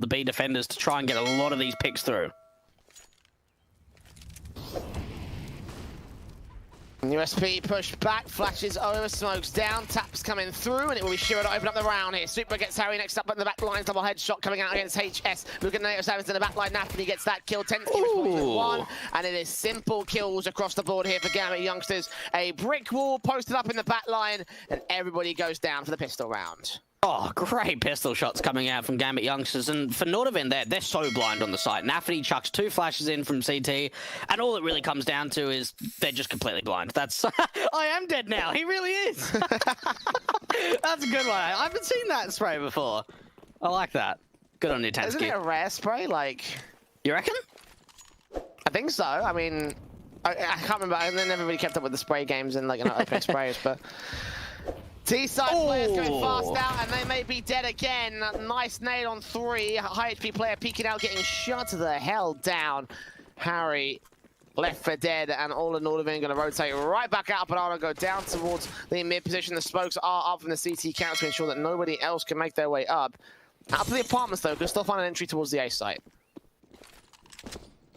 the B defenders to try and get a lot of these picks through. USP pushed back, flashes over, smokes down, taps coming through, and it will be Shiro to open up the round here. Super gets Harry next up at the back line, double headshot coming out against HS. Looking at Savage in the back line, Nafany gets that kill, 10th kill, 1, and it is simple kills across the board here for Gambit Youngsters. A brick wall posted up in the back line, and everybody goes down for the pistol round. Oh, great pistol shots coming out from Gambit Youngsters. And for Nordavind, they're so blind on the site. Nafany chucks 2 flashes in from CT, and all it really comes down to is they're just completely blind. That's... I am dead now. He really is. That's a good one. I haven't seen that spray before. I like that. Good on you, Tansky. Isn't it a rare spray? Like... You reckon? I think so. I mean, I can't remember. And then everybody kept up with the spray games and, like, you know, open sprays, but... T-side players going fast out, and they may be dead again. Nice nade on 3. High HP player peeking out, getting shot to the hell down. Harry left for dead, and all of Nordavind going to rotate right back out. Banana go down towards the mid position. The smokes are up from the CT count to ensure that nobody else can make their way up. Out to the apartments, though, can still find an entry towards the A site.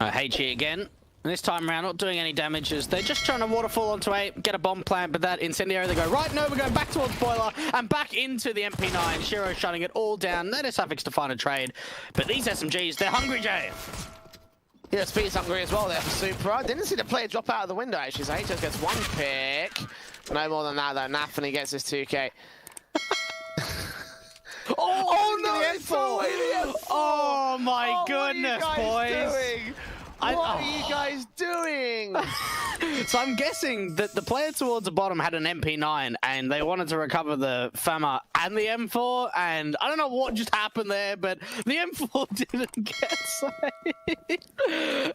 HE again. And this time around, not doing any damages. They're just trying to waterfall onto A, get a bomb plant, but that incendiary, they go, right, no, we're going back towards Boiler and back into the MP9. Shiro shutting it all down. That is Suffix to find a trade. But these SMGs, they're hungry, Jay. Yeah, Speed's hungry as well there for Super. I didn't see the player drop out of the window, actually, so he just gets 1 pick. No more than that, though. Nafany gets his 2K. Oh no! Oh my goodness, boys! What are you guys doing? So I'm guessing that the player towards the bottom had an MP9 and they wanted to recover the FAMA and the M4, and I don't know what just happened there, but the M4 didn't get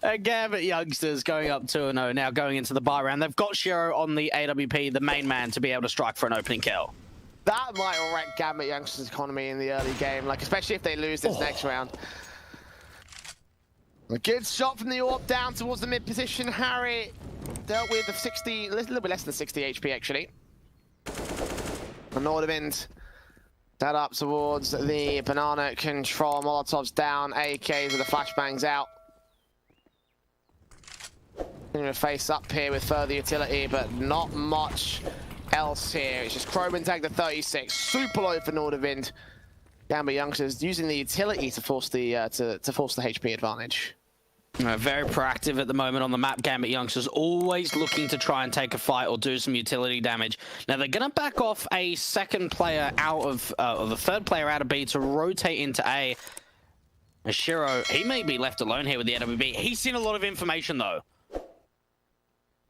saved. Gambit Youngsters going up 2-0 now, going into the buy round. They've got Shiro on the AWP, the main man, to be able to strike for an opening kill. That might wreck Gambit Youngsters' economy in the early game, like especially if they lose this next round. A good shot from the AWP down towards the mid position. Harry dealt with the 60, a little bit less than 60 HP actually. Nordavind that up towards the banana control. Molotovs down, AKs with the flashbangs out. Going to face up here with further utility, but not much else here. It's just Kroban tag the 36. Super low for Nordavind. Gambit Youngsters using the utility to force the to force the HP advantage. Very proactive at the moment on the map. Gambit Youngsters always looking to try and take a fight or do some utility damage. Now they're going to back off a second player out of, or the third player out of B to rotate into A. Shiro, he may be left alone here with the AWP. He's seen a lot of information though.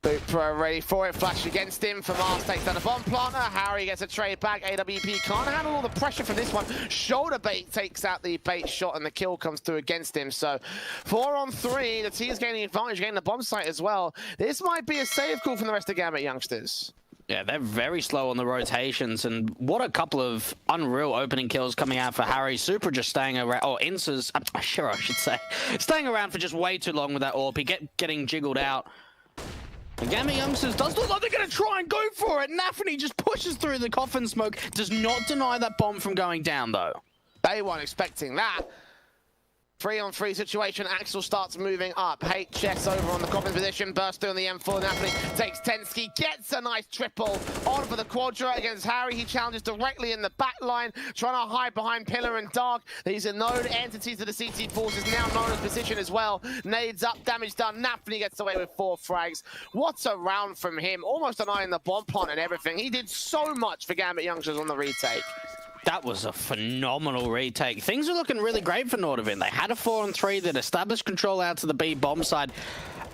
Super ready for it. Flash against him. For Mars takes down a bomb planter. Harry gets a trade back. AWP can't handle all the pressure from this one. Shoulder bait takes out the bait shot, and the kill comes through against him. So 4 on 3. The team is gaining advantage, getting the bomb site as well. This might be a save call from the rest of Gambit Youngsters. Yeah, they're very slow on the rotations, and what a couple of unreal opening kills coming out for Harry. Super just staying around, or Insa's, sure I should say, staying around for just way too long with that AWP, getting jiggled out. Gambit Youngsters does look like they're going to try and go for it. Nafany just pushes through the coffin smoke. Does not deny that bomb from going down, though. They weren't expecting that. 3 on 3 situation. Axel starts moving up. HS over on the coffin position. Burst through on the M4. Nafany takes Tensky. Gets a nice triple on for the Quadra against Harry. He challenges directly in the back line, trying to hide behind Pillar and Dark. These are known entities of the CT forces, now known as position as well. Nades up, damage done. Nafany gets away with 4 frags. What a round from him. Almost denying the bomb plant and everything. He did so much for Gambit Youngsters on the retake. That was a phenomenal retake. Things are looking really great for Nordavind. They had a 4 on 3 that established control out to the B bomb side.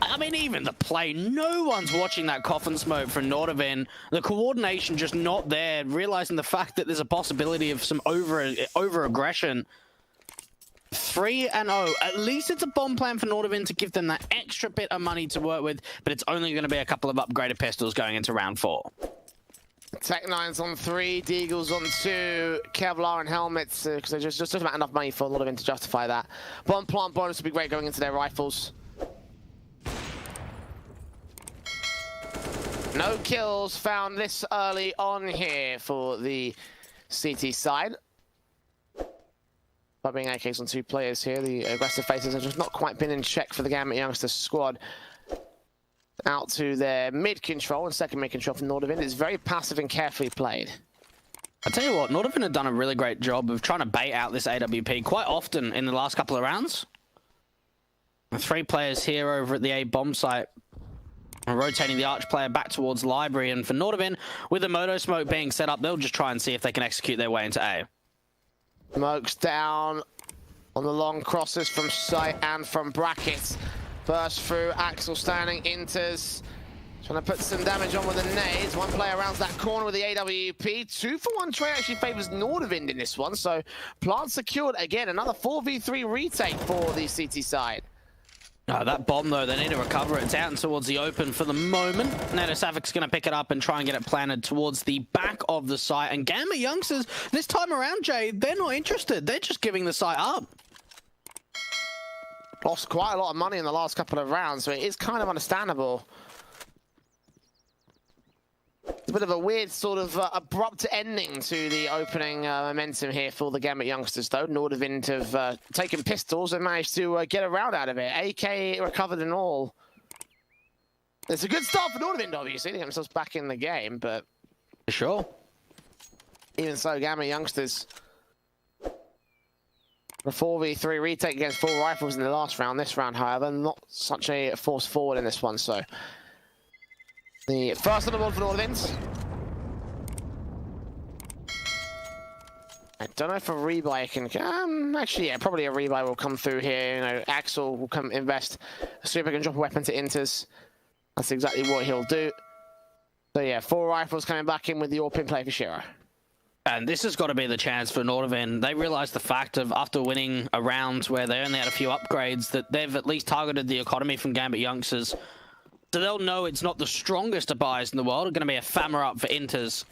I mean, even the play, no one's watching that coffin smoke from Nordavind. The coordination just not there, realizing the fact that there's a possibility of some over-aggression. 3-0. At least it's a bomb plan for Nordavind to give them that extra bit of money to work with, but it's only going to be a couple of upgraded pistols going into round 4. Tech-9's on 3, Deagle's on 2, Kevlar and helmets, because there's just not enough money for a lot of them to justify that. Bomb plant bonus would be great going into their rifles. No kills found this early on here for the CT side. By being AKs on 2 players here, the aggressive faces have just not quite been in check for the Gambit Youngsters squad. Out to their mid control and second mid control from Nordavind is very passive and carefully played. I tell you what, Nordavind have done a really great job of trying to bait out this AWP quite often in the last couple of rounds. 3 players here over at the A bomb site, rotating the arch player back towards library, and for Nordavind, with the moto smoke being set up, they'll just try and see if they can execute their way into A. Smokes down on the long crosses from sight and from brackets. Burst through, Axel standing, enters, trying to put some damage on with the nades. One player rounds that corner with the AWP. 2-for-1 trade actually favors Nordavind in this one, so plant secured again. Another 4v3 retake for the CT side. That bomb, though, they need to recover it. It's out and towards the open for the moment. Nato Savic's going to pick it up and try and get it planted towards the back of the site. And Gambit Youngsters, this time around, Jay, they're not interested. They're just giving the site up. Lost quite a lot of money in the last couple of rounds, so it is kind of understandable. It's a bit of a weird sort of abrupt ending to the opening momentum here for the Gambit Youngsters, though. Nordavind have taken pistols and managed to get a round out of it. AK recovered and all. It's a good start for Nordavind, obviously. They get themselves back in the game, but... For sure. Even so, Gambit Youngsters... The 4v3 retake against 4 rifles in the last round. This round, however, not such a force forward in this one, so... The first on the board for Nordavind. I don't know if a rebuy can... actually, yeah, probably a rebuy will come through here. You know, Axel will come invest. Super can drop a weapon to Inters. That's exactly what he'll do. So yeah, 4 rifles coming back in with the AWP in play for Shiro. And this has got to be the chance for Nordavind. They realised the fact of, after winning a round where they only had a few upgrades, that they've at least targeted the economy from Gambit Youngsters. So they'll know it's not the strongest of buys in the world. It's going to be a fammer up for Inters.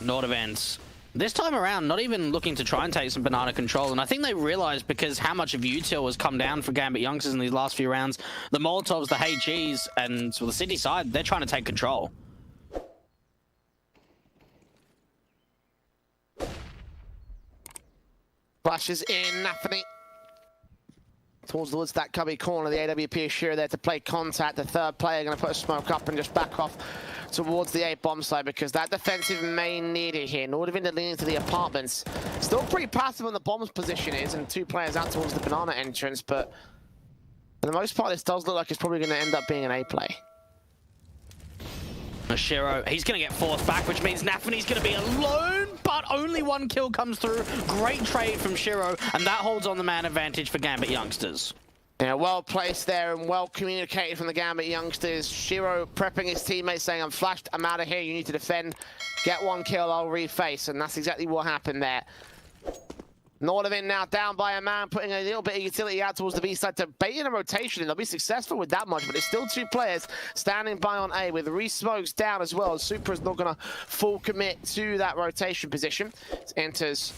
Nordavind, this time around, not even looking to try and take some banana control. And I think they realised, because how much of util has come down for Gambit Youngsters in these last few rounds, the Molotovs, the HGs, and well, the city side, they're trying to take control. Flashes in, Nafany. Towards the woods, that cubby corner, the AWP is sure there to play contact. The third player going to put a smoke up and just back off towards the A bomb side, because that defensive main needed here. Nordavind are leaning to the apartments. Still pretty passive on the bomb's position is, and 2 players out towards the banana entrance, but for the most part, this does look like it's probably going to end up being an A play. Shiro, he's going to get forced back, which means Nafany's going to be alone, but only 1 kill comes through. Great trade from Shiro, and that holds on the man advantage for Gambit Youngsters. Yeah, well placed there and well communicated from the Gambit Youngsters. Shiro prepping his teammates, saying, I'm flashed, I'm out of here, you need to defend. Get 1 kill, I'll reface, and that's exactly what happened there. Nordavind now down by a man, putting a little bit of utility out towards the B side to bait in a rotation, and they'll be successful with that much, but there's still 2 players standing by on A with re-smokes down as well. Super is not going to full commit to that rotation position. It enters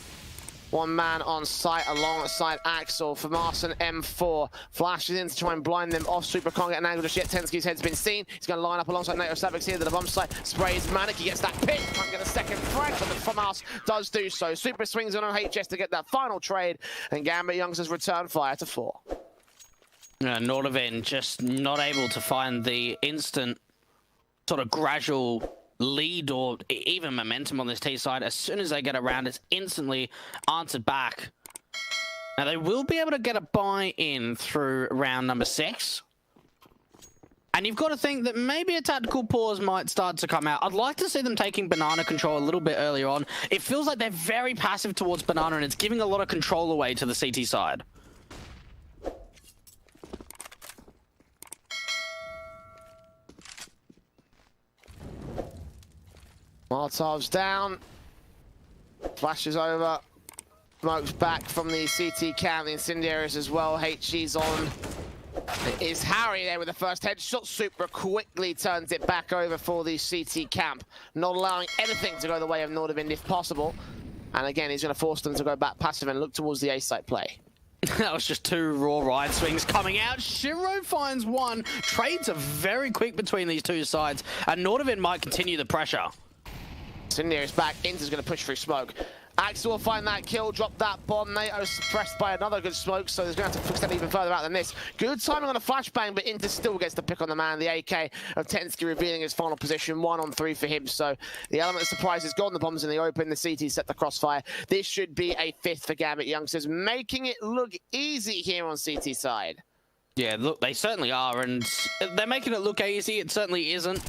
1 man on site alongside Axel for Marson M4. Flashes in to try and blind them off. Super can't get an angle just yet. Tensky's head's been seen. He's going to line up alongside Nato Savix here to the bomb site. Sprays Manic. He gets that pick. Can't get a second frag, but the FAMAS does do so. Super swings on HS to get that final trade, and Gambit Youngsters return fire to 4. Nordavind just not able to find the instant sort of gradual lead or even momentum on this T side. As soon as they get around, it's instantly answered back. Now they will be able to get a buy-in through round number 6. And you've got to think that maybe a tactical pause might start to come out. I'd like to see them taking banana control a little bit earlier on. It feels like they're very passive towards banana, and it's giving a lot of control away to the CT side. Molotov's down. Flashes over. Smokes back from the CT camp. The incendiaries as well. HG's on. It is Harry there with the first headshot. Super quickly turns it back over for the CT camp, not allowing anything to go the way of Nordavind if possible. And again, he's going to force them to go back passive and look towards the A site play. That was just 2 raw ride swings coming out. Shiro finds 1. Trades are very quick between these 2 sides, and Nordavind might continue the pressure. Incendiary's back. Inter's going to push through smoke. Axel will find that kill, drop that bomb. NATO suppressed by another good smoke, so there's going to have to extend even further out than this. Good timing on a flashbang, but Inter still gets the pick on the man. The AK of Tensky revealing his final position, 1 on 3 for him. So the element of surprise is gone. The bomb's in the open. The CT set the crossfire. This should be a 5th for Gambit Youngsters, making it look easy here on CT side. Yeah, look, they certainly are, and they're making it look easy. It certainly isn't.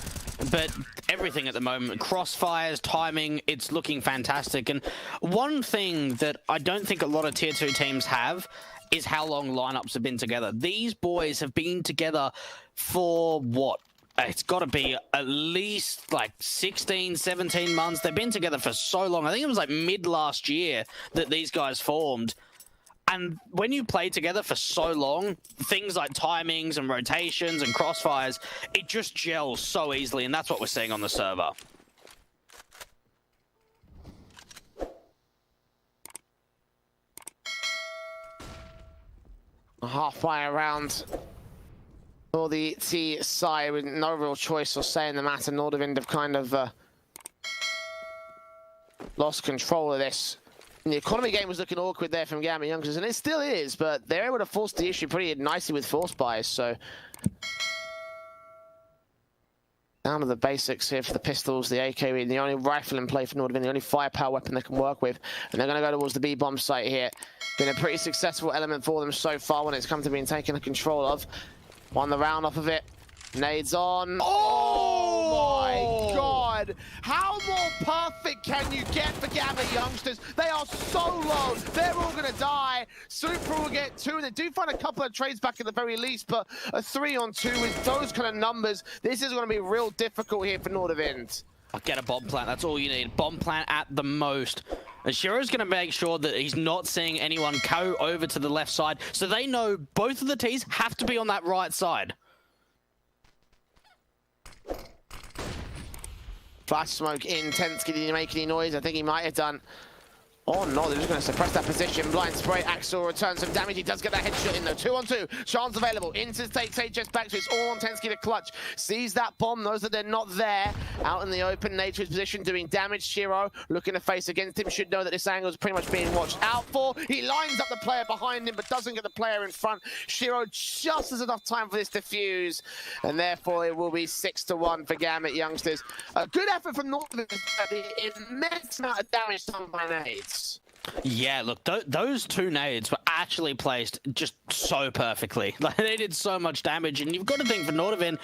But everything at the moment, crossfires, timing, it's looking fantastic. And one thing that I don't think a lot of Tier 2 teams have is how long lineups have been together. These boys have been together for what? It's got to be at least like 16, 17 months. They've been together for so long. I think it was like mid last year that these guys formed. And when you play together for so long, things like timings and rotations and crossfires, it just gels so easily, and that's what we're seeing on the server. A half-fire round for the T side with no real choice or say in the matter. Nordavind have kind of lost control of this. And the economy game was looking awkward there from Gambit Youngsters, and it still is, but they're able to force the issue pretty nicely with force buys, so... Down to the basics here for the pistols, the AK being the only rifle in play for Nordavind, the only firepower weapon they can work with. And they're going to go towards the B-bomb site here. Been a pretty successful element for them so far when it's come to being taken control of. Won the round off of it. Nades on. Oh my God! How more perfect can you get for Gambit Youngsters? They are so low. They're all going to die. Super will get 2. They do find a couple of trades back at the very least, but a 3-on-2 with those kind of numbers, this is going to be real difficult here for Nordavind. I'll get a bomb plant. That's all you need. Bomb plant at the most. And Shiro's going to make sure that he's not seeing anyone go over to the left side, so they know both of the T's have to be on that right side. Flash smoke in. Tensky, did he make any noise? I think he might have done. Oh no, they're just going to suppress that position. Blind spray. Axel returns some damage. He does get that headshot in though. 2-on-2. Chance available. Inter takes HS back, so it's all on Tensky to clutch. Sees that bomb, knows that they're not there. Out in the open, Nature's position doing damage. Shiro looking to face against him. Should know that this angle is pretty much being watched out for. He lines up the player behind him, but doesn't get the player in front. Shiro just has enough time for this to fuse, and therefore it will be 6-1 for Gambit Youngsters. A good effort from Northern, the immense amount of damage done by nades. Yeah, look, those 2 nades were actually placed just so perfectly. Like, they did so much damage, and you've got to think for Nordavind,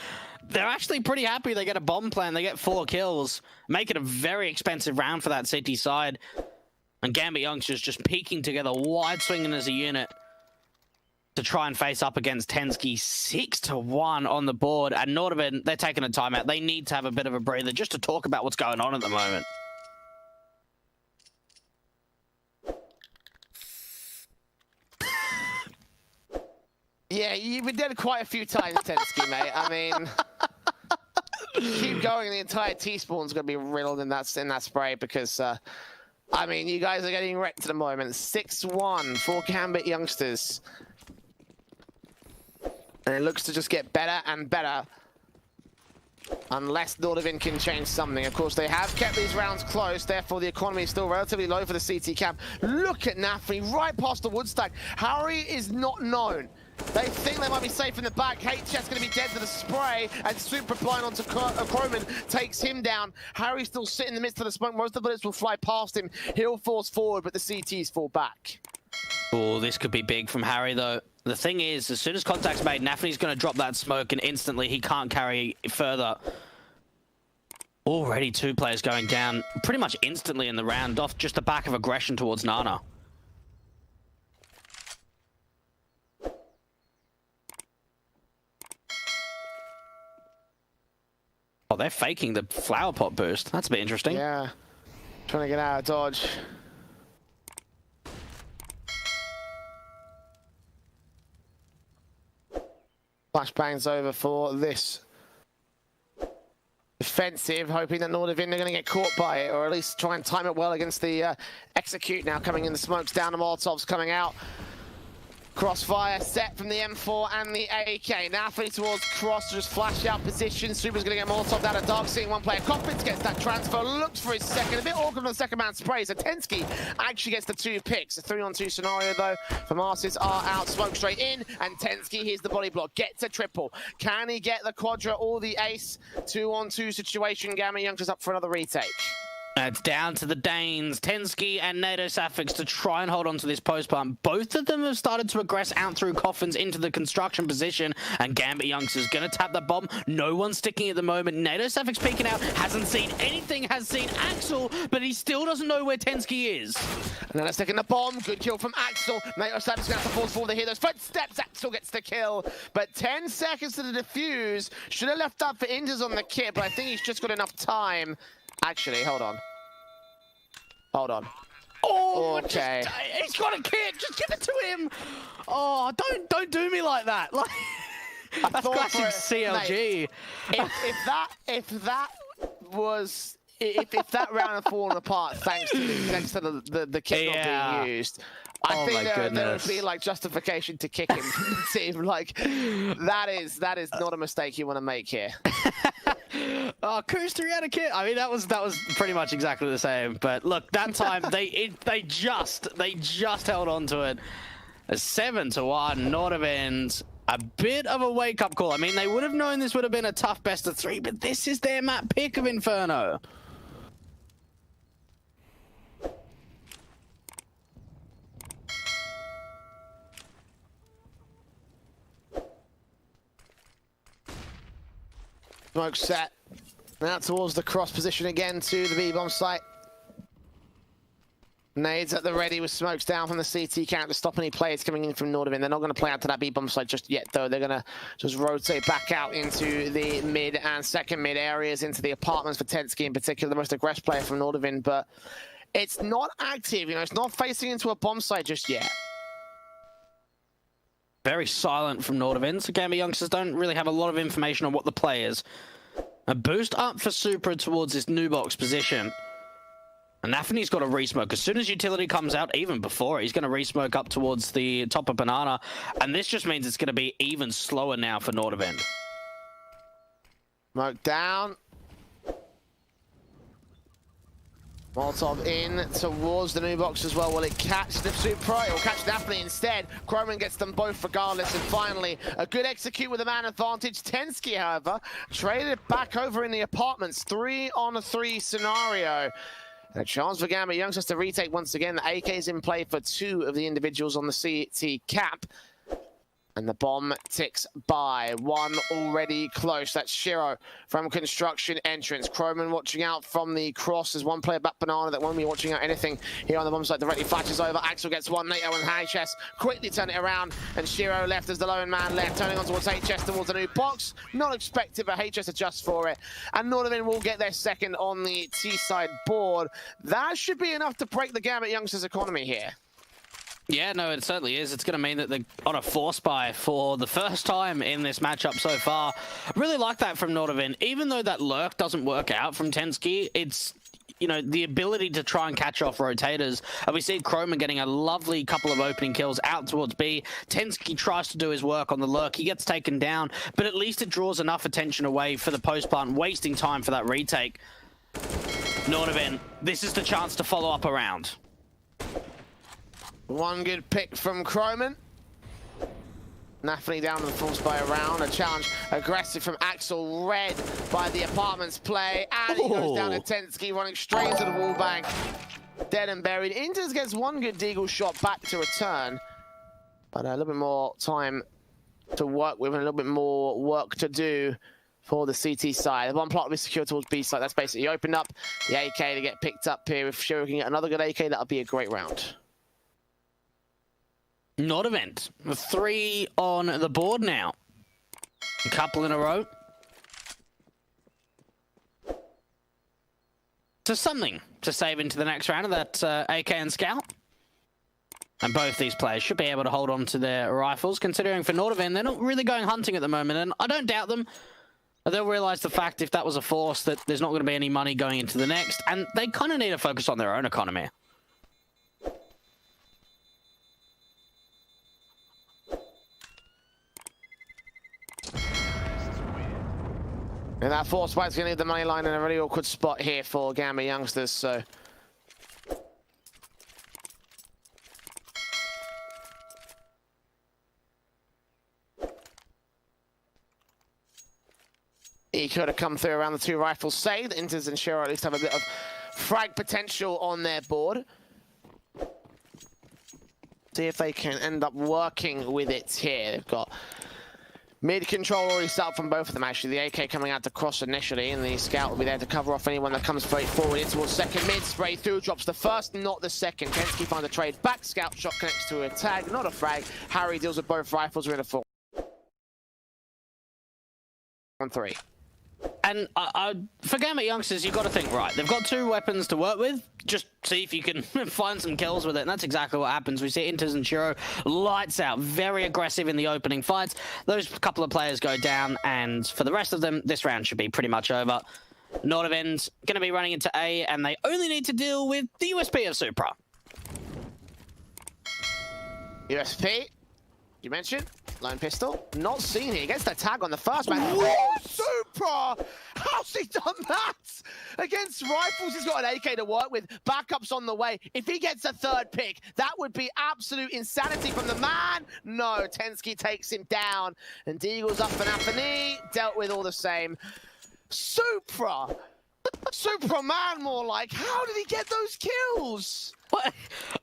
they're actually pretty happy. They get a bomb plan, they get 4 kills, make it a very expensive round for that City side. And Gambit Youngsters just peeking together, wide swinging as a unit to try and face up against Tensky. 6-1 on the board, and Nordavind, they're taking a timeout. They need to have a bit of a breather just to talk about what's going on at the moment. Yeah, you've been dead quite a few times, Tensky, mate. I mean, keep going. The entire teaspoon's going to be riddled in that spray because, I mean, you guys are getting wrecked at the moment. 6-1 for Gambit Youngsters. And it looks to just get better and better. Unless Nordavind can change something. Of course, they have kept these rounds close, therefore the economy is still relatively low for the CT camp. Look at Nafri right past the wood stack. Harry is not known. They think they might be safe in the back. HS going to be dead to the spray, and super blind onto Croman takes him down. Harry's still sitting in the midst of the smoke. Most of the bullets will fly past him. He'll force forward, but the CTs fall back. Oh, this could be big from Harry, though. The thing is, as soon as contact's made, Nafny's going to drop that smoke, and instantly he can't carry further. Already 2 players going down pretty much instantly in the round, off just the back of aggression towards Nana. Oh, they're faking the flower pot boost. That's a bit interesting. Yeah. Trying to get out of dodge. Flashbang's over for this defensive, hoping that Nordavind are going to get caught by it, or at least try and time it well against the execute now coming in. The smoke's down, the Molotov's coming out. 2 on 2 Crossfire set from the M4 and the AK. Now fleeing towards Cross to just flash out position. Super's going to get Molotov out of Dark, seeing one player. Coppins gets that transfer, looks for his second. A bit awkward on the second man spray. So Tensky actually gets the 2 picks. A 3-on-2 scenario though. From Arsis are out, smoke straight in. And Tensky, here's the body block, gets a triple. Can he get the quadra or the ace? 2-on-2 situation. Gamma Youngsters up for another retake. It's down to the Danes, Tensky and NATO Safix to try and hold on to this post plant. Both of them have started to aggress out through coffins into the construction position, and Gambit Youngsters going to tap that bomb. No one's sticking at the moment. NATO Safix peeking out, hasn't seen anything, has seen Axel, but he still doesn't know where Tensky is. And then let's take in the bomb. Good kill from Axel. NATO Safix going to have to force forward to hear those footsteps. Axel gets the kill, but 10 seconds to the defuse. Should have left up for Inders on the kit, but I think he's just got enough time. Actually, hold on. Hold on. Oh, okay. He's got a kit. Just give it to him. Oh, don't do me like that. Like that's classic CLG. Mate, if that round had fallen apart thanks to the kit not being used, I think there would be like justification to kick him from the team. Like that is not a mistake you want to make here. Oh, Kooster had a kit. I mean, that was pretty much exactly the same. But look, that time they just held on to it. A 7-1 Nordevend. A bit of a wake-up call. I mean, they would have known this would have been a tough best of 3, but this is their map pick of Inferno. Smoke set. Now towards the cross position again to the B-bomb site. Nades at the ready with smokes down from the CT count to stop any players coming in from Nordevin. They're not going to play out to that B-bomb site just yet, though. They're going to just rotate back out into the mid and second mid areas, into the apartments for Tensky in particular, the most aggressive player from Nordevin. But it's not active, you know, it's not facing into a bomb site just yet. Very silent from Nordevin, so Gamma Youngsters don't really have a lot of information on what the play is. A boost up for Supra towards this new box position. And Nafany's got a resmoke. As soon as utility comes out, even before, he's going to resmoke up towards the top of Banana. And this just means it's going to be even slower now for Nordevin. Smoke down. Molotov in towards the new box as well. Will it catch the Supra? It will catch Nafany instead. Croman gets them both regardless. And finally, a good execute with a man advantage. Tensky, however, traded back over in the apartments. 3-on-3 scenario. A chance for Gamma Youngsters to retake once again. The AK is in play for 2 of the individuals on the CT cap. And the bomb ticks by. One already close. That's Shiro from construction entrance. Croman watching out from the cross. There's one player back Banana that won't be watching out anything here on the bomb site. Directly flashes over. Axel gets one. NATO and HS quickly turn it around. And Shiro left as the lone man left. Turning on towards HS towards the new box. Not expected, but HS adjusts for it. And Nordevin will get their second on the T-side board. That should be enough to break the Gambit Youngsters economy here. Yeah, no, it certainly is. It's going to mean that they're on a force buy for the first time in this matchup so far. I really like that from Nordevin. Even though that lurk doesn't work out from Tensky, it's, you know, the ability to try and catch off rotators. And we see Croman getting a lovely couple of opening kills out towards B. Tensky tries to do his work on the lurk. He gets taken down, but at least it draws enough attention away for the post plant, wasting time for that retake. Nordevin, this is the chance to follow up around. One good pick from Croman. Nafany down to the full spy around. A challenge aggressive from Axel, read by the apartments play. And he goes down to Tensky, running straight into the wall bank. Dead and buried. Inters gets one good deagle shot back to return. But a little bit more time to work with and a little bit more work to do for the CT side. The one plot will be secured towards B side. That's basically opened up the AK to get picked up here. If Shiro can get another good AK, that'll be a great round. Nordevin, 3 on the board now. A couple in a row. So something to save into the next round of that AK and Scout. And both these players should be able to hold on to their rifles, considering for Nordevin, they're not really going hunting at the moment, and I don't doubt them. They'll realize the fact if that was a force that there's not going to be any money going into the next, and they kind of need to focus on their own economy. And that force fight's going to leave the money line in a really awkward spot here for Gambit youngsters, so... He could have come through around the two rifles saved. Inters and Shiro at least have a bit of frag potential on their board. See if they can end up working with it here. They've got mid control already set up from both of them, actually. The AK coming out to cross initially, and the scout will be there to cover off anyone that comes straight forward in towards second mid. Spray through, drops the first, not the second. Kensky finds a trade back. Scout shot connects to a tag, not a frag. Harry deals with both rifles. We're in a 4-on-3. And for Gambit youngsters, you've got to think, right, they've got two weapons to work with. Just see if you can find some kills with it, and that's exactly what happens. We see Inters and Shiro lights out, very aggressive in the opening fights. Those couple of players go down, and for the rest of them, this round should be pretty much over. Nordavend's going to be running into A, and they only need to deal with the USP of Supra. USP, you mentioned? Lone pistol, not seen here. Gets the tag on the first man. Whoa, Supra! How's he done that? Against rifles, he's got an AK to work with. Backups on the way. If he gets a third pick, that would be absolute insanity from the man. No, Tensky takes him down. And Deagle's up and Anthony, dealt with all the same. Supra! Superman, more like. How did he get those kills? What?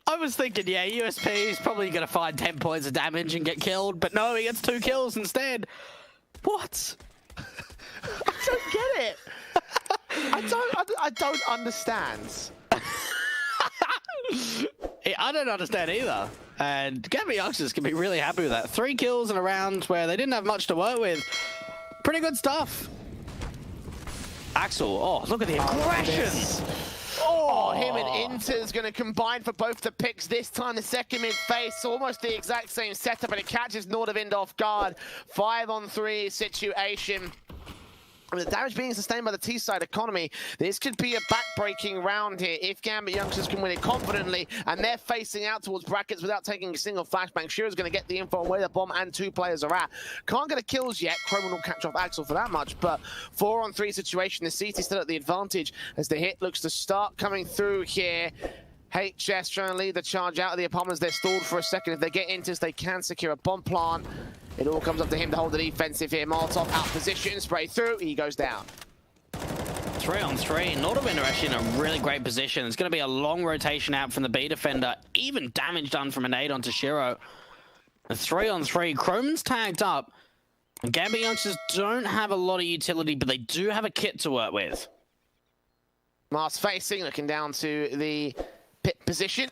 I was thinking, yeah, USP is probably going to find 10 points of damage and get killed, but no, he gets 2 kills instead. What? I don't get it. I don't understand. Yeah, I don't understand either. And Gambit youngsters can be really happy with that. 3 kills in a round where they didn't have much to work with. Pretty good stuff. Axel, oh, look at the aggression. Oh, him and Inter's going to combine for both the picks this time. The second mid-face, almost the exact same setup, but it catches Nordavend off guard. 5-on-3 situation. And the damage being sustained by the T-side economy, this could be a back-breaking round here if Gambit youngsters can win it confidently, and they're facing out towards brackets without taking a single flashbang. Shiro's going to get the info on where the bomb and 2 players are at. Can't get the kills yet. Croman will catch off Axel for that much, but 4-on-3 situation. The CT still at the advantage as the hit looks to start coming through here. HS trying to lead the charge out of the apartments. They're stalled for a second. If they get into this, they can secure a bomb plant. It all comes up to him to hold the defensive here. Molotov out position, spray through, he goes down. 3-on-3, Nordavend are actually in a really great position. It's going to be a long rotation out from the B defender. Even damage done from a nade onto Shiro. A 3-on-3, Croman's tagged up. And Gambit youngsters don't have a lot of utility, but they do have a kit to work with. Mars facing, looking down to the pit position.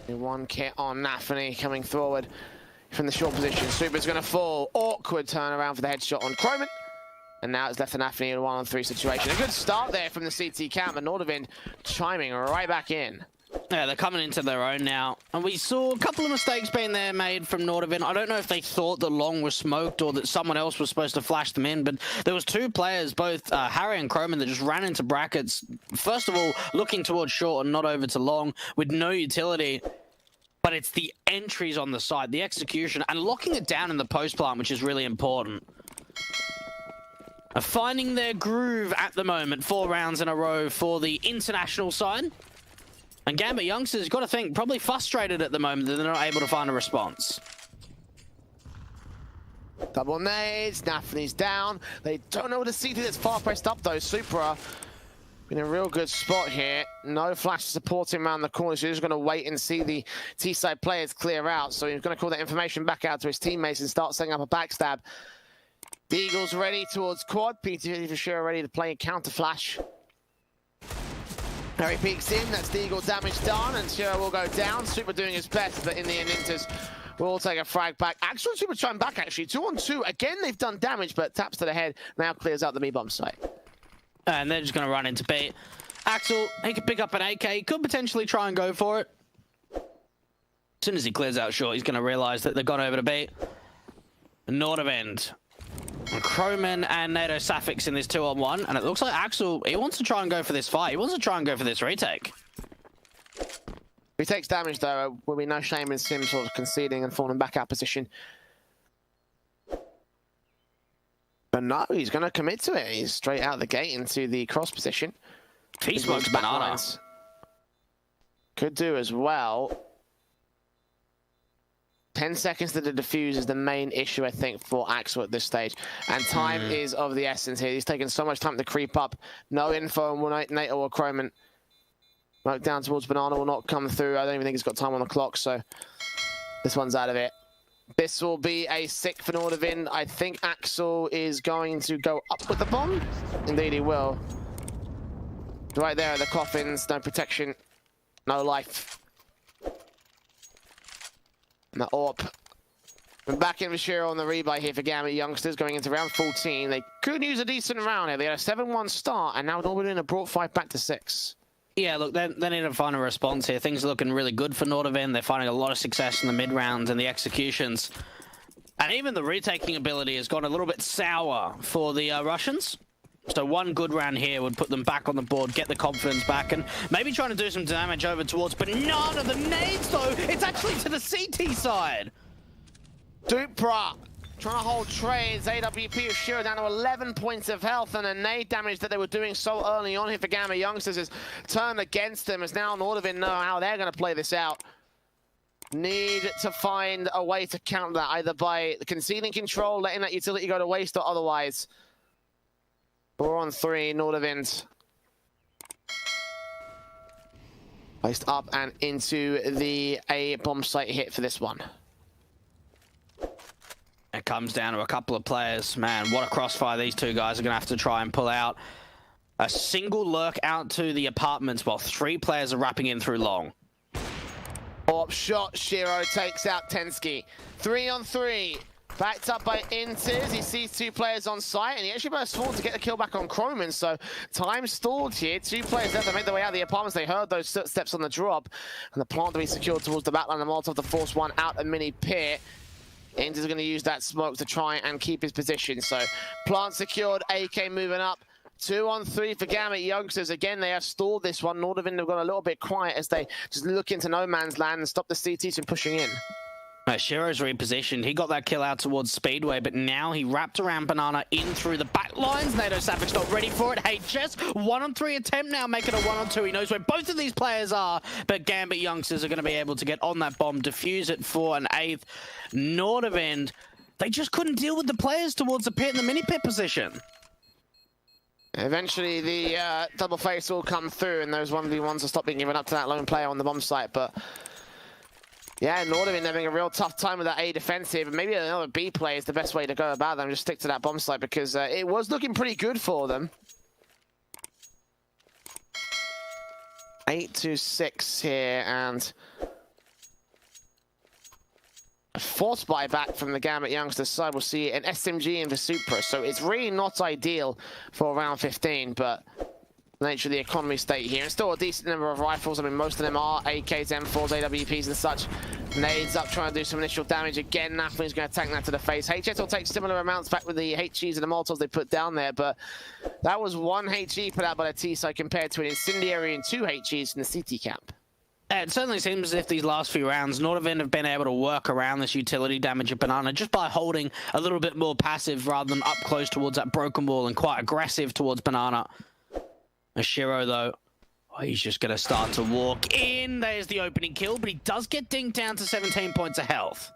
One kit on Nafany coming forward from the short position. Super's going to fall. Awkward turnaround for the headshot on Croman. And now it's left to Nafany in a 1-on-3 situation. A good start there from the CT camp, and Nordavend chiming right back in. Yeah, they're coming into their own now. And we saw a couple of mistakes being there made from Nordavend. I don't know if they thought that long was smoked or that someone else was supposed to flash them in, but there was 2 players, both Harry and Croman, that just ran into brackets. First of all, looking towards short and not over to long with no utility. But it's the entries on the side, the execution, and locking it down in the post plant, which is really important. Finding their groove at the moment, 4 rounds in a row for the international side. And Gambit youngsters, got to think, probably frustrated at the moment that they're not able to find a response. Double nades, Nafany's down. They don't know what to see that's far pressed up though. Supra in a real good spot here. No flash to support him around the corner, so he's just going to wait and see the T-side players clear out. So he's going to call that information back out to his teammates and start setting up a backstab. The Eagles ready towards quad. PT for sure ready to play a counter flash. Harry peeks in, that's the Eagle damage done, and Shiro will go down. Super doing his best, but in the end, Inters will take a frag back. Axel and Super trying back actually, 2-on-2. Again, they've done damage, but taps to the head, now clears out the B-bomb site. And they're just going to run into B. Axel, he could pick up an AK, could potentially try and go for it. As soon as he clears out short, he's going to realize that they've gone over to B. Nordavend. Croman and NATO Safix in this 2-on-1, and it looks like Axel, he wants to try and go for this fight. He wants to try and go for this retake. If he takes damage, though, will be no shame in Sim sort of conceding and falling back out position. But no, he's going to commit to it. He's straight out the gate into the cross position. He smokes banana. Could do as well. 10 seconds to the defuse is the main issue, I think, for Axel at this stage. And time is of the essence here. He's taking so much time to creep up. No info on NATO or Chroman. Smoke down towards banana will not come through. I don't even think he's got time on the clock, so this one's out of it. This will be a sick for Nordavin. I think Axel is going to go up with the bomb. Indeed, he will. Right there are the coffins. No protection. No life. And the AWP. And back in Vashiro on the rebuy here for Gambit Youngsters going into round 14. They could use a decent round here. They had a 7-1 start, and now Nordavin have brought 5 back to 6. Yeah, look, they need to find a response here. Things are looking really good for Nordavin. They're finding a lot of success in the mid-rounds and the executions. And even the retaking ability has gone a little bit sour for the Russians. So one good round here would put them back on the board, get the confidence back, and maybe trying to do some damage over towards banana. The nades, though, it's actually to the CT side. Dupra trying to hold trades. AWP Ushiro down to 11 points of health, and a nade damage that they were doing so early on here for Gamma Youngsters has turned against them, as now Nordavin know how they're going to play this out. Need to find a way to counter that, either by conceding control, letting that utility go to waste, or otherwise. 4-on-3, Nordavin placed up and into the A bomb site hit for this one. It comes down to a couple of players. Man, what a crossfire these two guys are going to have to try and pull out. A single lurk out to the apartments while 3 players are wrapping in through long. Up shot, Shiro takes out Tensky. 3-on-3. Backed up by Intiz. He sees 2 players on site, and he actually bursts forward to get the kill back on Chroman. So time stalled here. 2 players left to make their way out of the apartments. They heard those steps on the drop, and the plant to be secured towards the backline. The Molotov to force one out a mini pit. Intiz is going to use that smoke to try and keep his position. So plant secured, AK moving up. 2-on-3 for Gamut Youngsters. Again, they have stalled this one. Nordavin have got a little bit quiet as they just look into no man's land and stop the CTs from pushing in. Shiro's repositioned. He got that kill out towards Speedway, but now he wrapped around Banana in through the back lines. NATO Savage not ready for it. HS, 1-on-3 attempt now, making a 1-on-2. He knows where both of these players are, but Gambit Youngsters are going to be able to get on that bomb, defuse it for an 8th. Nordavin, they just couldn't deal with the players towards the pit and the mini pit position. Eventually, the double face will come through, and those 1v1s will stop being given up to that lone player on the bomb site, but yeah, Nordavin having a real tough time with that A defensive, and maybe another B play is the best way to go about them. Just stick to that bomb site because it was looking pretty good for them. 8-6 here, and a force buyback from the Gamut Youngsters side. We'll see an SMG in the Supra, so it's really not ideal for round 15, but nature of the economy state here. And still a decent number of rifles. I mean, most of them are AKs, M4s, AWPs and such. Nades up, trying to do some initial damage. Again, Nafli's going to tank that to the face. HS will take similar amounts back with the HEs and the Molotovs they put down there, but that was 1 HE put out by the T-side compared to an incendiary and 2 HEs in the CT camp. It certainly seems as if these last few rounds, Nordavin have been able to work around this utility damage of Banana just by holding a little bit more passive rather than up close towards that broken wall and quite aggressive towards Banana. Shiro, though, he's just going to start to walk in. There's the opening kill, but he does get dinked down to 17 points of health.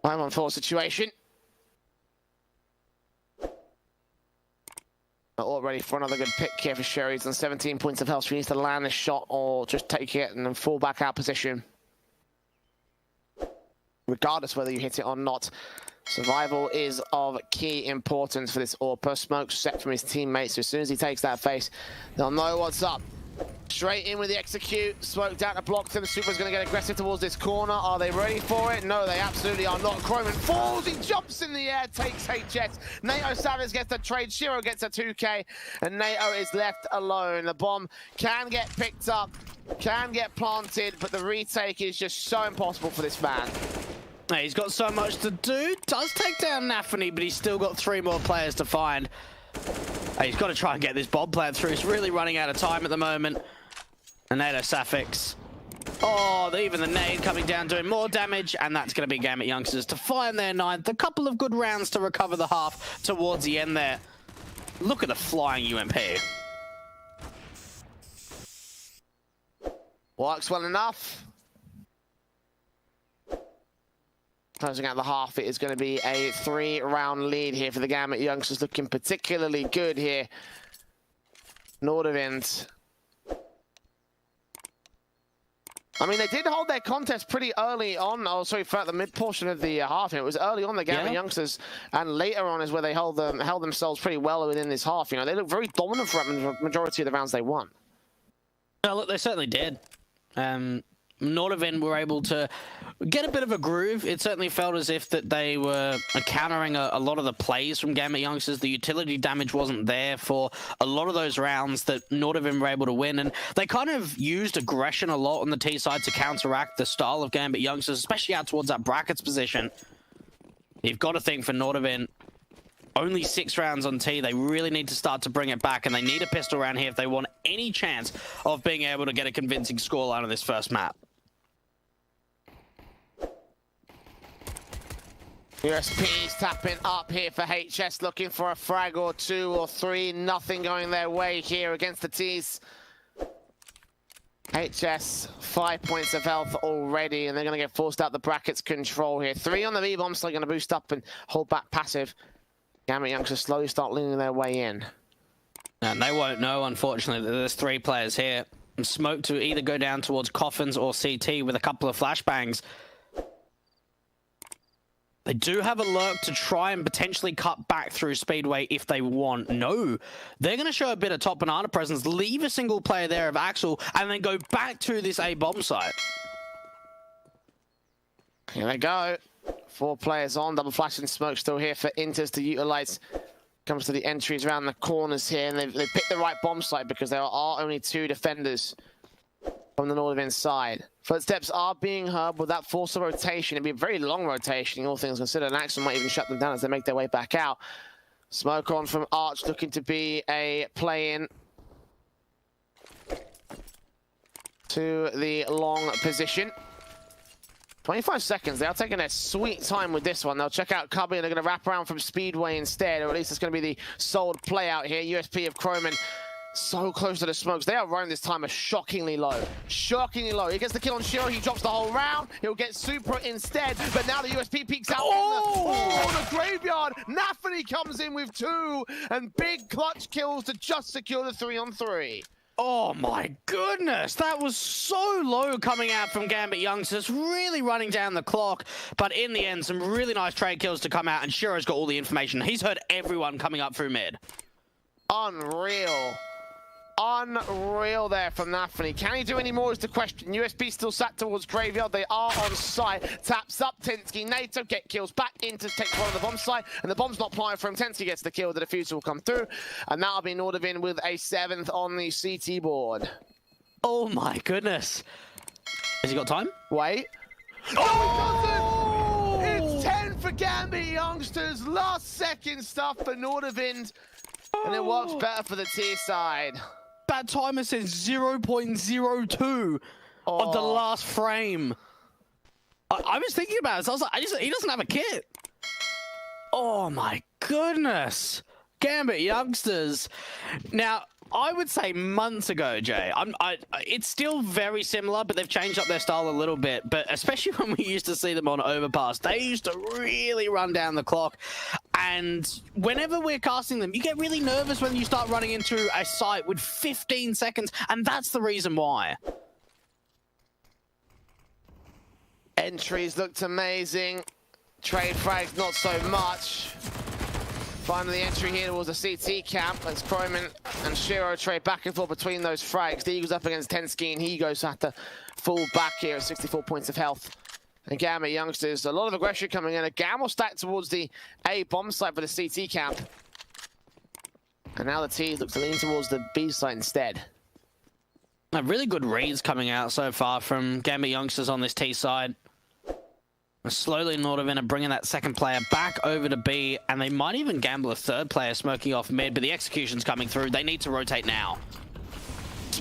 5-on-4 situation. All ready for another good pick here for Shiro. He's on 17 points of health, so he needs to land this shot or just take it and then fall back out position. Regardless whether you hit it or not. Survival is of key importance for this AWP. Smoke set from his teammates, so as soon as he takes that face, they'll know what's up. Straight in with the execute. Smoke down to block them. Super's going to get aggressive towards this corner. Are they ready for it? No, they absolutely are not. Chroman falls. He jumps in the air, takes HS. NATO Savage gets the trade. Shiro gets a 2K, and NATO is left alone. The bomb can get picked up, can get planted, but the retake is just so impossible for this man. He's got so much to do. Does take down Nafany, but he's still got 3 more players to find. He's got to try and get this bomb plant through. He's really running out of time at the moment. And NATO Safix Oh, even the nade coming down doing more damage, and that's going to be Gambit Youngsters to find their ninth. A couple of good rounds to recover the half towards the end there. Look at the flying UMP. Works well enough. Closing out the half, it is going to be a 3-round lead here for the Gambit Youngsters, looking particularly good here. Nordavind. I mean, they did hold their contest pretty early on. Oh, sorry, throughout the mid portion of the half. It was early on the Gambit Youngsters, and later on is where they held themselves pretty well within this half. You know, they looked very dominant for the majority of the rounds they won. No, look, they certainly did. Nordavind were able to get a bit of a groove. It certainly felt as if that they were countering a lot of the plays from Gambit Youngsters. The utility damage wasn't there for a lot of those rounds that Nordavind were able to win, and they kind of used aggression a lot on the T side to counteract the style of Gambit Youngsters, especially out towards that brackets position. You've got to think for Nordavind, only 6 rounds on T. They really need to start to bring it back, and they need a pistol round here if they want any chance of being able to get a convincing scoreline on this first map. USP's tapping up here for HS, looking for a frag or 2 or 3. Nothing going their way here against the T's. HS, 5 points of health already, and they're going to get forced out the brackets control here. 3 on the B-bomb, so they're going to boost up and hold back passive. Gambit Youngsters slowly start leaning their way in. And they won't know, unfortunately, that there's 3 players here. Smoke to either go down towards Coffins or CT with a couple of flashbangs. They do have a lurk to try and potentially cut back through Speedway if they want. No, they're going to show a bit of top banana presence, leave a single player there of Axel, and then go back to this A bomb site. Here they go. 4 players on, double flash and smoke still here for Inters to utilize. Comes to the entries around the corners here, and they've picked the right bomb site because there are only 2 defenders from the Nordavind side. Footsteps are being heard. With that force of rotation, it'd be a very long rotation, all things considered, and Axel might even shut them down as they make their way back out. Smoke on from Arch, looking to be a play-in to the long position. 25 seconds. They are taking their sweet time with this one. They'll check out Cubby, and they're going to wrap around from Speedway instead, or at least it's going to be the sold play out here. USP of Croman so close to the smokes. They are running this timer shockingly low. Shockingly low. He gets the kill on Shiro. He drops the whole round. He'll get Super instead. But now the USP peeks out on the graveyard. Nafany comes in with 2. And big clutch kills to just secure the 3-on-3. Oh my goodness, that was so low coming out from Gambit Youngsters, really running down the clock. But in the end, some really nice trade kills to come out, and Shiro's got all the information. He's heard everyone coming up through mid. Unreal. Unreal there from Nafany. Can he do any more is the question. USP still sat towards Graveyard. They are on site. Taps up Tensky. NATO get kills back into take one of the bomb site. And the bomb's not flying for him. Tensky gets the kill. The diffuser will come through. And that'll be Nordavind with a 7th on the CT board. Oh my goodness. Has he got time? Wait. Oh! No, he doesn't! It's 10 for Gambit Youngsters. Last second stuff for Nordavind. And it works better for the T side. That timer says 0.02 of the last frame. I was thinking about it. So I was like, he doesn't have a kit. Oh my goodness. Gambit Youngsters. Now, I would say months ago, Jay, it's still very similar, but they've changed up their style a little bit. But especially when we used to see them on Overpass, they used to really run down the clock. And whenever we're casting them, you get really nervous when you start running into a site with 15 seconds, and that's the reason why. Entries looked amazing. Trade frags, not so much. Finally, the entry here towards the CT camp. That's Croman and Shiro trade back and forth between those frags. The Eagles up against Tensky, and he goes to have to fall back here at 64 points of health. And Gamma Youngsters, a lot of aggression coming in. A Gamma stacked towards the A bomb site for the CT camp. And now the T looks to lean towards the B site instead. Really good reads coming out so far from Gamma Youngsters on this T side. Slowly, Nordavind are bringing that second player back over to B, and they might even gamble a 3rd player smoking off mid, but the execution's coming through. They need to rotate now.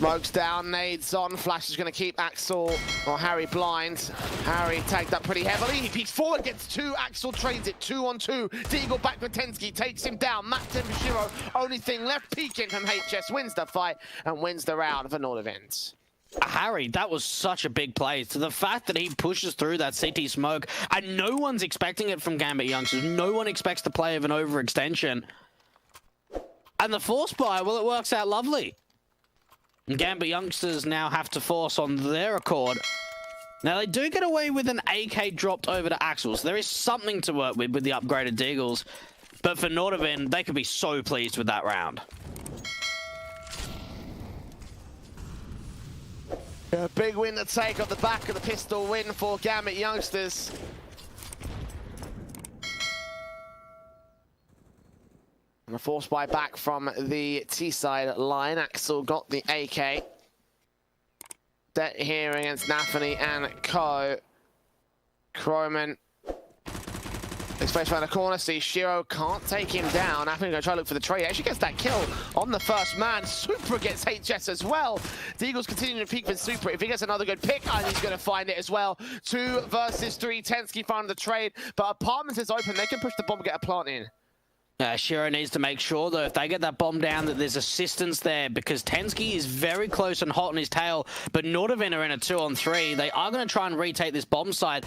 Smokes down, nades on. Flash is going to keep Axel or Harry blind. Harry tagged up pretty heavily. He peeks forward, gets two. Axel trades it 2-on-2. Deagle back with Tensky, takes him down. Matt Shiro, only thing left peeking from HS, wins the fight and wins the round for Nordevent. Harry, that was such a big play. So the fact that he pushes through that CT smoke, and no one's expecting it from Gambit Youngsters. No one expects the play of an overextension. And the force buy, well, it works out lovely. And Gambit Youngsters now have to force on their accord. Now, they do get away with an AK dropped over to Axel, so there is something to work with the upgraded Deagles. But for Nordevin, they could be so pleased with that round. A big win to take off the back of the pistol win for Gambit Youngsters. And a force buy back from the T-side line. Axel got the AK. Det here against Nafany and Co. Croman. Space around the corner, sees Shiro, can't take him down. Nafany gonna try to look for the trade. Actually gets that kill on the first man. Super gets HS as well. Deagle's continuing to peek with Super. If he gets another good pick, and he's gonna find it as well. 2 versus 3. Tensky found the trade, but Apartments is open. They can push the bomb, get a plant in. Shiro needs to make sure, though, if they get that bomb down, that there's assistance there, because Tensky is very close and hot on his tail, but Nordevin are in a 2-on-3. They are going to try and retake this bomb site,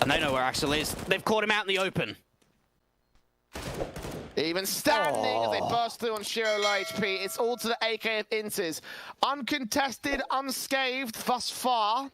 and they know where Axel is. They've caught him out in the open. Even standing as they burst through on Shiro low HP. It's all to the AK of Inters. Uncontested, unscathed thus far.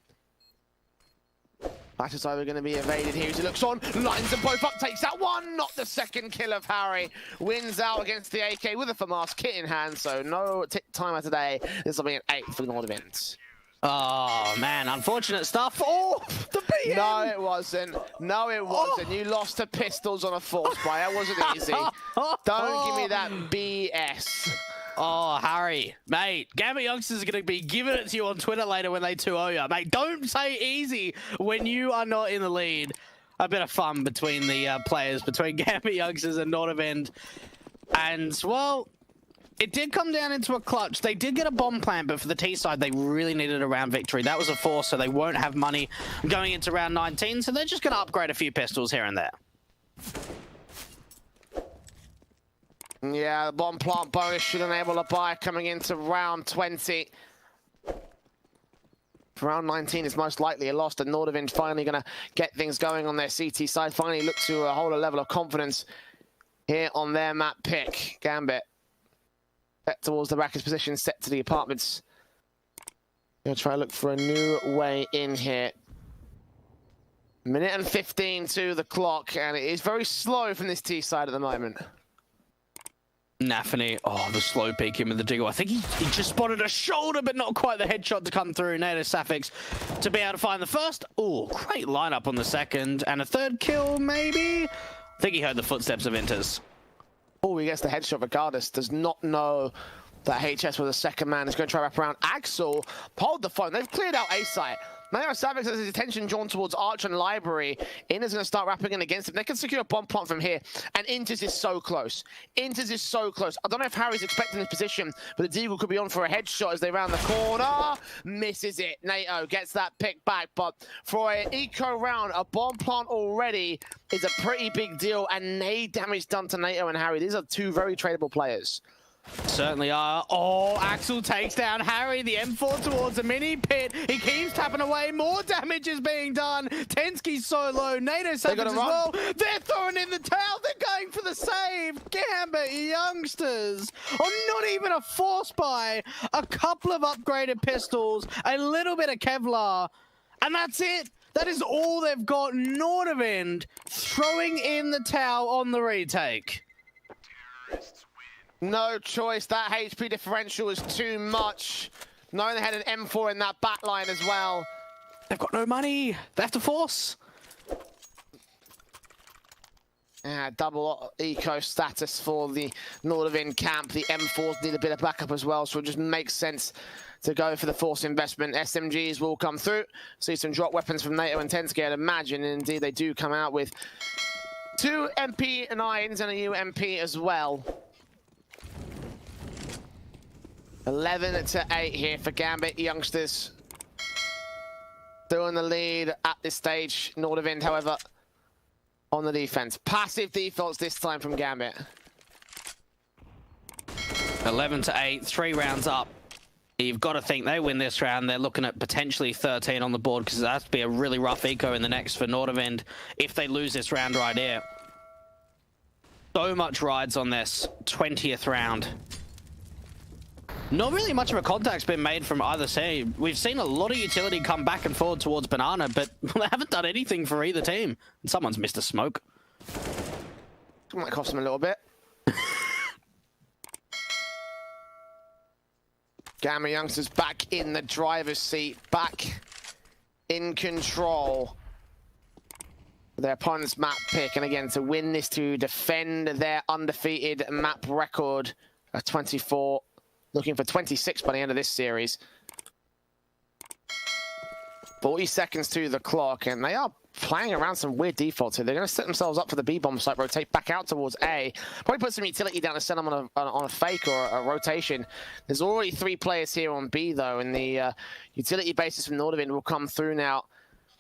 That is either going to be evaded here as he looks on, lines them both up, takes that one, not the second kill of Harry. Wins out against the AK with a FAMAS kit in hand, so no timer today. This will be an 8 for the Nordevent. Oh, man, unfortunate stuff. Oh, the BM! No, it wasn't. No, it wasn't. You lost to pistols on a force buy. That wasn't easy. Don't give me that BS. Oh, Harry, mate, Gambit Youngsters are going to be giving it to you on Twitter later when they 2-0 you. Mate, don't say easy when you are not in the lead. A bit of fun between the players, between Gambit Youngsters and Nordevent. And, well, it did come down into a clutch. They did get a bomb plant, but for the T side, they really needed a round victory. That was a force, so they won't have money going into round 19, so they're just going to upgrade a few pistols here and there. Yeah, the bomb plant bonus should enable a buy coming into round 20. Round 19 is most likely a loss, and Nordevin finally going to get things going on their CT side. Finally look to hold a level of confidence here on their map pick. Gambit set towards the Rackets position, set to the Apartments. Going to try to look for a new way in here. Minute and 15 to the clock, and it is very slow from this T side at the moment. Nafany, oh, the slow peek in with the Diggle. I think he just spotted a shoulder, but not quite the headshot to come through. Nato Safix to be able to find the first. Oh, great lineup on the second. And a third kill, maybe? I think he heard the footsteps of Inters. Oh, he gets the headshot regardless. Does not know that HS was a second man. He's going to try to wrap around. Axel, hold the phone. They've cleared out A-site. Now Savix has his attention drawn towards Arch and Library. Inter's going to start wrapping in against him. They can secure a bomb plant from here. And Inters is so close. Inters is so close. I don't know if Harry's expecting this position, but the Deagle could be on for a headshot as they round the corner. Misses it. NATO gets that pick back. But for an eco round, a bomb plant already is a pretty big deal. And nade damage done to NATO and Harry. These are two very tradable players. Certainly are. Oh, Axel takes down Harry. The M4 towards the mini pit. He keeps tapping away. More damage is being done. Tensky's so low. NATO savage as well. They're throwing in the towel. They're going for the save. Gambit Youngsters. Oh, not even a force buy. A couple of upgraded pistols. A little bit of Kevlar. And that's it. That is all they've got. Nordevin throwing in the towel on the retake. No choice. That HP differential is too much. Knowing they had an M4 in that back line as well. They've got no money. They have to force. Yeah, double eco status for the Nordevin camp. The M4s need a bit of backup as well, so it just makes sense to go for the force investment. SMGs will come through. See some drop weapons from NATO and Tensky, I'd imagine. And indeed, they do come out with 2 MP9s and a UMP as well. 11-8 here for Gambit youngsters. Still in the lead at this stage. Nordavind, however, on the defense. Passive defaults this time from Gambit. 11-8, 3 rounds up. You've got to think they win this round. They're looking at potentially 13 on the board because that has to be a really rough eco in the next for Nordavind if they lose this round right here. So much rides on this 20th round. Not really much of a contact's been made from either side. We've seen a lot of utility come back and forward towards Banana, but they haven't done anything for either team. And someone's missed a smoke. It might cost them a little bit. Gamma youngsters back in the driver's seat, back in control. Their opponent's map pick, and again, to win this, to defend their undefeated map record of 24. Looking for 26 by the end of this series. 40 seconds to the clock, and they are playing around some weird defaults here. They're going to set themselves up for the B-bomb site, rotate back out towards A. Probably put some utility down to send them on a fake or a rotation. There's already 3 players here on B, though, and the utility basis from Nordavind will come through now.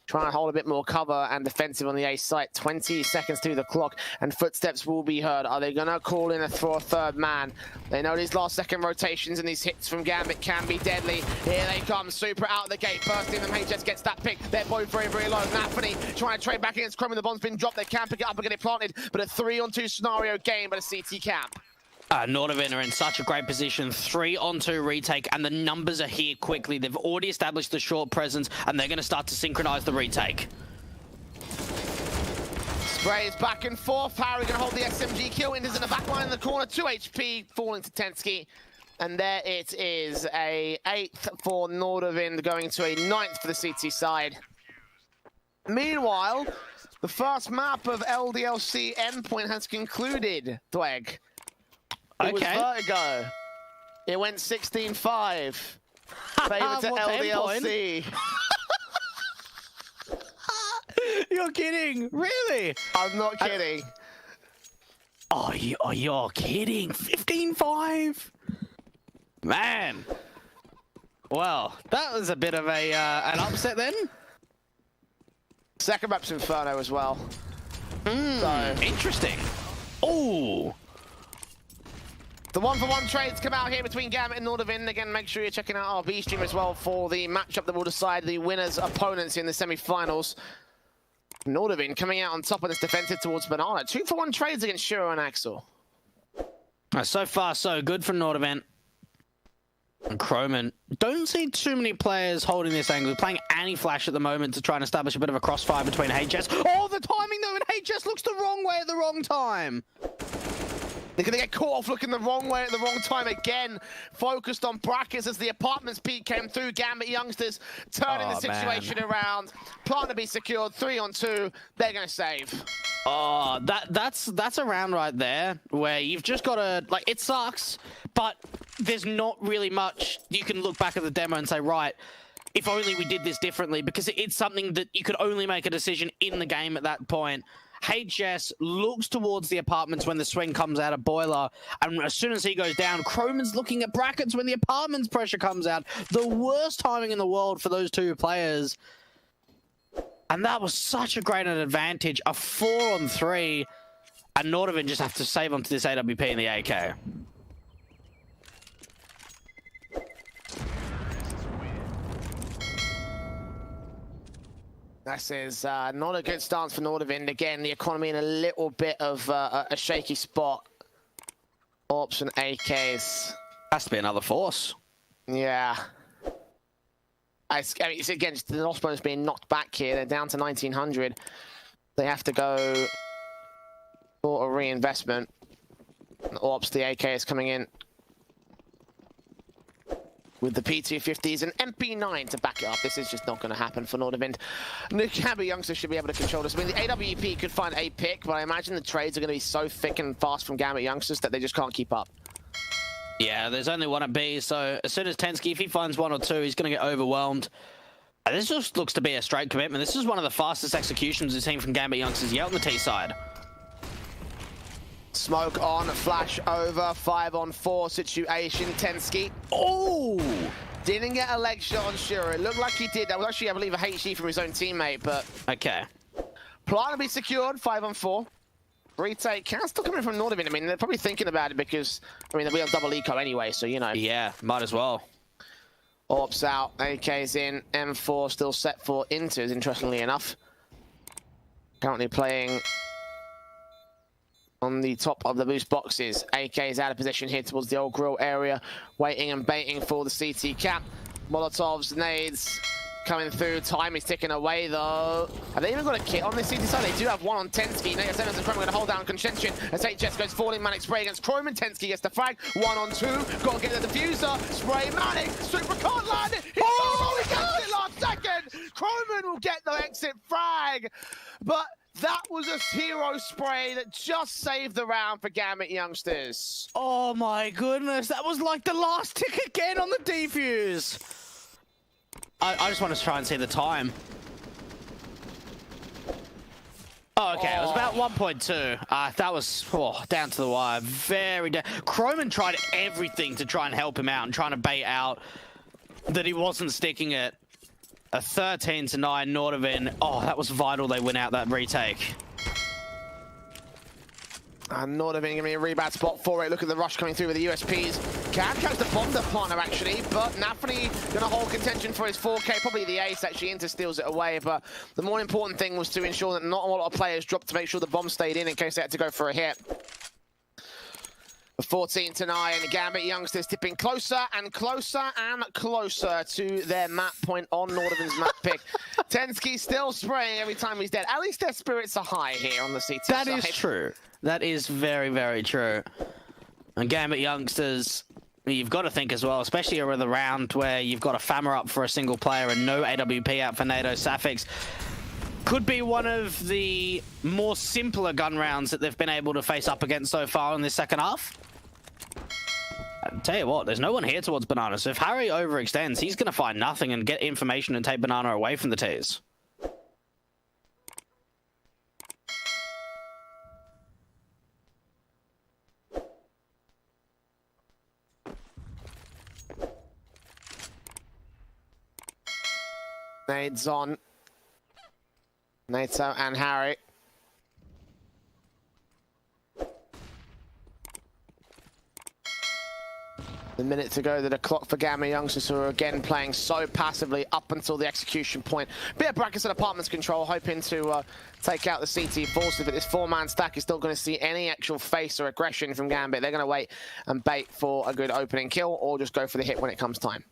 Trying to hold a bit more cover and defensive on the A site. 20 seconds to the clock, and footsteps will be heard. Are they going to call in for a third man? They know these last second rotations and these hits from Gambit can be deadly. Here they come, Super out the gate. Bursting them, HS gets that pick. They're both very, very low. Nafany trying to trade back against Chrome, and the bomb's been dropped. They can pick it up and get it planted, but a 3-on-2 scenario game by the CT camp. Nordavind are in such a great position. 3-on-2 retake, and the numbers are here quickly. They've already established the short presence, and they're going to start to synchronize the retake. Sprays back and forth. Harry going to hold the SMG kill. Inders in the back line in the corner. 2 HP falling to Tensky. And there it is. A 8th for Nordavind, going to a 9th for the CT side. Meanwhile, the first map of LDLC endpoint has concluded, Dweg. It was Vertigo. It went 16-5. Favor to LDLC. You're kidding? Really? I'm not kidding. Oh, you're kidding. 15-5? Man. Well, that was a bit of a an upset then. Second map's Inferno as well. So interesting. Oh. The 1-for-1 trades come out here between Gambit and Nordavind. Again, make sure you're checking out our B stream as well for the matchup that will decide the winner's opponents in the semi-finals. Nordavind coming out on top of this defensive towards Banana. 2-for-1 trades against Shiro and Axel. So far, so good for Nordavind. And Croman. Don't see too many players holding this angle. Playing anti-flash at the moment to try and establish a bit of a crossfire between HS. Oh, the timing though, and HS looks the wrong way at the wrong time. They're going to get caught off looking the wrong way at the wrong time again. Focused on brackets as the apartments peak came through. Gambit youngsters turning the situation around. Plan to be secured. 3-on-2. They're going to save. Oh, that's a round right there where you've just got to, like, it sucks, but there's not really much you can look back at the demo and say, right, if only we did this differently, because it's something that you could only make a decision in the game at that point. HS looks towards the apartments when the swing comes out of Boiler, and as soon as he goes down, Croman's looking at brackets when the apartments pressure comes out. The worst timing in the world for those two players. And that was such a great advantage. A 4-on-3, and Nordavind just have to save onto this AWP and the AK. This is not a good stance for Nordavind. Again, the economy in a little bit of a shaky spot. Ops and AKs. Has to be another force. Yeah. I mean, it's again, just the loss bonus being knocked back here. They're down to 1900. They have to go for a reinvestment. Ops, the AK is coming in with the P250s and MP9 to back it up. This is just not going to happen for Nordavind. Gambit youngsters should be able to control this. I mean, the AWP could find a pick, but I imagine the trades are going to be so thick and fast from Gambit youngsters that they just can't keep up. Yeah, there's only one at B, so as soon as Tensky, if he finds 1 or 2, he's going to get overwhelmed. This just looks to be a straight commitment. This is one of the fastest executions we've seen from Gambit youngsters yet on the T side. Smoke on, flash over, 5-on-4 situation. Tensky. Oh! Didn't get a leg shot on Shiro. It looked like he did. That was actually, I believe, a HE from his own teammate, but... Okay. Plan to be secured, 5-on-4. Retake, can still coming from Nordavind. I mean, they're probably thinking about it because, I mean, they'll be on double eco anyway, so, you know. Yeah, might as well. Orbs out, AK's in, M4 still set for Inters, interestingly enough. Currently playing on the top of the boost boxes. AK is out of position here towards the old grill area, waiting and baiting for the CT cap. Molotovs, nades coming through. Time is ticking away though. Have they even got a kit on this CT side? They do have one on Tensky. Nades and Croman going to hold down Conscientian as HS goes falling. Manic spray against Croman. Tensky gets the frag. 1-on-2. Got to get the diffuser. Spray Manic. Super can't land it. He gets it last second. Croman will get the exit frag. But that was a hero spray that just saved the round for Gambit youngsters. Oh my goodness, that was like the last tick again on the defuse. I just want to try and see the time. Oh, okay, it was about 1.2. That was down to the wire. Very down. Croman tried everything to try and help him out and trying to bait out that he wasn't sticking it. A 13-9 Nordavind. Oh, that was vital they win out that retake. And Nordavind giving me a rebound spot for it. Look at the rush coming through with the USPs. Can catch the bomb partner actually, but Nafany gonna hold contention for his 4K. Probably the ace actually Inter steals it away, but the more important thing was to ensure that not a lot of players dropped to make sure the bomb stayed in case they had to go for a hit. 14-9, Gambit youngsters tipping closer and closer and closer to their map point on Nordavind's map pick. Tensky still spraying every time he's dead. At least their spirits are high here on the CT That side. is true. That is very, very true. And Gambit youngsters, you've got to think as well, especially over the round where you've got a Fammer up for a single player and no AWP out for NATO Safix. Could be one of the more simpler gun rounds that they've been able to face up against so far in this second half. I'll tell you what, there's no one here towards Banana, so if Harry overextends, he's going to find nothing and get information and take Banana away from the T's. Nades on. Nato and Harry. The minute to go to the clock for Gamma youngsters, who are again playing so passively up until the execution point. Bit of brackets and apartments control, hoping to take out the CT forces, but this four-man stack is still going to see any actual face or aggression from Gambit. They're going to wait and bait for a good opening kill, or just go for the hit when it comes time.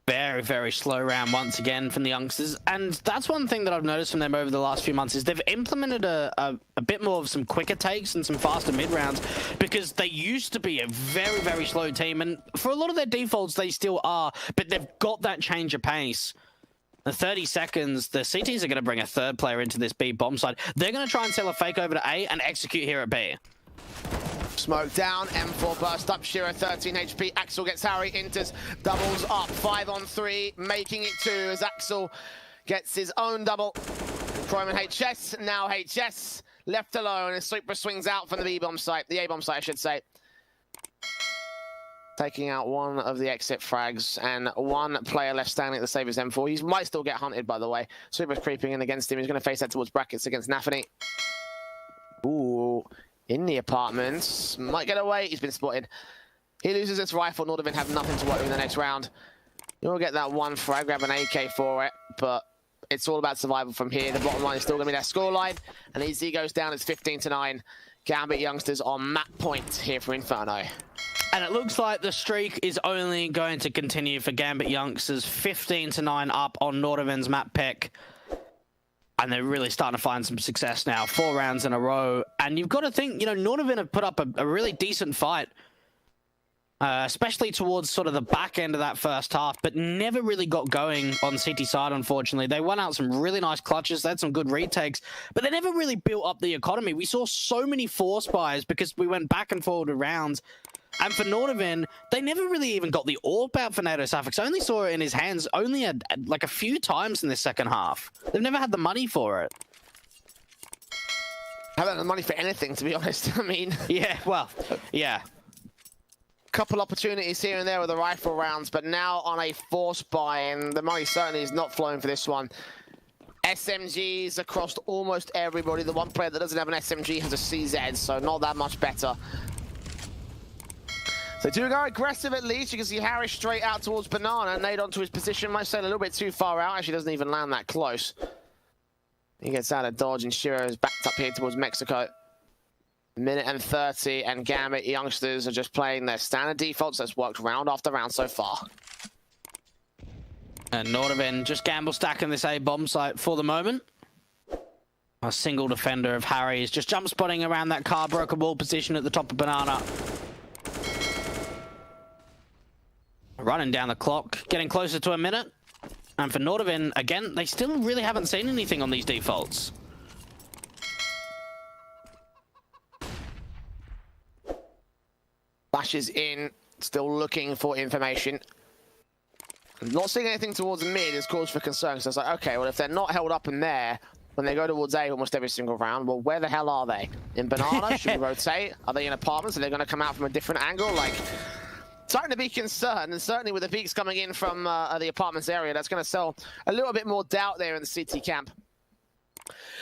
Very, very slow round once again from the youngsters. And that's one thing that I've noticed from them over the last few months is they've implemented a bit more of some quicker takes and some faster mid-rounds, because they used to be a very, very slow team. And for a lot of their defaults, they still are, but they've got that change of pace. The 30 seconds, the CTs are going to bring a third player into this B bomb side. They're going to try and sell a fake over to A and execute here at B. Smoke down, M4 burst up, Shiro 13 HP, Axel gets Harry, enters, doubles up, 5-on-3, making it 2 as Axel gets his own double. Croman HS, now HS, left alone as Super swings out from the B-bomb site, the A-bomb site I should say. Taking out one of the exit frags and one player left standing at the save as M4. He might still get hunted, by the way. Super's creeping in against him, he's going to face that towards brackets against Nafany. Ooh. In the apartments, might get away, he's been spotted. He loses his rifle, Nordavind have nothing to work with in the next round. You'll get that one frag, grab an AK for it, but it's all about survival from here. The bottom line is still going to be their scoreline, and EZ goes down, it's 15-9. Gambit youngsters on map point here for Inferno. And it looks like the streak is only going to continue for Gambit youngsters, 15-9 up on Nordavind's map pick. And they're really starting to find some success now. 4 rounds in a row. And you've got to think, you know, Nordavin have put up a really decent fight. Especially towards sort of the back end of that first half. But never really got going on CT side, unfortunately. They won out some really nice clutches. They had some good retakes. But they never really built up the economy. We saw so many force buys because we went back and forward with rounds. And for Nordavind, they never really even got the AWP out for NATO Safix. I only saw it in his hands only like a few times in this second half. They've never had the money for it. haven't the money for anything, to be honest. I mean, yeah, well, yeah. Couple opportunities here and there with the rifle rounds, but now on a force buy, and the money certainly is not flowing for this one. SMGs across almost everybody. The one player that doesn't have an SMG has a CZ, so not that much better. So do go aggressive at least. You can see Harry straight out towards Banana. Nade onto his position. Might say a little bit too far out. Actually doesn't even land that close. He gets out of dodge, and Shiro is backed up here towards Mexico. Minute and 30, and Gambit youngsters are just playing their standard defaults. That's worked round after round so far. And Nordovin just gamble stacking this A bomb site for the moment. A single defender of Harry is just jump spotting around that car broken wall position at the top of Banana. Running down the clock, getting closer to a minute. And for Nordovin, again, they still really haven't seen anything on these defaults. Flashes in, still looking for information. Not seeing anything towards mid is cause for concern. So it's like, okay, well, if they're not held up in there, when they go towards A almost every single round, well, where the hell are they? In Banana? Should we rotate? Are they in apartments? Are they going to come out from a different angle? Like, starting to be concerned, and certainly with the peaks coming in from the apartments area, that's going to sell a little bit more doubt there in the CT camp.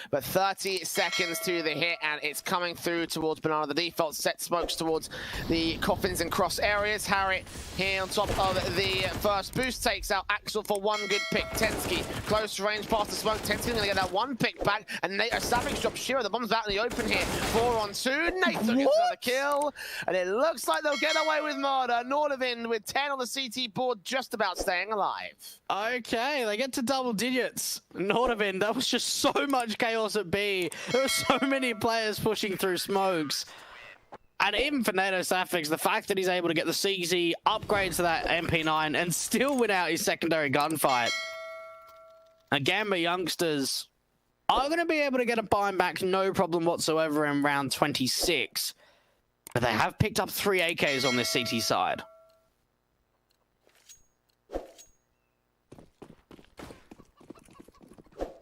But 30 seconds to the hit, and it's coming through towards Banana. The default set smokes towards the coffins and cross areas. Harry here on top of the first boost takes out Axel for one good pick. Tensky close range past the smoke. Tensky going to get that one pick back, and Nate Savage drops Shiro. The bomb's out in the open here. 4 on 2. Nate gets another kill, and it looks like they'll get away with murder. Nordovin with 10 on the CT board, just about staying alive. Okay, they get to double digits. Nordovin, that was just so much chaos at B. There were so many players pushing through smokes. And even for NATO Safix, the fact that he's able to get the CZ upgrade to that MP9 and still win out his secondary gunfight. Again, the youngsters are going to be able to get a bind back no problem whatsoever in round 26. But they have picked up 3 AKs on this CT side.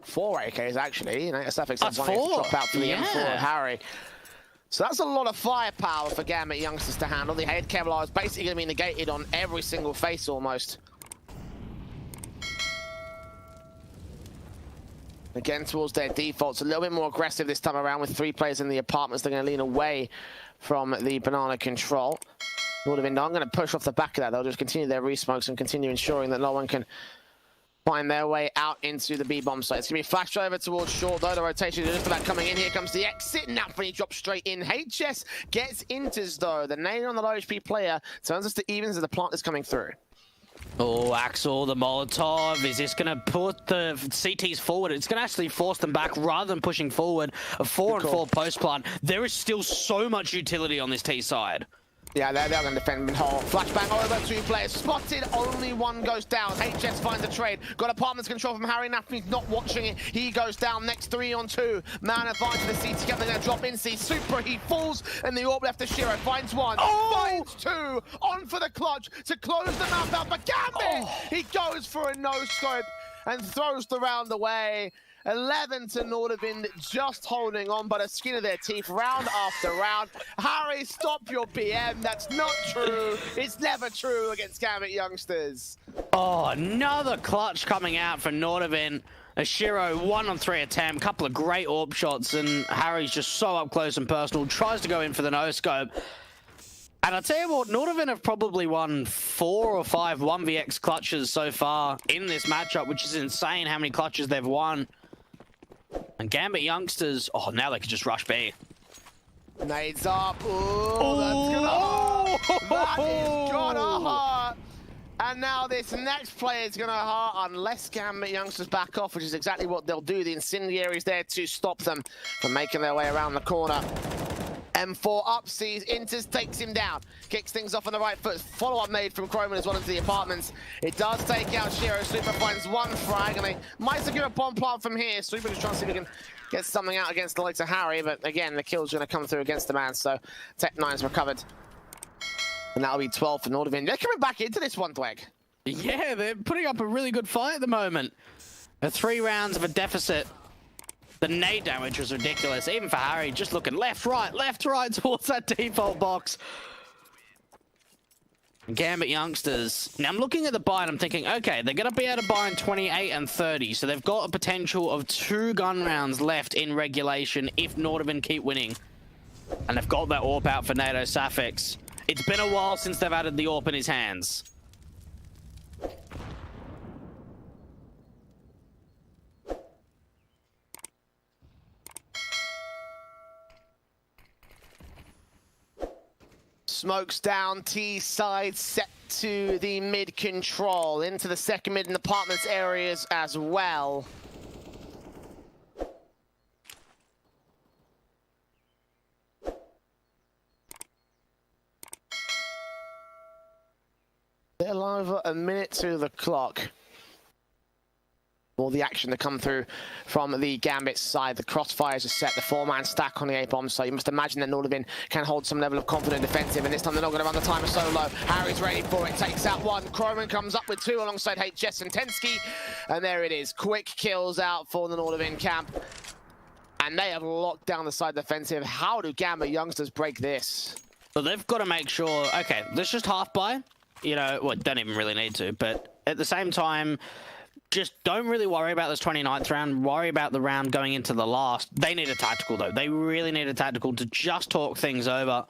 Four AKs actually. You know, Safix That's has 4. Drop out for the M4 of Harry. So that's a lot of firepower for Gambit youngsters to handle. The head Kevlar is basically going to be negated on every single face almost. Again, towards their defaults, a little bit more aggressive this time around with 3 players in the apartments. They're going to lean away from the Banana control. Nordovin not going to push off the back of that. They'll just continue their resmokes and continue ensuring that no one can find their way out into the B-bomb site. It's going to be flashed over towards short, though. The rotation is just about coming in. Here comes the exit. Napany drops straight in. HS gets inters, though. The nade on the low HP player turns us to evens as the plant is coming through. Oh, Axel, the Molotov. Is this going to put the CTs forward? It's going to actually force them back rather than pushing forward. A 4-on-4 post plant. There is still so much utility on this T side. Yeah, they're going to defend mid-hole. Flashbang over 2 players. Spotted, only 1 goes down. HS finds a trade. Got apartments control from Harry. Napany's not watching it. He goes down. Next 3 on 2. Man advantage to the CT camp. They're going to drop in C. Super, he falls, and the orb left to Shiro. Finds 1. Finds 2. On for the clutch to close the map out. But Gambit, he goes for a no-scope and throws the round away. 11 to Nordovin, just holding on by the skin of their teeth, round after round. Harry, stop your BM. That's not true. It's never true against Gambit youngsters. Oh, another clutch coming out for Nordovin. A Shiro 1-on-3 attempt, couple of great orb shots, and Harry's just so up close and personal, tries to go in for the no-scope. And I'll tell you what, Nordovin have probably won 4 or 5 1vx clutches so far in this matchup, which is insane how many clutches they've won. And Gambit youngsters, oh, now they can just rush B. Nades up. Ooh, that's gonna hurt. That is gonna hurt. And now this next play is gonna hurt unless Gambit youngsters back off, which is exactly what they'll do. The incendiary is there to stop them from making their way around the corner. M4 up, sees, Inters, takes him down. Kicks things off on the right foot. Follow-up made from Croman as well into the apartments. It does take out Shiro. Super finds 1 frag, and they might secure a bomb plant from here. Super just trying to see if he can get something out against the likes of Harry, but again, the kill's going to come through against the man, so Tech 9's recovered. And that'll be 12 for Nordovin. They're coming back into this one, Dweg. Yeah, they're putting up a really good fight at the moment. 3 rounds of a deficit. The nade damage was ridiculous. Even for Harry, just looking left, right towards that default box. Gambit youngsters. Now I'm looking at the buy and I'm thinking, okay, they're going to be able to buy in 28 and 30, so they've got a potential of 2 gun rounds left in regulation if Nordavind keep winning. And they've got that AWP out for NATO Safix. It's been a while since they've added the AWP in his hands. Smokes down, T side set to the mid control, into the second mid and apartments areas as well. They're over a minute to the clock. All the action to come through from the Gambit side. The crossfires are set, the 4-man stack on the A-bomb, so you must imagine that Nordavind can hold some level of confident defensive, and this time they're not going to run the timer solo. Harry's ready for it, takes out 1. Croman comes up with 2 alongside HS and Tensky, and there it is. Quick kills out for the Nordavind camp, and they have locked down the side defensive. How do Gambit youngsters break this? So they've got to make sure, okay, let's just half buy. You know, well, don't even really need to, but at the same time, just don't really worry about this 29th round. Worry about the round going into the last. They need a tactical, though. They really need a tactical to just talk things over.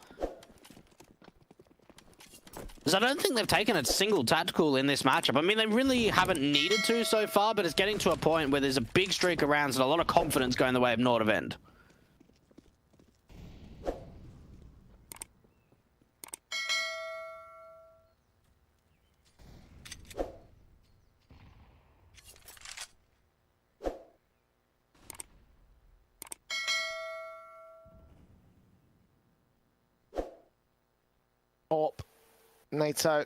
Because I don't think they've taken a single tactical in this matchup. I mean, they really haven't needed to so far, but it's getting to a point where there's a big streak of rounds and a lot of confidence going the way of Nordavind. NATO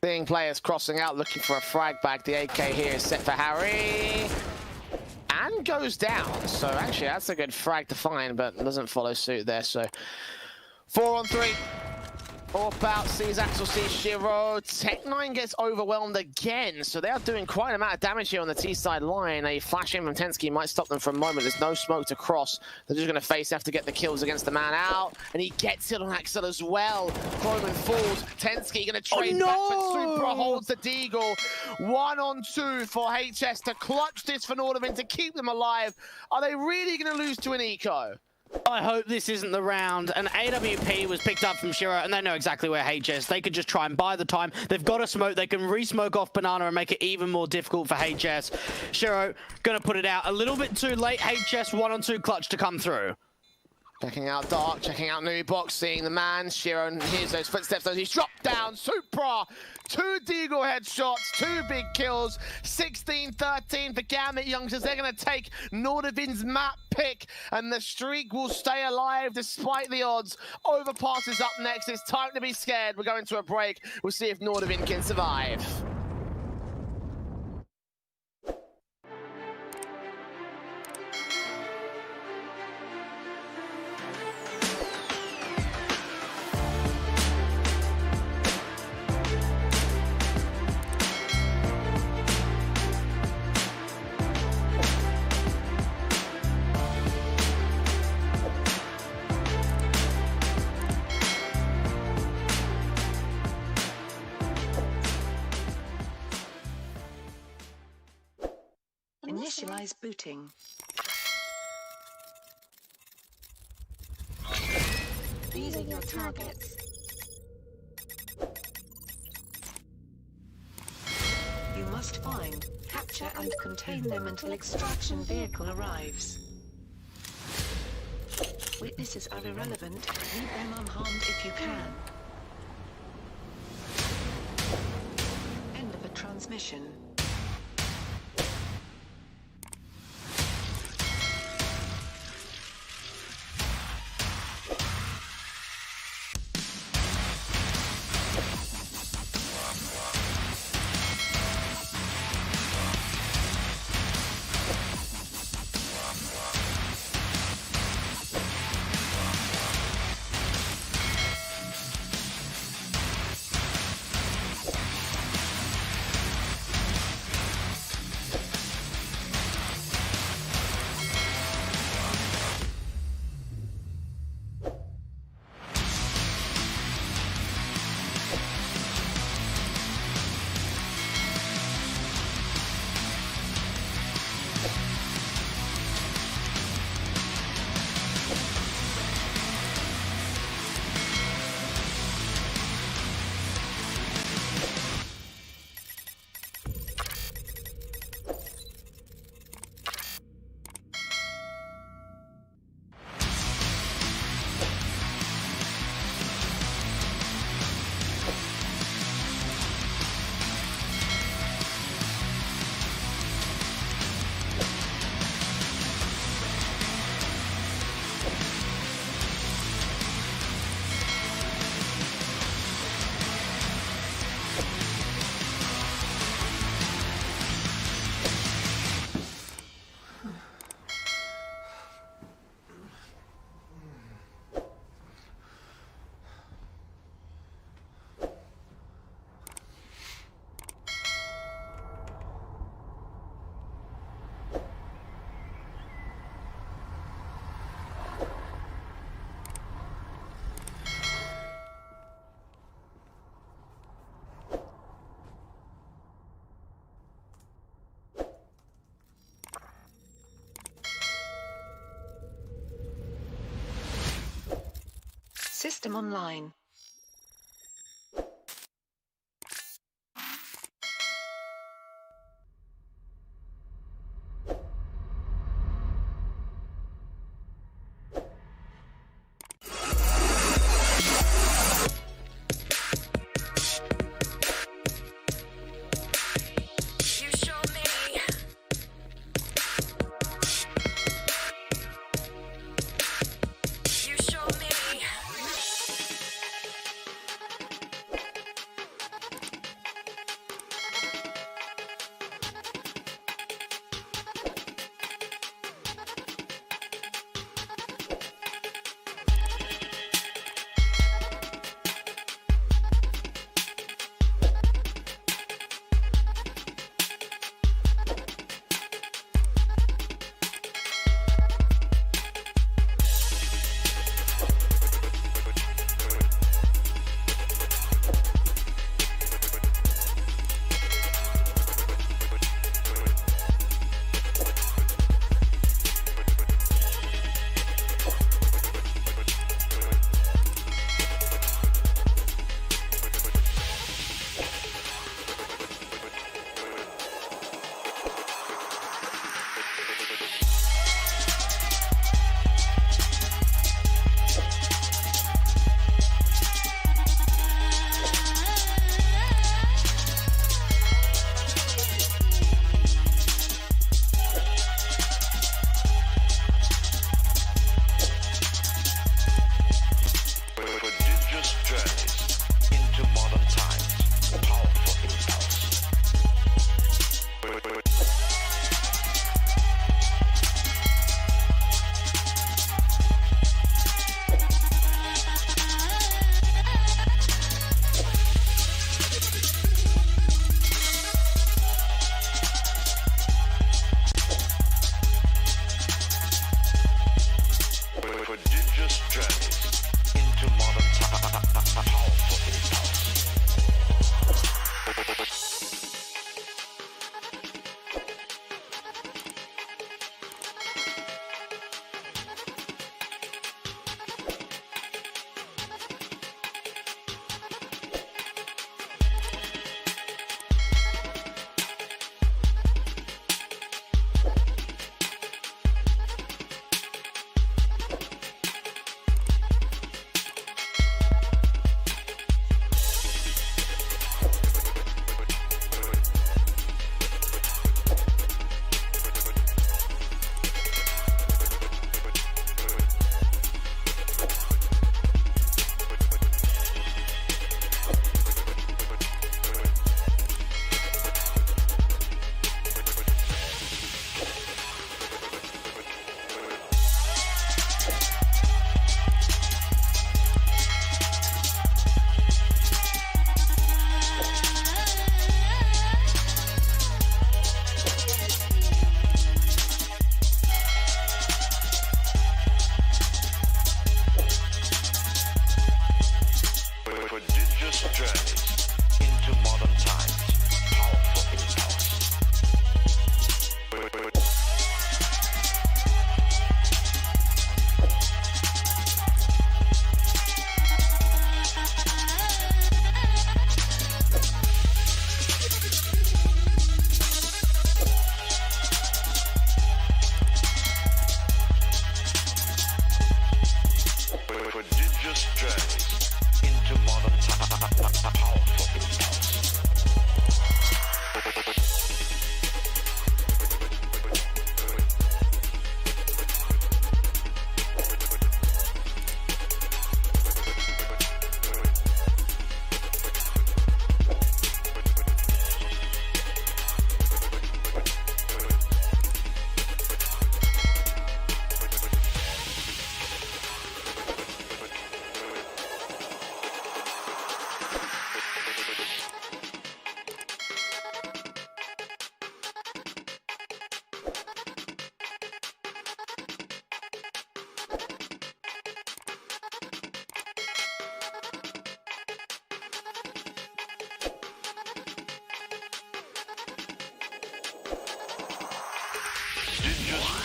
seeing players crossing out, looking for a frag bag. The AK here is set for Harry and goes down. So actually that's a good frag to find, but doesn't follow suit there. So 4 on 3. AWP out, sees Axel, sees Shiro. Tech9 gets overwhelmed again, so they are doing quite an amount of damage here on the T-side line. A flash in from Tensky might stop them for a moment. There's no smoke to cross. They're just going to face have to get the kills against the man out, and he gets it on Axel as well. Croman falls. Tensky going to trade back, but Supra holds the Deagle. 1 on 2 for HS to clutch this for Nordavind to keep them alive. Are they really going to lose to an eco? I hope this isn't the round. An AWP was picked up from Shiro, and they know exactly where HS. They could just try and buy the time. They've got a smoke. They can re-smoke off Banana and make it even more difficult for HS. Shiro gonna put it out a little bit too late. HS 1 on 2 clutch to come through. Checking out Dark, checking out New Box, seeing the man. Shiro hears those footsteps as he's dropped down. Supra, 2 Deagle headshots, 2 big kills. 16-13 for Gambit youngsters. They're going to take Nordavind's map pick, and the streak will stay alive despite the odds. Overpass is up next. It's time to be scared. We're going to a break. We'll see if Nordavind can survive. Initialize booting. These are your targets. You must find, capture and contain them until extraction vehicle arrives. Witnesses are irrelevant. Leave them unharmed if you can. End of a transmission. system online.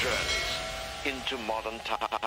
journeys into modern time.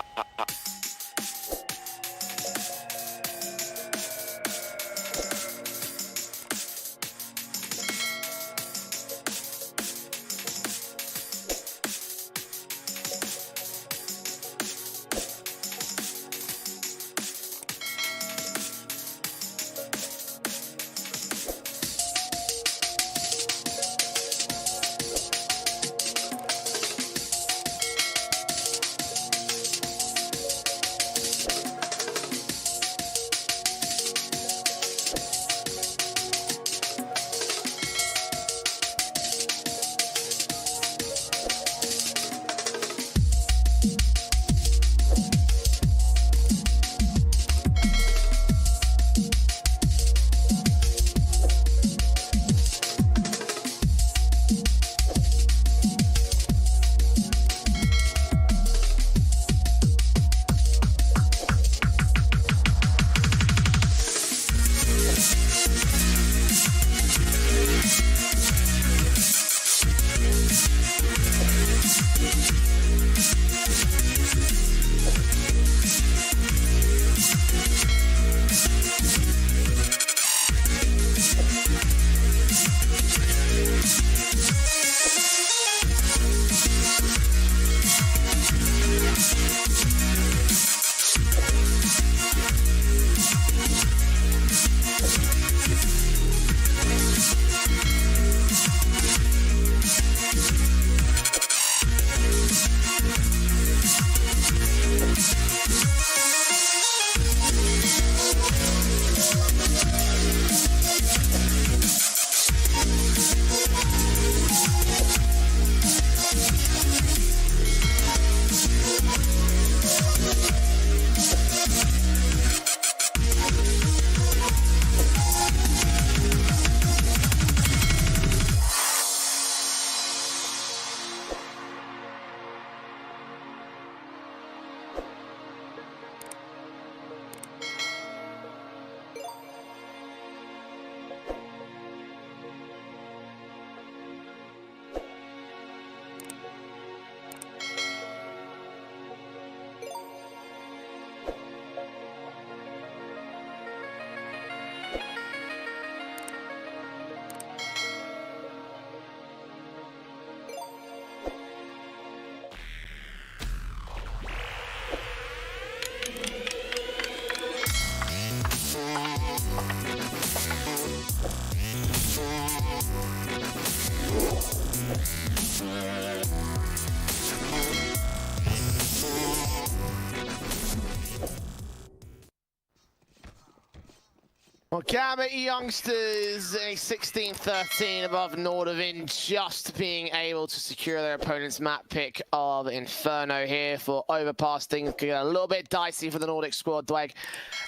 Well, Gambit youngsters, a 16-13 above Nordavind, just being able to secure their opponent's map pick of Inferno here for overpass. Things get a little bit dicey for the Nordic squad, Dweg.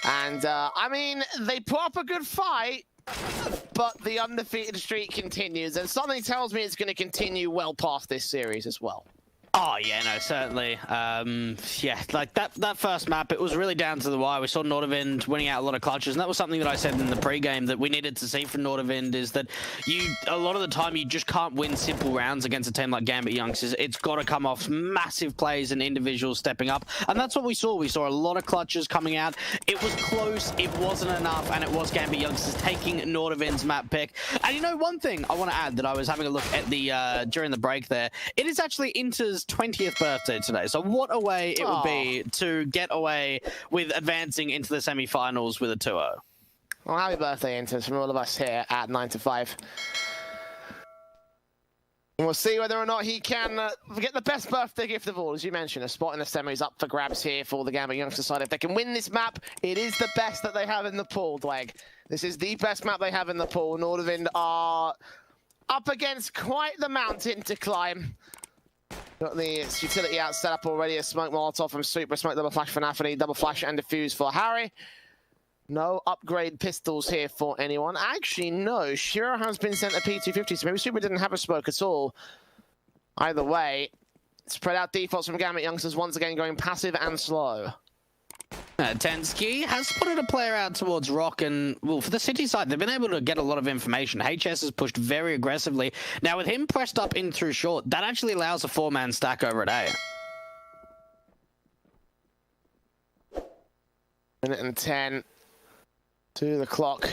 And, I mean, they put up a good fight, but the undefeated streak continues. And something tells me it's going to continue well past this series as well. Oh, yeah, no, certainly. Yeah, like that first map, it was really down to the wire. We saw Nordavind winning out a lot of clutches, and that was something that I said in the pregame that we needed to see from Nordavind is that a lot of the time, you just can't win simple rounds against a team like Gambit youngsters. It's got to come off massive plays and individuals stepping up, and that's what we saw. We saw a lot of clutches coming out. It was close, it wasn't enough, and it was Gambit youngsters taking Nordavind's map pick. And you know, one thing I want to add that I was having a look at the during the break there, it is actually Inter's 20th birthday today, so what a way it would be to get away with advancing into the semi-finals with a 2-0. Well, happy birthday, Inter, from all of us here at 9 to 5. And we'll see whether or not he can get the best birthday gift of all. As you mentioned, a spot in the semis up for grabs here for the Gambit youngster side. If they can win this map, it is the best that they have in the pool, Dweg. This is the best map they have in the pool. Nordavind are up against quite the mountain to climb. Got the utility out set up already. A smoke molotov from Super, smoke double flash for Nafany, double flash and defuse for Harry. No upgrade pistols here for anyone. Actually, no. Shiro has been sent a P250, so maybe Super didn't have a smoke at all. Either way, spread out defaults from Gambit youngsters once again going passive and slow. Tensky has spotted a player out towards Rock, and well, for the city side, they've been able to get a lot of information. HS has pushed very aggressively. Now, with him pressed up in through short, that actually allows a 4-man stack over at A. Minute and 10 to the clock.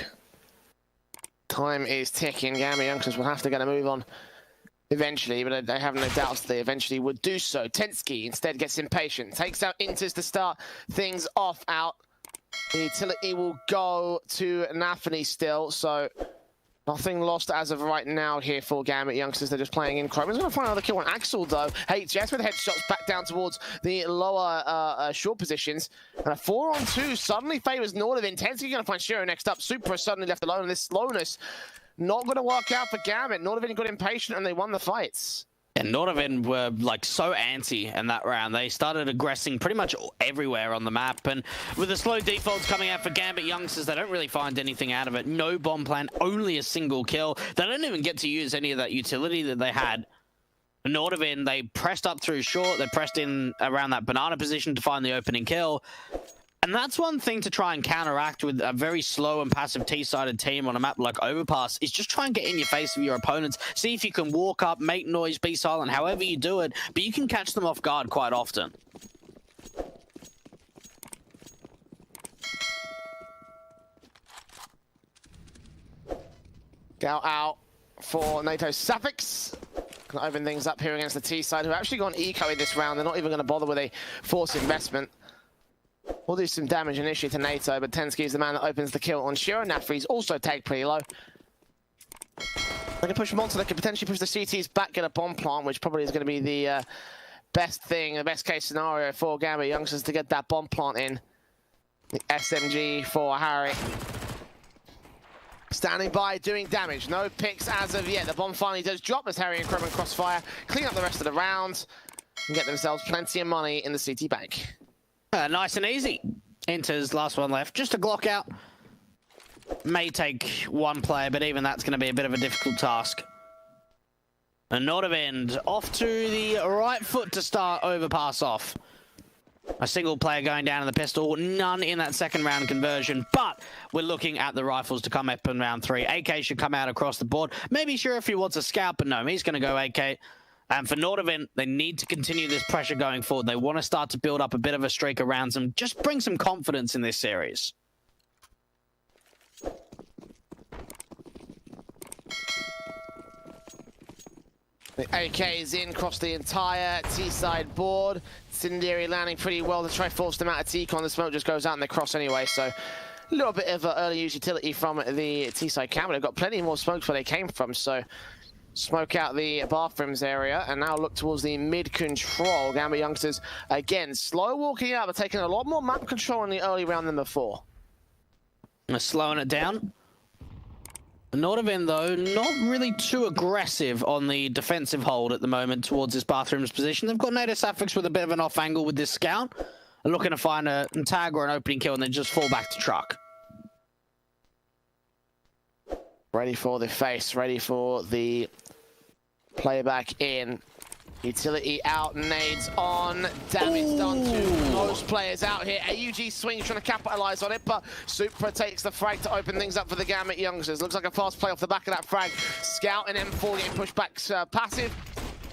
Time is ticking. Gambit youngsters will have to get a move on eventually, but I have no doubts they eventually would do so. Tensky instead gets impatient, takes out Inters to start things off out. The utility will go to Nafany still, so nothing lost as of right now here for Gambit youngsters. They're just playing in. Chroma's going to find another kill on Axel, though. HS with headshots back down towards the lower short positions. And a 4-on-2 suddenly favors Nordavind. Tensky going to find Shiro next up. Super suddenly left alone, and this slowness not going to work out for Gambit. Nordavind got impatient and they won the fights. And Nordavind were like so antsy in that round. They started aggressing pretty much everywhere on the map. And with the slow defaults coming out for Gambit youngsters, they don't really find anything out of it. No bomb plan, only a single kill. They don't even get to use any of that utility that they had. Nordavind, they pressed up through short. They pressed in around that banana position to find the opening kill. And that's one thing to try and counteract with a very slow and passive T-sided team on a map like Overpass, is just try and get in your face of your opponents. See if you can walk up, make noise, be silent, however you do it, but you can catch them off guard quite often. Go out for NATO Suffix. Gonna open things up here against the T-side, who actually got an eco in this round. They're not even going to bother with a force investment. We'll do some damage initially to NATO, but Tensky is the man that opens the kill on Shiro. Nafry's also tagged pretty low. They can push them on, so they could potentially push the CTs back, get a bomb plant, which probably is going to be the best thing, the best case scenario for Gambit youngsters to get that bomb plant in. The SMG for Harry. Standing by, doing damage. No picks as of yet. The bomb finally does drop as Harry and Chrome crossfire. Clean up the rest of the round and get themselves plenty of money in the CT bank. Nice and easy. Inter's last one left. Just a Glock out. May take one player, but even that's going to be a bit of a difficult task. And Nordavind off to the right foot to start Overpass off. A single player going down in the pistol. None in that second round conversion, but we're looking at the rifles to come up in round 3. AK should come out across the board. Maybe sure if he wants a scout, but no, he's going to go AK. And for Nordavind, they need to continue this pressure going forward. They want to start to build up a bit of a streak around them. Just bring some confidence in this series. The AK is in across the entire T-side board. Cindery landing pretty well to try to force them out of T-con. The smoke just goes out and they cross anyway, so a little bit of early use utility from the T-side camera. They've got plenty more smokes where they came from, so smoke out the bathrooms area and now look towards the mid control. Gambit Youngsters again slow walking out, but taking a lot more map control in the early round than before. Slowing it down. Nordavin, though, not really too aggressive on the defensive hold at the moment towards this bathroom's position. They've got Native Sapphics with a bit of an off angle with this scout, looking to find a tag or an opening kill and then just fall back to truck. Ready for the face, ready for the playback in. Utility out, nades on, damage done to most players out here. AUG swings trying to capitalize on it, but Supra takes the frag to open things up for the Gambit Youngsters. Looks like a fast play off the back of that frag. Scout and M4 getting pushed back passive.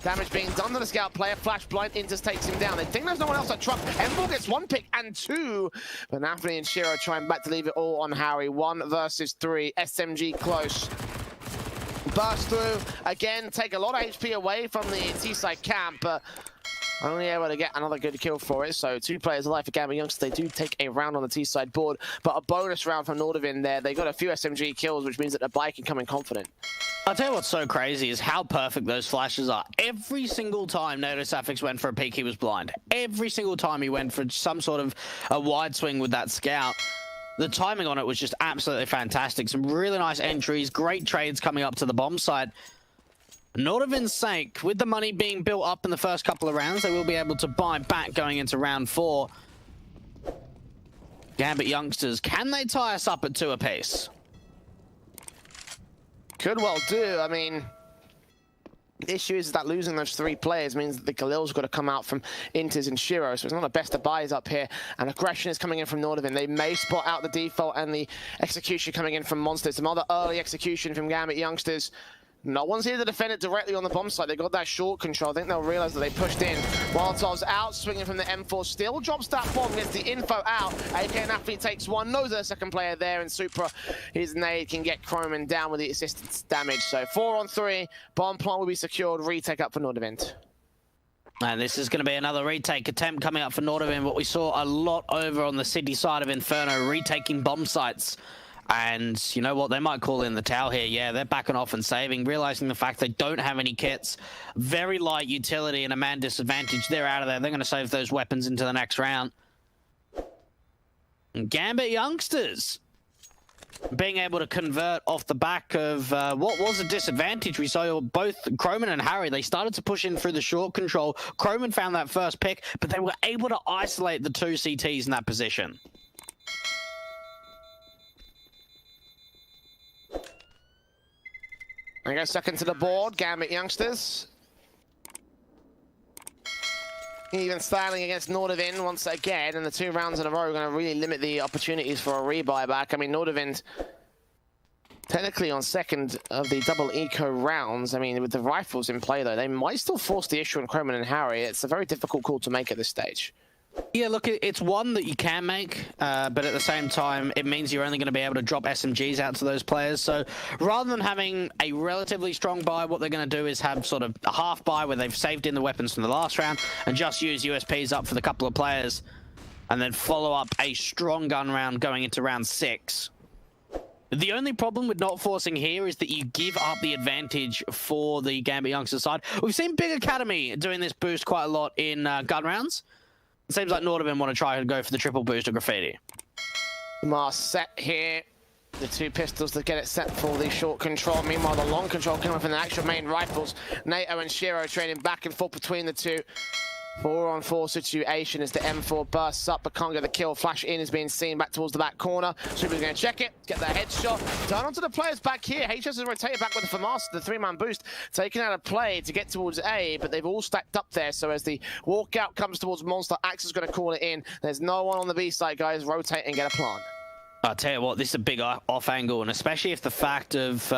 Damage being done to the Scout player. Flash blind, Intus takes him down. They think there's no one else at truck. M4 gets one pick and two, but Nafni and Shiro trying back to leave it all on Harry. 1 versus 3, SMG close. Burst through, again, take a lot of HP away from the T-side camp, but only able to get another good kill for it. So 2 players alive for Gambit Youngsters. They do take a round on the T-side board, but a bonus round from Nordavin there. They got a few SMG kills, which means that the bike can come in confident. I'll tell you what's so crazy is how perfect those flashes are. Every single time Native Sapphics went for a peek, he was blind. Every single time he went for some sort of a wide swing with that scout, the timing on it was just absolutely fantastic. Some really nice entries, great trades coming up to the bomb site. Nordavin's sake, with the money being built up in the first couple of rounds, they will be able to buy back going into round 4. Gambit Youngsters, can they tie us up at 2 apiece? Could well do. I mean, the issue is that losing those 3 players means that the Khalil's got to come out from Intis and Shiro, so it's not the best of buys up here. And aggression is coming in from Nordavin. They may spot out the default and the execution coming in from Monsters. Some other early execution from Gambit Youngsters. No one's here to defend it directly on the bomb site. They got that short control. I think they'll realize that they pushed in. Molotov's out, swinging from the M4. Still drops that bomb, gets the info out. AK and Athlete takes one. Knows there's a second player there, and Supra, his nade can get Croman down with the assistance damage. So 4 on 3. Bomb plant will be secured. Retake up for Nordavin. And this is going to be another retake attempt coming up for Nordavin. What we saw a lot over on the city side of Inferno, retaking bomb sites. And you know what? They might call in the towel here. Yeah, they're backing off and saving, realizing the fact they don't have any kits. Very light utility and a man disadvantage. They're out of there. They're going to save those weapons into the next round. And Gambit Youngsters being able to convert off the back of what was a disadvantage. We saw both Croman and Harry. They started to push in through the short control. Croman found that first pick, but they were able to isolate the 2 CTs in that position. They go second to the board, Gambit Youngsters. Even styling against Nordavin once again, and the 2 rounds in a row are going to really limit the opportunities for a rebuy back. I mean, Nordavin technically on second of the double eco rounds. I mean, with the rifles in play, though, they might still force the issue on Croman and Harry. It's a very difficult call to make at this stage. Yeah, look, it's one that you can make, but at the same time, it means you're only going to be able to drop SMGs out to those players. So rather than having a relatively strong buy, what they're going to do is have sort of a half buy where they've saved in the weapons from the last round and just use USPs up for the couple of players and then follow up a strong gun round going into round 6. The only problem with not forcing here is that you give up the advantage for the Gambit Youngsters side. We've seen Big Academy doing this boost quite a lot in gun rounds. It seems like Nordavin want to try and go for the triple boost of Graffiti. Mars set here. The 2 pistols to get it set for the short control. Meanwhile, the long control coming from the actual main rifles. NATO and Shiro trading back and forth between the 2. 4 on 4 situation as the M4 bursts up but can't get the kill. Flash in is being seen back towards the back corner. Super's going to check it, get that headshot. Turn onto the players back here. HS has rotated back with the FAMAS, the 3-man boost, taken out of play to get towards A, but they've all stacked up there. So as the walkout comes towards Monster, Axe is going to call it in. There's no one on the B side, guys. Rotate and get a plant. I'll tell you what, this is a big off angle, and especially if the fact of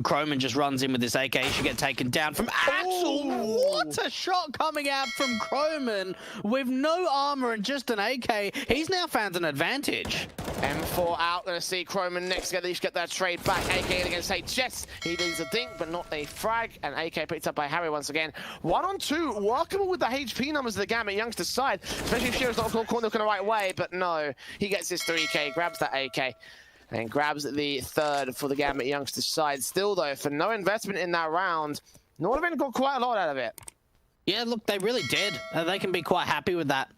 Croman just runs in with this AK, he should get taken down from Axel. What a shot coming out from Croman with no armor and just an AK. He's now found an advantage. M4 out, gonna see Croman next to at least get that trade back. AK against HS. He needs a dink, but not a frag. And AK picked up by Harry once again. 1 on 2, workable with the HP numbers of the Gambit Youngsters side, especially if Shiro's not corner looking the right way, but no. He gets his 3K, grabs that AK. And grabs the third for the Gambit Youngsters side. Still, though, for no investment in that round, Nordavind got quite a lot out of it. Yeah, look, they really did. They can be quite happy with that.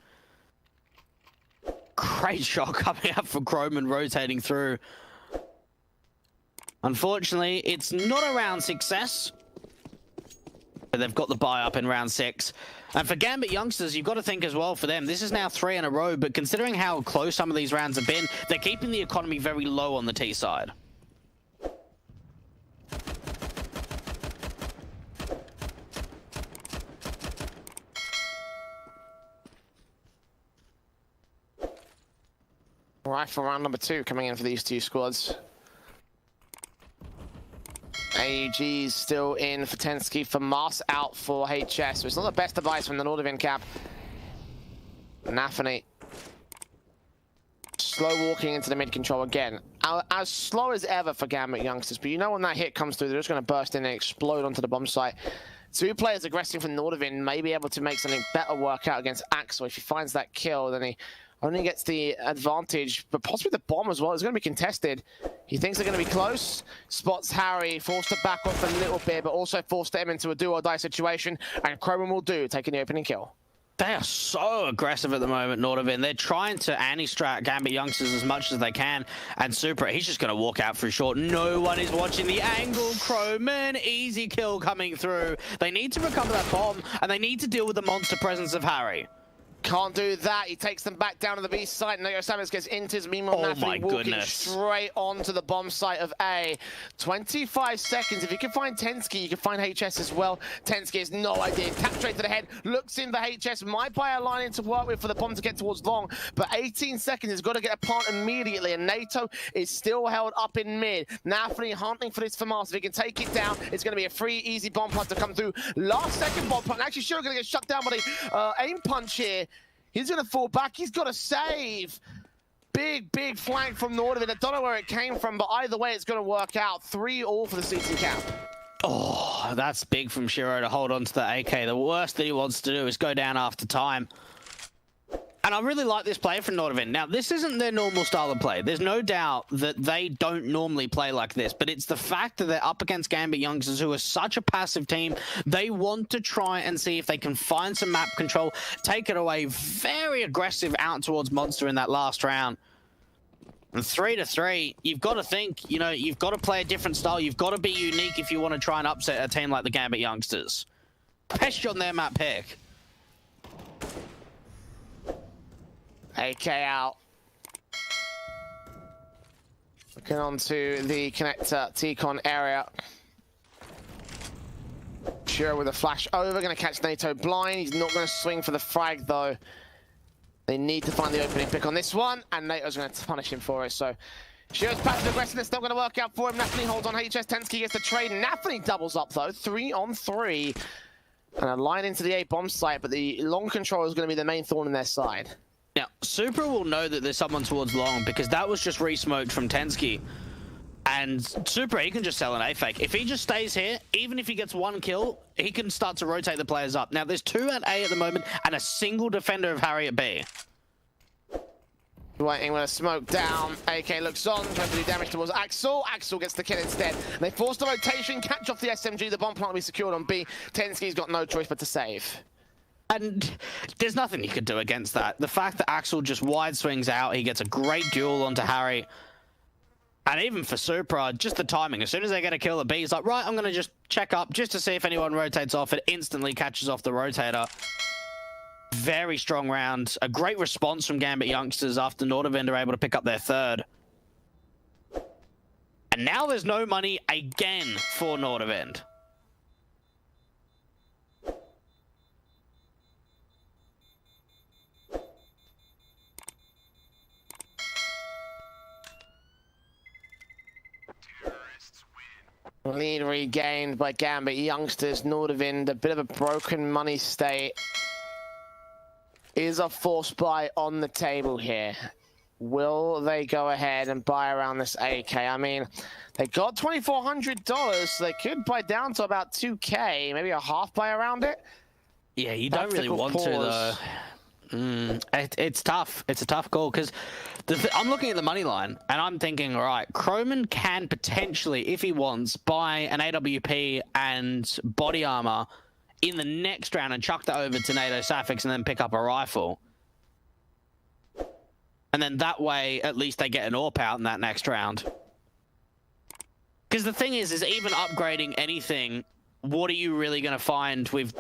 Great shot coming out for Croman, rotating through. Unfortunately, it's not a round success. But they've got the buy up in round 6. And for Gambit Youngsters, you've got to think as well for them. This is now 3 in a row, but considering how close some of these rounds have been, they're keeping the economy very low on the T side. Right, for round number 2 coming in for these two squads. AUG's still in for Tensky, for Mars out for HS. So it's not the best device from the Nordavind cap. Nafany slow walking into the mid control again. As slow as ever for Gambit Youngsters, but you know when that hit comes through, they're just going to burst in and explode onto the bomb site. 2 players aggressing from Nordavind may be able to make something better work out against Axel. If he finds that kill, then he only gets the advantage, but possibly the bomb as well. It's going to be contested. He thinks they're going to be close. Spots Harry, forced to back off a little bit, but also forced him into a do-or-die situation, and Croman will do, taking the opening kill. They are so aggressive at the moment, Nordavind. They're trying to anti-strat Gambit Youngsters as much as they can, and Super, he's just going to walk out for short. No one is watching the angle. Croman, easy kill coming through. They need to recover that bomb, and they need to deal with the monster presence of Harry. Can't do that. He takes them back down to the B site. Nayo Samus gets into his Meanwhile, Nafany walking straight onto the bomb site of A. 25 seconds. If you can find Tensky, you can find HS as well. Tensky has no idea. Tap straight to the head. Looks in for HS. Might buy a line in to work with for the bomb to get towards long. But 18 seconds. He's got to get a plant immediately. And NATO is still held up in mid. Nafany hunting for this for Mars. If he can take it down, it's going to be a free, easy bomb punch to come through. Last second bomb punch. Actually, sure, going to get shut down by the aim punch here. He's going to fall back. He's got to save. Big, big flank from Nordavind. I don't know where it came from, but either way, it's going to work out. 3-all for the CT cap. Oh, that's big from Shiro to hold on to the AK. The worst that he wants to do is go down after time. And I really like this play from Nordavind. Now, this isn't their normal style of play. There's no doubt that they don't normally play like this, but it's the fact that they're up against Gambit Youngsters, who are such a passive team. They want to try and see if they can find some map control, take it away. Very aggressive out towards Monster in that last round. And 3-3, you've got to think, you know, you've got to play a different style. You've got to be unique if you want to try and upset a team like the Gambit Youngsters. Especially on their map pick. AK out. Looking onto the connector T-Con area. Shiro with a flash over, going to catch NATO blind. He's not going to swing for the frag though. They need to find the opening pick on this one, and NATO's going to punish him for it. So Shiro's passive aggressiveness not going to work out for him. Nafany holds on HS. Tensky gets the trade. Nafany doubles up though, 3-on-3. And a line into the A bomb site, but the long control is going to be the main thorn in their side. Now, Super will know that there's someone towards long because that was just re-smoked from Tensky. And Super, he can just sell an A-fake. If he just stays here, even if he gets 1 kill, he can start to rotate the players up. Now, there's 2 at A at the moment and a single defender of Harry at B. Waiting with a smoke down. AK looks on, tries to do damage towards Axel. Axel gets the kill instead. They force the rotation, catch off the SMG. The bomb plant will be secured on B. Tensky's got no choice but to save. And there's nothing you could do against that. The fact that Axel just wide swings out, he gets a great duel onto Harry. And even for Supra, just the timing. As soon as they get a kill at B, he's like, right, I'm going to just check up just to see if anyone rotates off. It instantly catches off the rotator. Very strong round. A great response from Gambit Youngsters after Nordavind are able to pick up their 3rd. And now there's no money again for Nordavind. Lead regained by Gambit Youngsters. Nordavind, a bit of a broken money state. Is a force buy on the table here? Will they go ahead and buy around this AK? I mean, they got $2,400, so they could buy down to about 2K, maybe a half buy around it. Yeah, you don't really want to, though. It's tough. It's a tough call because I'm looking at the money line and I'm thinking, all right, Croman can potentially, if he wants, buy an AWP and body armor in the next round and chuck that over to NATO Safix and then pick up a rifle. And then that way, at least they get an AWP out in that next round. Because the thing is even upgrading anything, what are you really going to find with...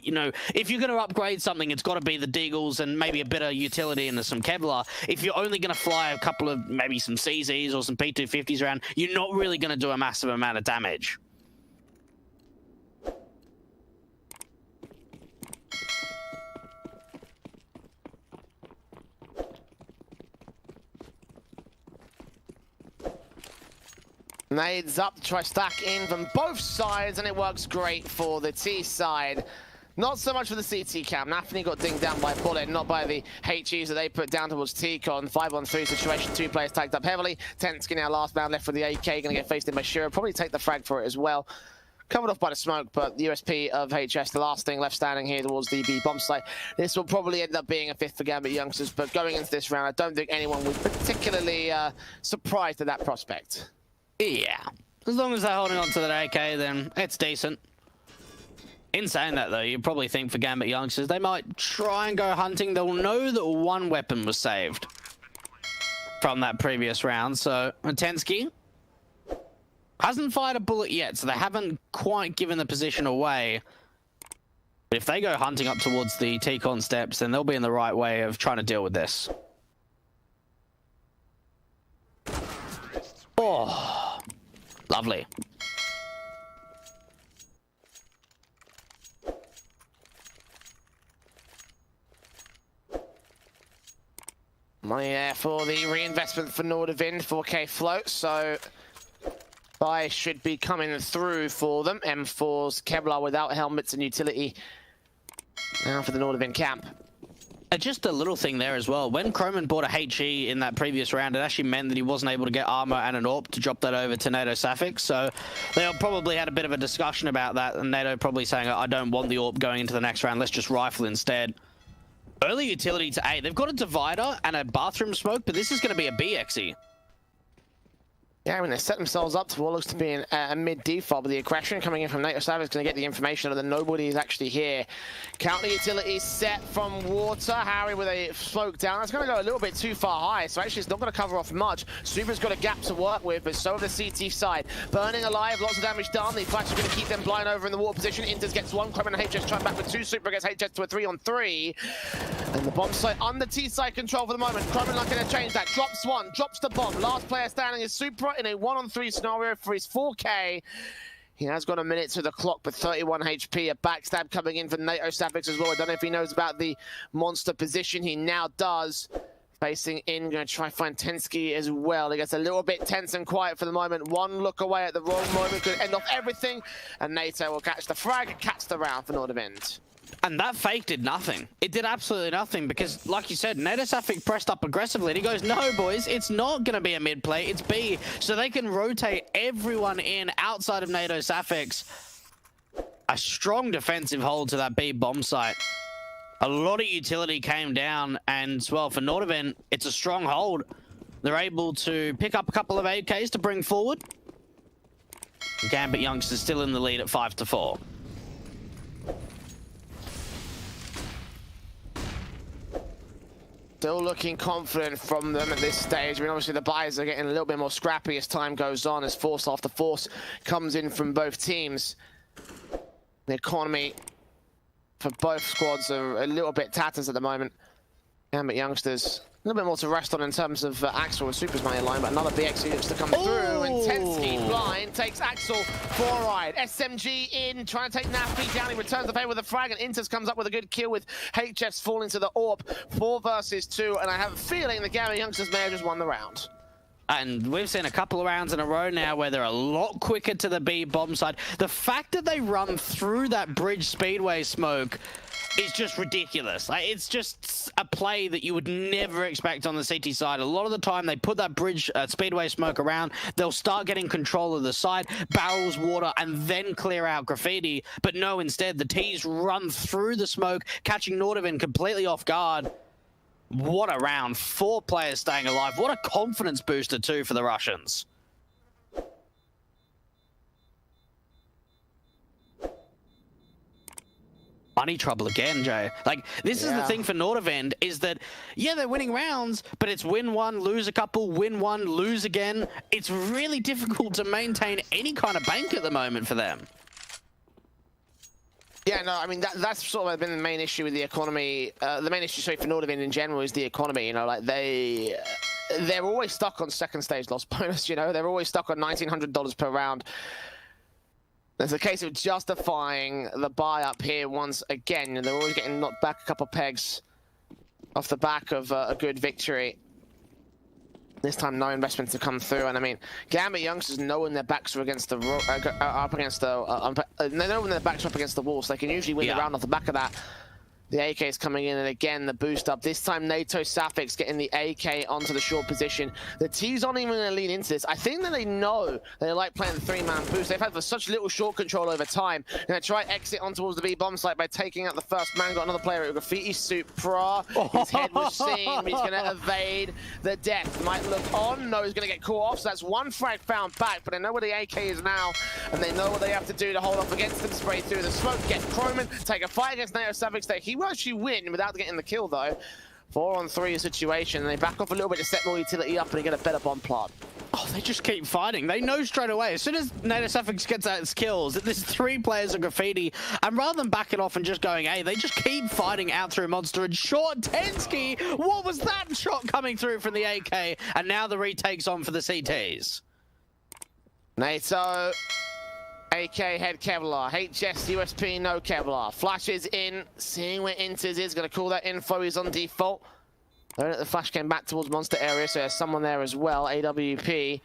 You know, if you're going to upgrade something, it's got to be the Deagles and maybe a bit of utility and some Kevlar. If you're only going to fly a couple of, maybe some CZs or some P250s around, you're not really going to do a massive amount of damage. Nades up to try stack in from both sides, and it works great for the T side. Not so much for the CT cam. Nafany got dinged down by a bullet, not by the HEs that they put down towards Tikon. 5-on-3 situation, 2 players tagged up heavily. Tensky now last man left with the AK, gonna get faced in by Shiro. Probably take the frag for it as well. Covered off by the smoke, but the USP of HS, the last thing left standing here towards the B bomb site. This will probably end up being a 5th for Gambit Youngsters, but going into this round, I don't think anyone was particularly surprised at that prospect. Yeah, as long as they're holding on to that AK, then it's decent. In saying that, though, you probably think for Gambit Youngsters, they might try and go hunting. They'll know that one weapon was saved from that previous round. So, Tensky hasn't fired a bullet yet, so they haven't quite given the position away. But if they go hunting up towards the Tikon steps, then they'll be in the right way of trying to deal with this. Oh, lovely. Money there for the reinvestment for Nordavind, 4K float, so buy should be coming through for them. M4's Kevlar without helmets and utility now for the Nordavind camp. Just a little thing there as well. When Croman bought a HE in that previous round, it actually meant that he wasn't able to get armor and an AWP to drop that over to NATO Safix. So they probably had a bit of a discussion about that, and NATO probably saying, I don't want the AWP going into the next round, let's just rifle instead. Early utility to A. They've got a divider and a bathroom smoke, but this is going to be a BXE. Yeah, I mean, they set themselves up to what looks to be a mid-default, but the aggression coming in from NATO Savage is going to get the information that nobody is actually here. Counter utility set from water. Harry with a smoke down. That's going to go a little bit too far high, so actually it's not going to cover off much. Super's got a gap to work with, but so have the CT side. Burning alive, lots of damage done. The flash is going to keep them blind over in the water position. Inters gets one, Croman and HS trying back with 2. Super gets HS to a 3-on-3. And the bomb site under T-side control for the moment. Croman not going to change that. Drops one, drops the bomb. Last player standing is Super in a 1-on-3 scenario for his 4K. He has got a minute to the clock, but 31 HP. A backstab coming in for NATO Safix as well. I don't know if he knows about the monster position. He now does. Facing in, going to try find Tensky as well. He gets a little bit tense and quiet for the moment. One look away at the wrong moment could end off everything. And NATO will catch the frag, catch the round for Nordavind. And that fake did nothing. It did absolutely nothing because, like you said, NATO Safix pressed up aggressively. And he goes, no, boys, it's not going to be a mid play. It's B. So they can rotate everyone in outside of NATO Safix. A strong defensive hold to that B bomb site. A lot of utility came down. And, well, for Nordavind, it's a strong hold. They're able to pick up a couple of AKs to bring forward. Gambit Youngsters still in the lead at 5-4. Still looking confident from them at this stage. I mean, obviously the buyers are getting a little bit more scrappy as time goes on, as force after force comes in from both teams. The economy for both squads are a little bit tatters at the moment. Gambit Youngsters, a little bit more to rest on in terms of Axel with Super's money line, but another BXE looks to come through, and Tensky blind takes Axel for a ride. SMG in, trying to take Nafany down. He returns the favor with a frag, and Inters comes up with a good kill with HS falling to the AWP. 4 versus 2, and I have a feeling the Gambit Youngsters may have just won the round. And we've seen a couple of rounds in a row now where they're a lot quicker to the B bomb side. The fact that they run through that bridge speedway smoke is just ridiculous. Like, it's just a play that you would never expect on the CT side. A lot of the time they put that bridge speedway smoke around, they'll start getting control of the side, barrels water, and then clear out graffiti. But no, instead the T's run through the smoke, catching Nordavind completely off guard. What a round. 4 players staying alive. What a confidence booster too for the Russians. Money trouble again, Jay. Like, this is the thing for Nordavind, is that, yeah, they're winning rounds, but it's win one, lose a couple, win one, lose again. It's really difficult to maintain any kind of bank at the moment for them. Yeah, no, I mean, that's sort of been the main issue with the economy. The main issue, sorry, for Nordavind in general is the economy. You know, like, they're always stuck on second stage loss bonus, you know? They're always stuck on $1,900 per round. There's a case of justifying the buy up here once again, and they're always getting knocked back a couple pegs off the back of a good victory. This time, no investment to come through, and I mean, Gambit youngsters know when their backs are against the up against the they know when their backs are up against the wall, so they can usually win the round off the back of that. The AK is coming in, and again, the boost up. This time, NATO Safix getting the AK onto the short position. The T's aren't even going to lean into this. I think that they know they like playing the 3-man boost. They've had for such little short control over time. Going to try exit on towards the B bomb site by taking out the first man. Got another player at graffiti. Supra. His head was seen. He's going to evade the death. Might look on. No, he's going to get caught off. So that's one frag found back, but they know where the AK is now, and they know what they have to do to hold off against them. Spray through the smoke. Get Croman. Take a fight against NATO Safix there. He will actually win without getting the kill though. 4-on-3 situation, and they back off a little bit to set more utility up and they get a better bomb plot. Oh, they just keep fighting. They know straight away. As soon as NATO Safix gets out its kills, that there's 3 players of graffiti, and rather than backing off and just going, hey, they just keep fighting out through Monster. And short Tensky, what was that shot coming through from the AK? And now the retake's on for the CTs. NATO AK head Kevlar, HS USP no Kevlar, flashes in, seeing where Inters is, gonna call that info, he's on default. The flash came back towards monster area, so there's someone there as well, AWP.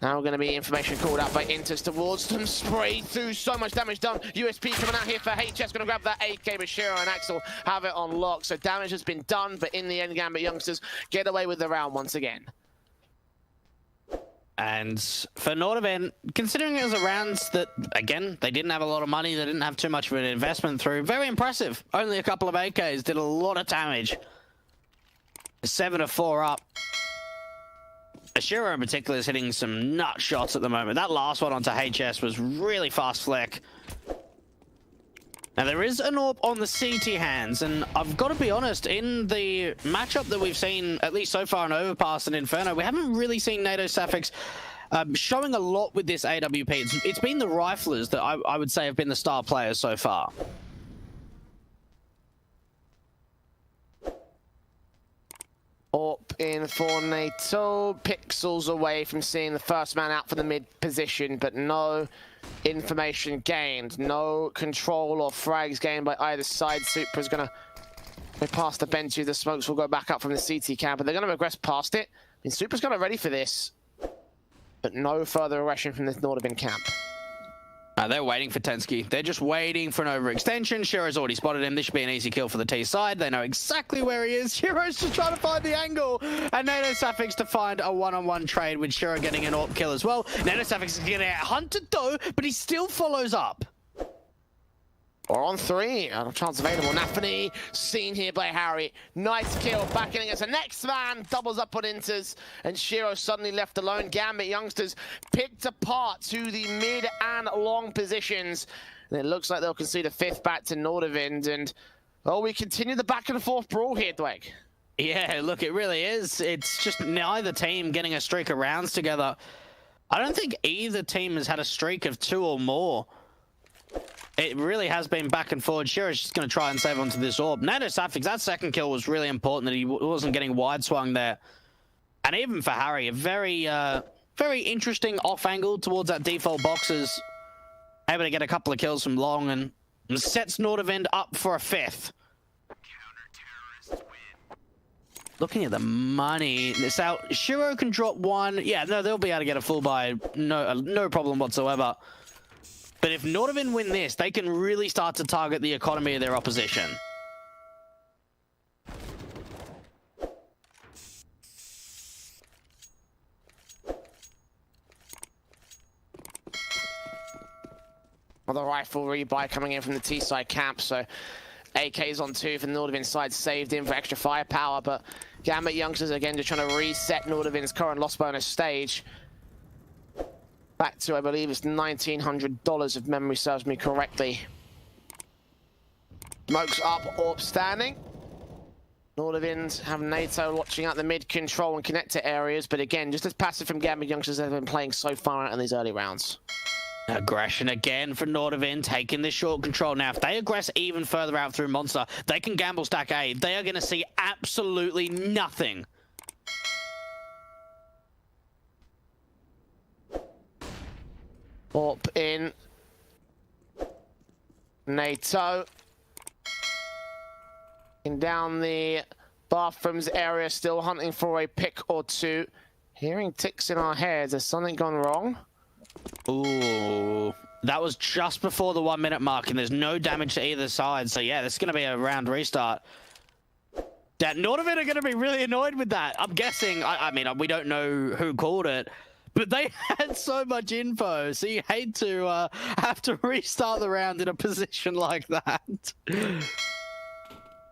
Now gonna be information called out by Inters towards them, sprayed through, so much damage done. USP coming out here for HS, gonna grab that AK, but Shiro and Axel have it on lock, so damage has been done, but in the end, Gambit youngsters get away with the round once again. And for Nordavind, considering it was a round that, again, they didn't have a lot of money, they didn't have too much of an investment through, very impressive. Only a couple of AKs, did a lot of damage. 7-4 up. Ashiro in particular is hitting some nut shots at the moment. That last one onto HS was really fast flick. Now there is an AWP on the CT hands, and I've got to be honest, in the matchup that we've seen, at least so far in Overpass and Inferno, we haven't really seen NATO Safix showing a lot with this AWP. It's been the riflers that I would say have been the star players so far. AWP in for NATO, pixels away from seeing the first man out for the mid position, but no information gained, no control or frags gained by either side. Supra's gonna go past the benches, the smokes will go back up from the CT camp, but they're gonna regress past it. I mean, Supra's gonna ready for this, but no further aggression from this Nordavind camp. They're waiting for Tensky. They're just waiting for an overextension. Shiro's already spotted him. This should be an easy kill for the T side. They know exactly where he is. Shiro's just trying to find the angle. And NATO Safix to find a one-on-one trade with Shiro getting an AWP kill as well. NATO Safix is getting hunted though, but he still follows up. 4-on-3, a chance available. Nafany seen here by Harry. Nice kill, back in against the next man. Doubles up on Inters, and Shiro suddenly left alone. Gambit youngsters picked apart to the mid and long positions. And it looks like they'll concede a 5th back to Nordavind. And, oh, we continue the back and forth brawl here, Dweg. Yeah, look, it really is. It's just neither team getting a streak of rounds together. I don't think either team has had a streak of 2 or more. It really has been back and forward. Shiro's just going to try and save onto this AWP. NATO Safix, that second kill was really important that he wasn't getting wide swung there. And even for Harry, a very interesting off angle towards that default boxes. Able to get a couple of kills from long and sets Nordavind up for a 5th. looking at the money. So Shiro can drop one. Yeah, no, they'll be able to get a full buy. No problem whatsoever. But if Nordvin win this, they can really start to target the economy of their opposition. Well, the rifle rebuy coming in from the T-side camp, so AK's on 2 for the Nordvin side, saved in for extra firepower, but Gambit Youngsters again just trying to reset Nordvin's current loss bonus stage. Back to, I believe it's $1,900 if memory serves me correctly. Smokes up, Orb standing. Nordvins have NATO watching out the mid control and connector areas, but again, just as passive from Gambit Youngsters they've been playing so far out in these early rounds. Aggression again for Nordvin, taking this short control. Now, if they aggress even further out through Monster, they can gamble stack A. They are going to see absolutely nothing. Up in. NATO. And down the bathrooms area, still hunting for a pick or two. Hearing ticks in our heads. Has something gone wrong? Ooh, that was just before the 1 minute mark, and there's no damage to either side. So yeah, this is going to be a round restart. That Nordvin are going to be really annoyed with that. I'm guessing. I mean, we don't know who called it, but they had so much info, so you hate to have to restart the round in a position like that.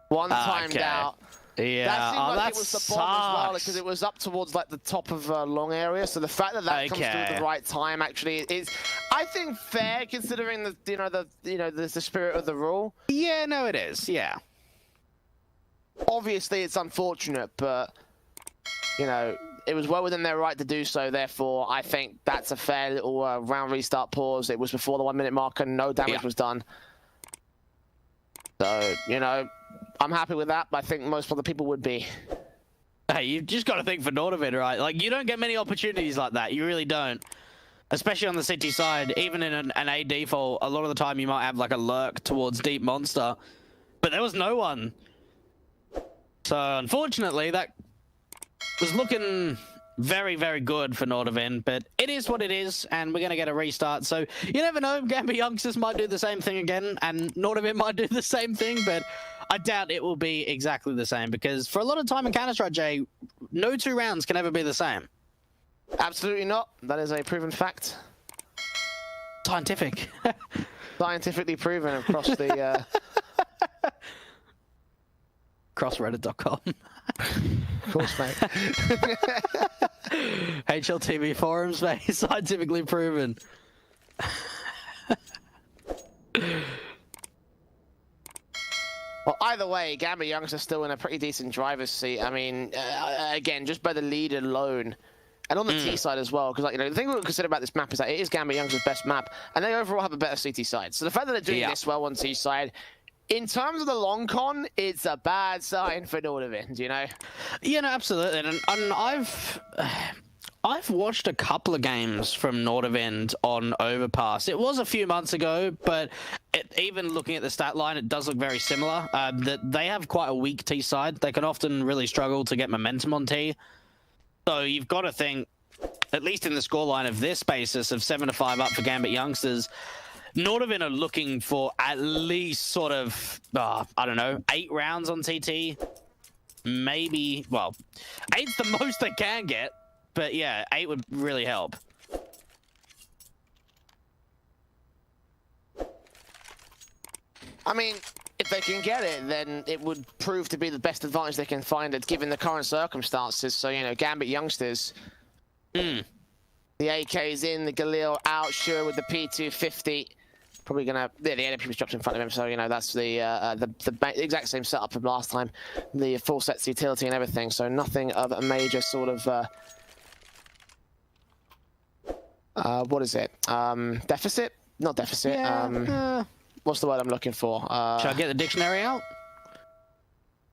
One timed out. Yeah, that seemed like that it was the bomb as well, because it was up towards like the top of long area. So the fact that that comes through at the right time actually is, I think, fair considering the the spirit of the rule. Yeah, no, it is. Yeah. Obviously, it's unfortunate, but it was well within their right to do so. Therefore, I think that's a fair little round restart pause. It was before the 1 minute mark and no damage was done. So I'm happy with that, but I think most other people would be. Hey, you've just got to think for Nordvin, right? Like, you don't get many opportunities like that. You really don't. Especially on the city side. Even in an A default, a lot of the time you might have like a lurk towards deep monster. But there was no one. So, unfortunately, that was looking very, very good for Nordvin. But it is what it is, and we're going to get a restart. So, you never know. Gambit Youngsters might do the same thing again, and Nordvin might do the same thing, but I doubt it will be exactly the same, because for a lot of time in Counter-Strike, Jay, no 2 rounds can ever be the same. Absolutely not. That is a proven fact. Scientific. Scientifically proven across the... Crossreddit.com. Of course, mate. HLTV forums, mate. Scientifically proven. Well, either way, Gambit Youngsters are still in a pretty decent driver's seat. I mean, again, just by the lead alone. And on the T side as well, because the thing we'll consider about this map is that it is Gambit Youngsters' best map, and they overall have a better CT side. So the fact that they're doing this well on T side, in terms of the long con, it's a bad sign for Nordvin, Yeah, no, absolutely. And I've watched a couple of games from Nordvin on Overpass. It was a few months ago, but even looking at the stat line, it does look very similar. That they have quite a weak T side. They can often really struggle to get momentum on T. So you've got to think, at least in the scoreline of this basis of 7-5 up for Gambit Youngsters, Nordvin are looking for at least sort of, I don't know, 8 rounds on TT. Maybe, well, 8's the most they can get. But yeah, 8 would really help. I mean, if they can get it, then it would prove to be the best advantage they can find it, given the current circumstances. So, Gambit Youngsters. The AK's in, the Galil out, sure, with the P250. Probably gonna, the enemy was dropped in front of him, so that's the exact same setup from last time. The full sets utility and everything, so nothing of a major sort of what is it? Deficit? Not deficit. Yeah, what's the word I'm looking for? Should I get the dictionary out?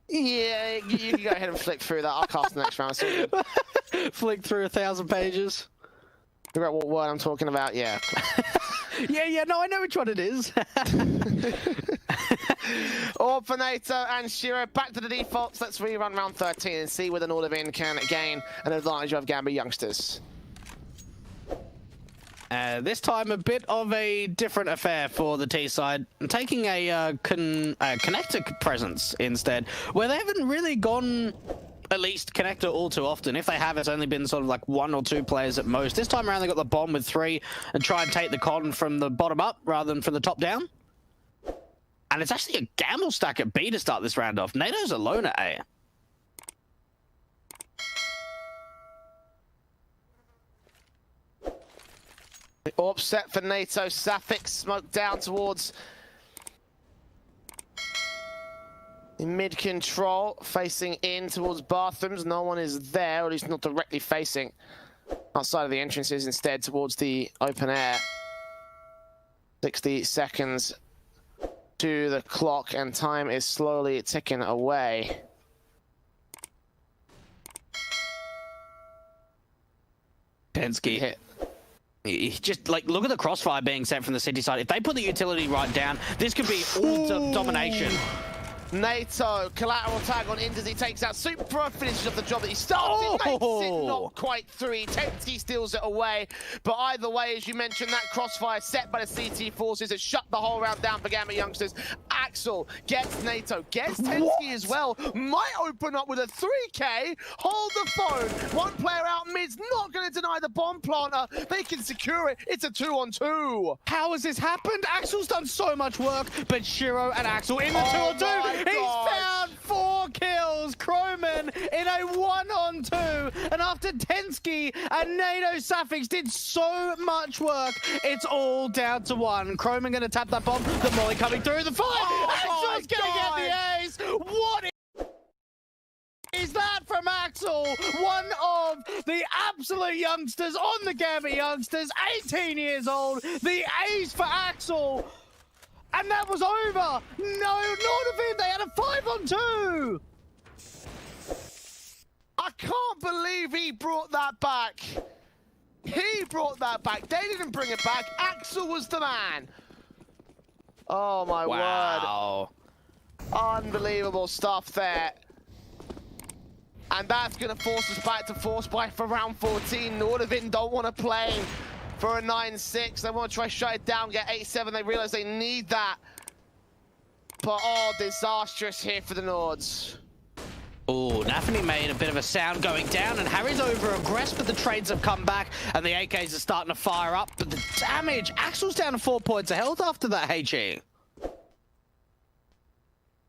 Yeah, you can go ahead and flick through that. I'll cast the next round. So Flick through 1,000 pages. Figure out what word I'm talking about. Yeah. Yeah, no, I know which one it is. Orpanator and Shiro back to the defaults. Let's rerun round 13 and see whether Nordavin can gain an advantage of Gambit youngsters. This time, a bit of a different affair for the T side, taking a connector presence instead, where they haven't really gone at least connector all too often. If they have, it's only been sort of like 1 or 2 players at most. This time around, they got the bomb with 3 and try and take the con from the bottom up rather than from the top down. And it's actually a gamble stack at B to start this round off. NATO's alone at A. Upset for NATO. Safik smoked down towards mid control, facing in towards bathrooms. No one is there, or at least not directly facing. Outside of the entrances, instead towards the open air. 60 seconds to the clock, and time is slowly ticking away. Pensky hit. Just like look at the crossfire being sent from the city side. If they put the utility right down, this could be all domination. NATO, collateral tag on Indus, he takes out Super, finishes off the job that he started, makes it not quite 3, Tensky steals it away, but either way, as you mentioned, that crossfire set by the CT forces has shut the whole round down for Gambit youngsters. Axel gets NATO, gets Tensky as well, might open up with a 3K, hold the phone, one player out mid's not going to deny the bomb planter, they can secure it, it's a 2-on-2. How has this happened? Axel's done so much work, but Shiro and Axel in the 2-on-2. He's found 4 kills. Croman in a 1-on-2. And after Tensky and NATO Safix did so much work, it's all down to 1. Croman going to tap that bomb. The molly coming through the fight. Axel's going to get the ace. What is that from Axel? One of the absolute youngsters on the Gambit youngsters. 18 years old. The ace for Axel. And that was over! No, Nordavin, they had a 5-on-2! I can't believe he brought that back. He brought that back. They didn't bring it back. Axel was the man. Oh my word. Unbelievable stuff there. And that's going to force us back to force buy for round 14. Nordavin don't want to play for a 9-6, they want to try shut it down, get 8-7, they realize they need that. But oh, disastrous here for the Nords. Oh, Nafany made a bit of a sound going down, and Harry's over-aggressed, but the trades have come back, and the AKs are starting to fire up, but the damage, Axel's down to 4 points of health after that HE.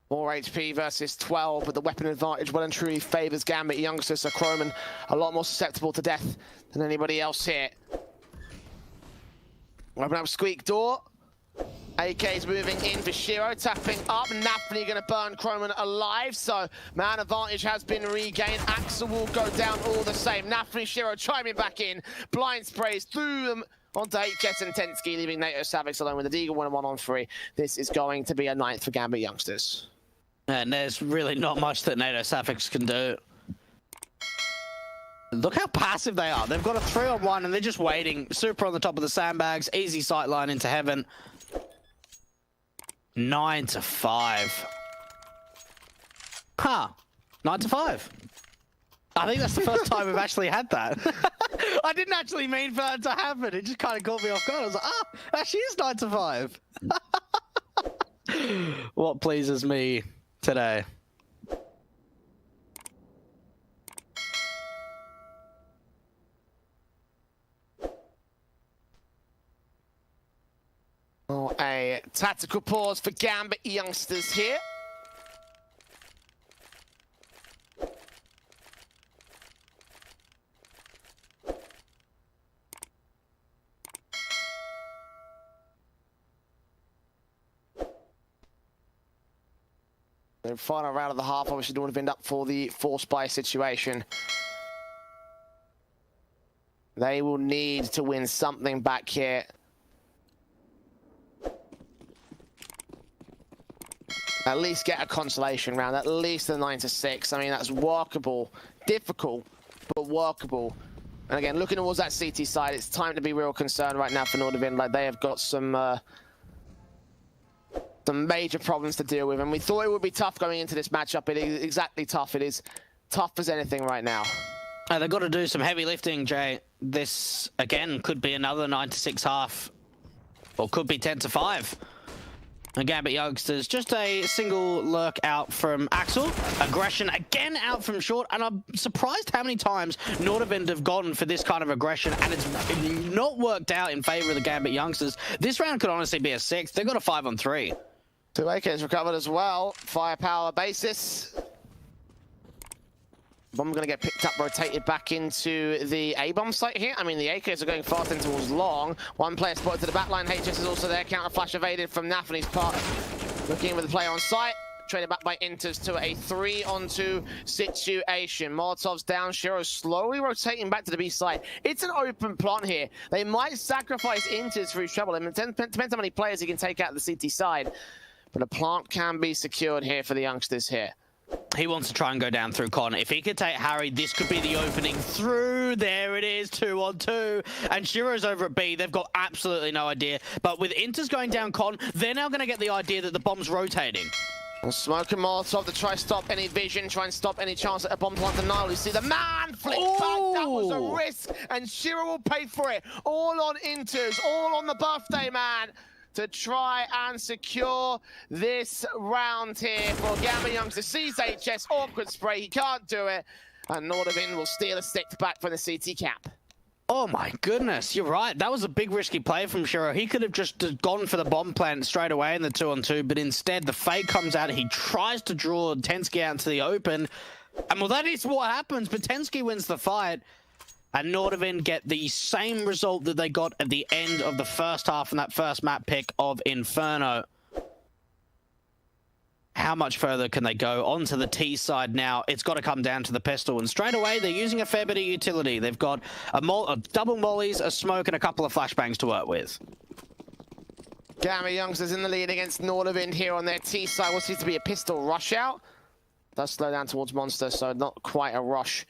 4 HP versus 12, but the weapon advantage well and truly favors Gambit youngsters, so Croman a lot more susceptible to death than anybody else here. Open up Squeak door. AK's moving in for Shiro, tapping up. Nafany going to burn Croman alive, so man advantage has been regained. Axel will go down all the same. Nafany, Shiro chiming back in. Blind sprays through them onto HS and Tensky, leaving NATO Savix alone with the Deagle 1-on-1-on-3. This is going to be a 9th for Gambit youngsters. And there's really not much that NATO Savix can do. Look how passive they are. They've got a 3-on-1 and they're just waiting. Super on the top of the sandbags. Easy sight line into heaven. 9-5. Huh. 9-5. I think that's the first time we've actually had that. I didn't actually mean for that to happen. It just kind of caught me off guard. I was like, actually is 9-5. What pleases me today? Oh, a tactical pause for Gambit youngsters here. The final round of the half obviously don't want to end up for the force buy situation. They will need to win something back here. At least get a consolation round, at least a 9-6. I mean, that's workable. Difficult, but workable And again, looking towards that CT side, it's time to be real concerned right now for Nordavind. Like, they have got some major problems to deal with. And we thought it would be tough going into this matchup. It is exactly tough. It is tough as anything right now. They've got to do some heavy lifting, Jay. This, again, could be another 9-6 half. Or could be 10-5. And Gambit Youngsters, just a single lurk out from Axel. Aggression again out from short. And I'm surprised how many times Nordavind have gone for this kind of aggression. And it's not worked out in favor of the Gambit Youngsters. This round could honestly be a 6. They've got a 5-on-3. 2 AKs recovered as well. Firepower basis. Bomb going to get picked up, rotated back into the A-bomb site here. I mean, the AKs are going fast in towards long. One player spotted to the back line. HS is also there. Counter flash evaded from Naf and his part. Looking in with the player on site. Traded back by Inters to a 3-on-2 situation. Molotov's down. Shiro slowly rotating back to the B side. It's an open plant here. They might sacrifice Inters for his trouble. It depends how many players he can take out the CT side. But a plant can be secured here for the youngsters here. He wants to try and go down through Con. If he could take Harry, this could be the opening through. There it is, 2-on-2. And Shiro's over at B. They've got absolutely no idea. But with Inters going down Con, they're now going to get the idea that the bomb's rotating. Smoke and Molotov to try and stop any vision, try and stop any chance at a bomb plant denial. You see the man flip back. That was a risk, and Shiro will pay for it. All on Inters, all on the birthday man, to try and secure this round here for Gambit Youngsters. Sees HS, awkward spray, he can't do it. And Nordavind will steal a stick back from the CT cap. Oh my goodness, you're right. That was a big risky play from Shiro. He could have just gone for the bomb plant straight away in the 2-on-2, but instead the fake comes out. He tries to draw Tensky out into the open. And well, that is what happens, but Tensky wins the fight. And Nordavind get the same result that they got at the end of the first half in that first map pick of Inferno. How much further can they go? Onto the T side now. It's got to come down to the pistol. And straight away, they're using a fair bit of utility. They've got a double mollies, a smoke, and a couple of flashbangs to work with. Gambit Youngsters in the lead against Nordavind here on their T side. What seems to be a pistol rush out. Does slow down towards Monster, so not quite a rush.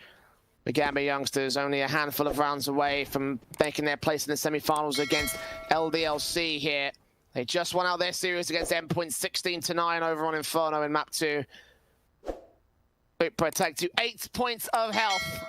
The Gambit Youngsters only a handful of rounds away from making their place in the semi-finals against LDLC here. They just won out their series against Endpoint 16-9 over on Inferno in map 2. Protect to 8 points of health.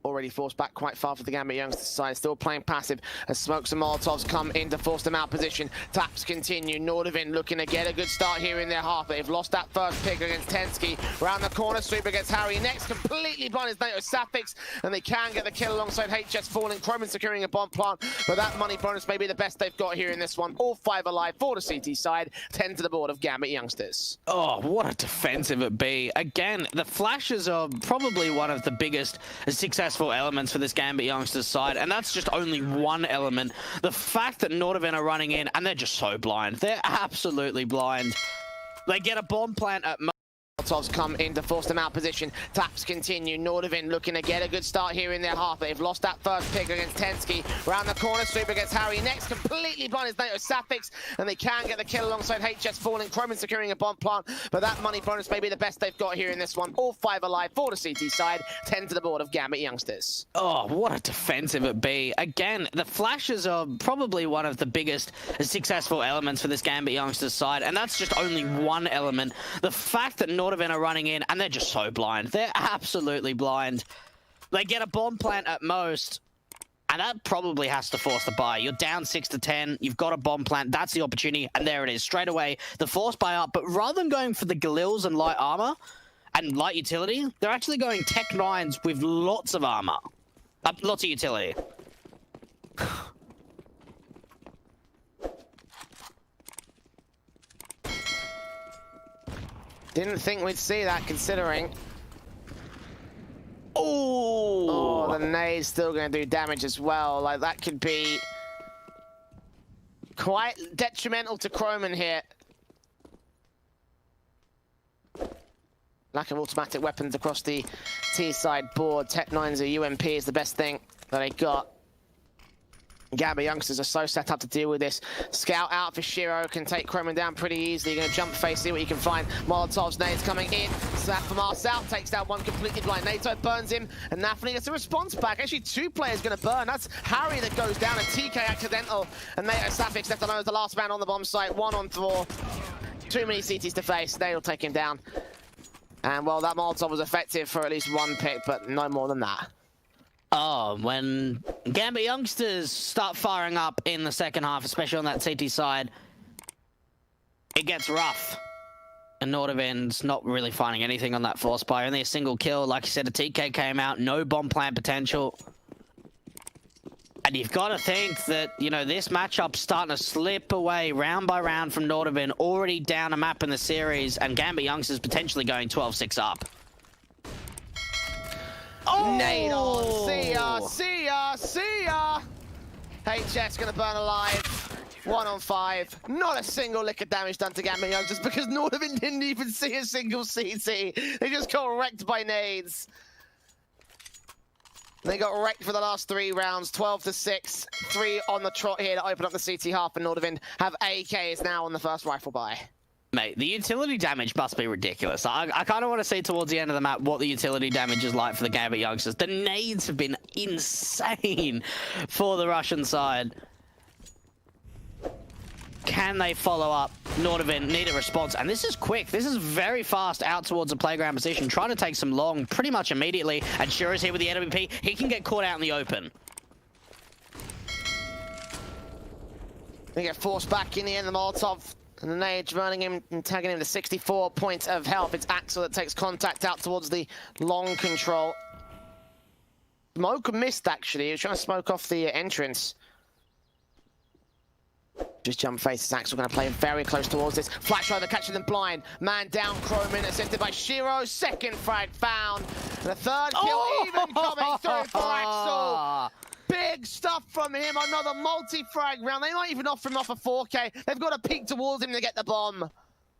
Already forced back quite far for the Gambit Youngsters side, still playing passive as smokes and Molotovs come in to force them out position. Taps continue. Nordavind looking to get a good start here in their half. They've lost that first pick against Tensky. Round the corner sweep against Harry. Next, completely blind is NATO Sapphics, and they can get the kill alongside HS falling. Croman securing a bomb plant, but that money bonus may be the best they've got here in this one. All 5 alive for the CT side. 10 to the board of Gambit Youngsters. Oh, what a defensive it be. Again, the flashes are probably one of the biggest successful elements for this Gambit Youngsters side, and that's just only one element. The fact that Nordavind are running in, and they're just so blind. They're absolutely blind. They get a bomb plant at Molotovs come in to force them out position. Taps continue. Nordavind looking to get a good start here in their half. They've lost that first pick against Tensky. Round the corner sweep against Harry. Next, completely blind is NATO Sapphics, and they can get the kill alongside HS falling. Croman securing a bomb plant, but that money bonus may be the best they've got here in this one. All 5 alive for the CT side. 10 to the board of Gambit Youngsters. Oh, what a defensive it be. Again, the flashes are probably one of the biggest successful elements for this Gambit Youngsters side, and that's just only one element. The fact that Nordavind are running in, and they're just so blind. They're absolutely blind. They get a bomb plant at most, and that probably has to force the buy. You're down 6-10. You've got a bomb plant. That's the opportunity, and there it is. Straight away, the force buy up, but rather than going for the Galils and light armor and light utility, they're actually going Tech 9s with lots of armor. Lots of utility. Didn't think we'd see that, considering. Oh, the nade's still going to do damage as well. Like, that could be quite detrimental to Croman here. Lack of automatic weapons across the T side board. Tech 9's a UMP is the best thing that they got. Gamba youngsters are so set up to deal with this. Scout out for Shiro, can take Chroman down pretty easily. You're going to jump face, see what you can find. Molotov's nades coming in. Slap from Mars out, takes down one completely blind. NATO burns him, and Nafany gets a response back. Actually, 2 players going to burn. That's Harry that goes down, and TK accidental. And NATO Safix left alone as the last man on the bomb site. 1 on 4. Too many CTs to face. They'll take him down. And well, that Molotov was effective for at least 1 pick, but no more than that. Oh, when Gambit youngsters start firing up in the second half, especially on that CT side, it gets rough. And Nordovend's not really finding anything on that force buy. Only a single kill. Like you said, a TK came out, no bomb plant potential. And you've got to think that, you know, this matchup's starting to slip away round by round from Nordovend, already down a map in the series, and Gambit youngsters potentially going 12-6 up. Oh! Nade on. See ya, see ya, see ya. HS gonna burn alive. 1 on 5. Not a single lick of damage done to Gambit youngsters because Nordovend didn't even see a single CT. They just got wrecked by nades. They got wrecked for the last 3 rounds. 12-6. 3 on the trot here to open up the CT half, and Nordovend have AKs now on the first rifle buy. Mate, the utility damage must be ridiculous. I kind of want to see towards the end of the map what the utility damage is like for the Gambit youngsters. The nades have been insane for the Russian side. Can they follow up? Nordovend need a response, and this is quick. This is very fast out towards the playground position, trying to take some long pretty much immediately, and Shiro's here with the NWP. He can get caught out in the open. They get forced back in the end of the Molotov. And the nade running him and tagging him to 64 points of health. It's Axel that takes contact out towards the long control. Smoke missed, actually. He was trying to smoke off the entrance. Just jump faces. Axel going to play very close towards this. Flash rider catching them blind. Man down, Chroman assisted by Shiro. Second frag found. And the third kill even coming through for Axel. Big stuff from him, another multi-frag round. They might even offer him off a 4K. They've got to peek towards him to get the bomb.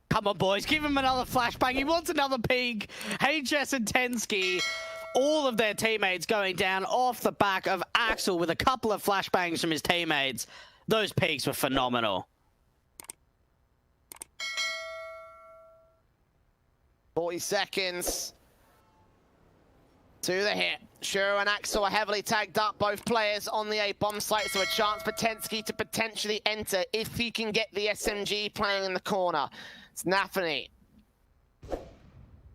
Come on, boys, give him another flashbang. He wants another peek. HS and Tensky, all of their teammates going down off the back of Axel with a couple of flashbangs from his teammates. Those peaks were phenomenal. 40 seconds to the hit. Shiro and Axel are heavily tagged up, both players on the A bomb site, so a chance for Tensky to potentially enter if he can get the SMG playing in the corner. It's Nafany.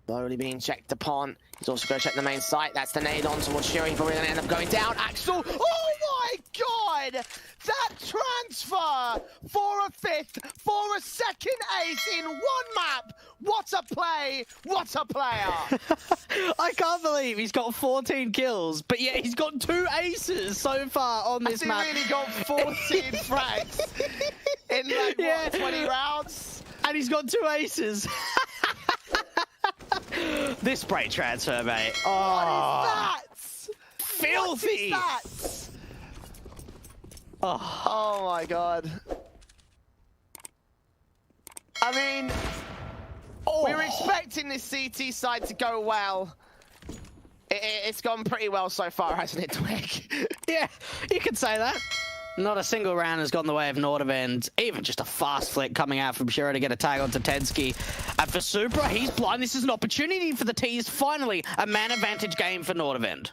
Slowly being checked upon. He's also going to check the main site. That's the nade on towards Shiro. He's probably going to end up going down. Axel, oh my god! That transfer for a 5th, for a second ace in 1 map! What a play! What a player! I can't believe he's got 14 kills, but yet he's got 2 aces so far on this map. He really got 14 frags in like, what, 20 rounds? And he's got 2 aces. This spray transfer, mate. Oh. What is that? Filthy! What is that? Oh my god. I mean, we were expecting this CT side to go well. It's gone pretty well so far, hasn't it, Twig? Yeah, you could say that. Not a single round has gone the way of Nordovend. Even just a fast flick coming out from Shiro to get a tag onto Tensky. And for Supra, he's blind. This is an opportunity for the T's. Finally, a man advantage game for Nordovend.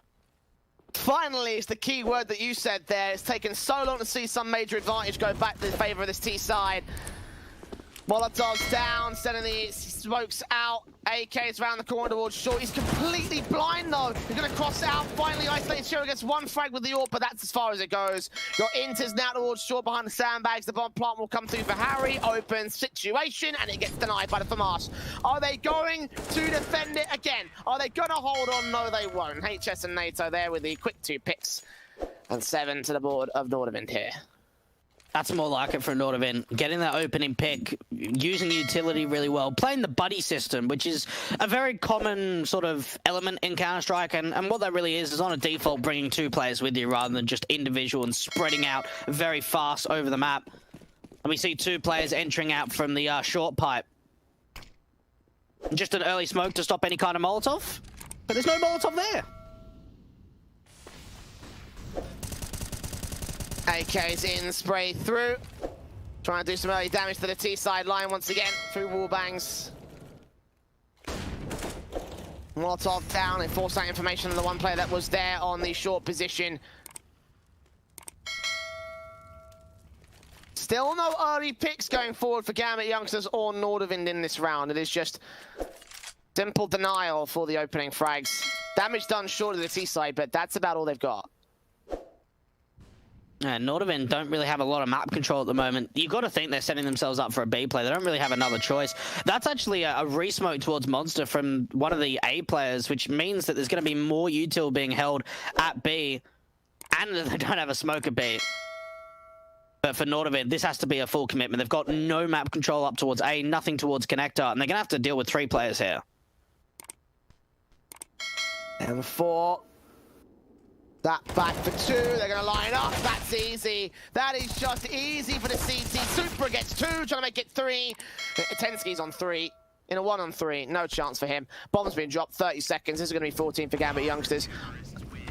Finally, it's the key word that you said there. It's taken so long to see some major advantage go back to the favor of this T side. Molotov's down, sending the smokes out. AK's around the corner towards short. He's completely blind though. He's gonna cross out. Finally, isolated Shiro gets 1 frag with the AWP, but that's as far as it goes. Your Inters now towards short behind the sandbags. The bomb plant will come through for Harry. Open situation, and it gets denied by the FAMAS. Are they going to defend it again? Are they gonna hold on? No, they won't. HS and NATO there with the quick 2 picks. And 7 to the board of Nordovend here. That's more like it for Nordovend. Getting that opening pick, using utility really well, playing the buddy system, which is a very common sort of element in Counter-Strike, and what that really is on a default bringing 2 players with you rather than just individual and spreading out very fast over the map. And we see 2 players entering out from the short pipe. Just an early smoke to stop any kind of Molotov, but there's no Molotov there. AK's in, spray through. Trying to do some early damage to the T side line once again through wall bangs. Molotov down, it forced that information on the one player that was there on the short position. Still no early picks going forward for Gambit Youngsters or Nordavind in this round. It is just simple denial for the opening frags. Damage done short of the T side, but that's about all they've got. Nordavind don't really have a lot of map control at the moment. You've got to think they're setting themselves up for a B play. They don't really have another choice. That's actually a re-smoke towards Monster from one of the A players, which means that there's going to be more util being held at B, and they don't have a smoke at B. But for Nordavind, this has to be a full commitment. They've got no map control up towards A, nothing towards Connector, and they're going to have to deal with 3 players here. And 4. That back for 2, they're going to line up, that's easy. That is just easy for the CT. Supra gets 2, trying to make it 3. Tensky's on 3, in a 1-on-3, no chance for him. Bomb's been dropped, 30 seconds, this is going to be 14 for Gambit Youngsters.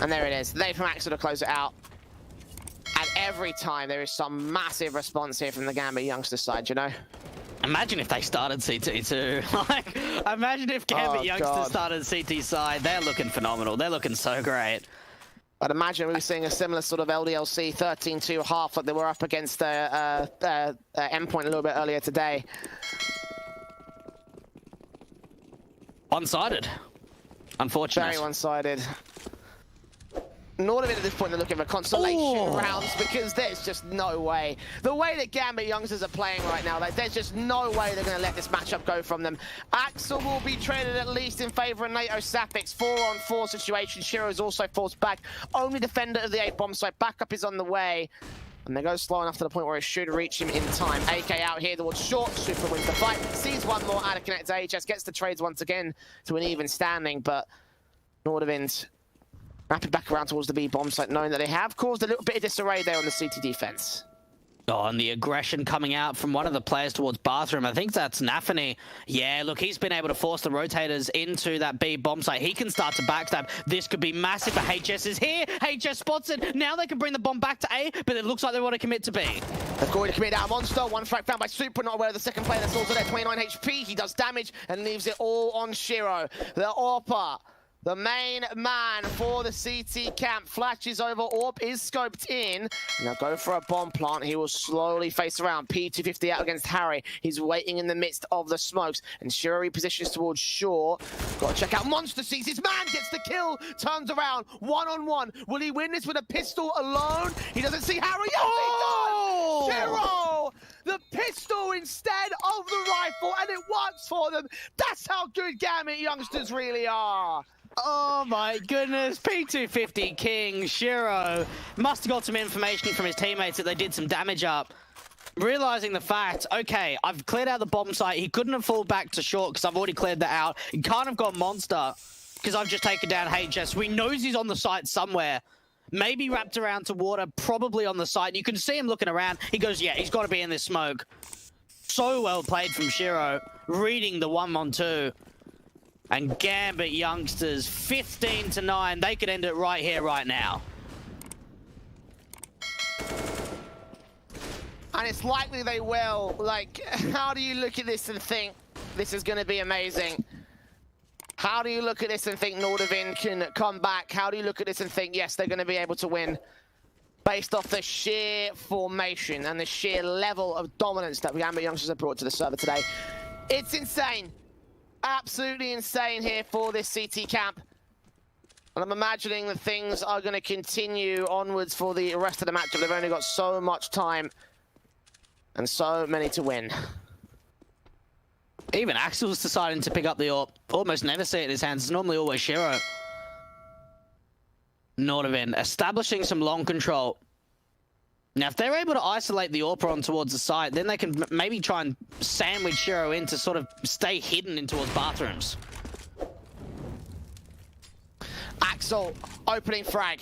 And there it is, they from Axel to close it out. And every time there is some massive response here from the Gambit Youngsters side, you know? Imagine if they started CT too. Like, imagine if Gambit Youngsters started CT side. They're looking phenomenal, they're looking so great. I'd imagine we were seeing a similar sort of LDLC 13-2 half like they were up against Endpoint a little bit earlier today. One-sided. Unfortunate. Very one-sided. Nordavind at this point they're looking for consolation rounds because there's just no way. The way that Gambit Youngsters are playing right now, like, there's just no way they're going to let this matchup go from them. Axel will be traded at least in favor of NATO Sapix. 4-on-4 situation. Shiro is also forced back. Only defender of the A bomb site. Backup is on the way. And they go slow enough to the point where it should reach him in time. AK out here towards short. Super wins the fight. Sees one more out of connect. AHS gets the trades once again to an even standing, but Nordavind rapid back around towards the B bomb site, knowing that they have caused a little bit of disarray there on the CT defense. Oh, and the aggression coming out from one of the players towards Bathroom. I think that's Nafany. Yeah, look, he's been able to force the rotators into that B bomb site. He can start to backstab. This could be massive for HS is here. HS spots it. Now they can bring the bomb back to A, but it looks like they want to commit to B. They're going to commit out Monster. One frag found by Super, not aware of the second player that's also there. 29 HP. He does damage and leaves it all on Shiro. The AWPer, the main man for the CT camp, flashes over. AWP is scoped in. Now go for a bomb plant. He will slowly face around. P250 out against Harry. He's waiting in the midst of the smokes. And Shiro repositions towards Shore. Got to check out Monster. Sees his man, gets the kill, turns around. 1-on-1. Will he win this with a pistol alone? He doesn't see Harry. Yes, he does! Shiro! The pistol instead of the rifle, and it works for them. That's how good Gambit Youngsters really are. Oh my goodness, P250 King, Shiro must have got some information from his teammates that they did some damage up. Realizing the fact, okay, I've cleared out the bomb site. He couldn't have fallen back to short because I've already cleared that out. He can't have got Monster because I've just taken down HS. We knows he's on the site somewhere. Maybe wrapped around to water, probably on the site. You can see him looking around. He goes, yeah, he's got to be in this smoke. So well played from Shiro, reading the 1-on-2. And Gambit Youngsters, 15-9. They could end it right here, right now. And it's likely they will. Like, how do you look at this and think this is going to be amazing? How do you look at this and think Nordavind can come back? How do you look at this and think, yes, they're going to be able to win? Based off the sheer formation and the sheer level of dominance that Gambit Youngsters have brought to the server today. It's insane. Absolutely insane here for this CT camp. And I'm imagining that things are going to continue onwards for the rest of the matchup. They've only got so much time and so many to win. Even Axel's deciding to pick up the AWP. Almost never see it in his hands. It's normally always Shiro. Nordavind establishing some long control. Now, if they're able to isolate the AWPer on towards the site, then they can maybe try and sandwich Shiro in to sort of stay hidden in towards bathrooms. Axel, opening frag.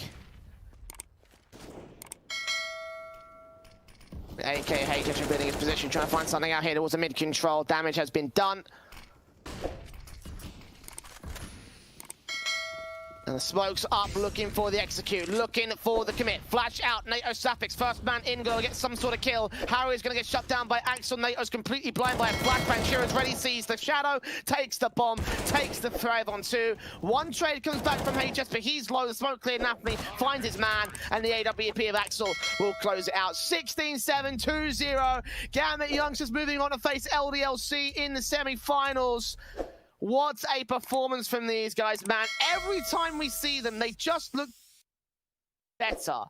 AK Hayes rebuilding his position, trying to find something out here towards the mid-control. Damage has been done. And the smoke's up, looking for the execute, looking for the commit. Flash out, NATO Sapix, first man in, gonna get some sort of kill. Harry's gonna get shut down by Axel. NATO's completely blind by a flashbang. Shira's ready, sees the shadow, takes the bomb, takes the 5-on-2. One trade comes back from HS, but he's low. The smoke cleared. Napoli finds his man, and the AWP of Axel will close it out. 16-7, 2-0. Gambit Youngsters moving on to face LDLC in the semi-finals. What a performance from these guys, man. Every time we see them, they just look better.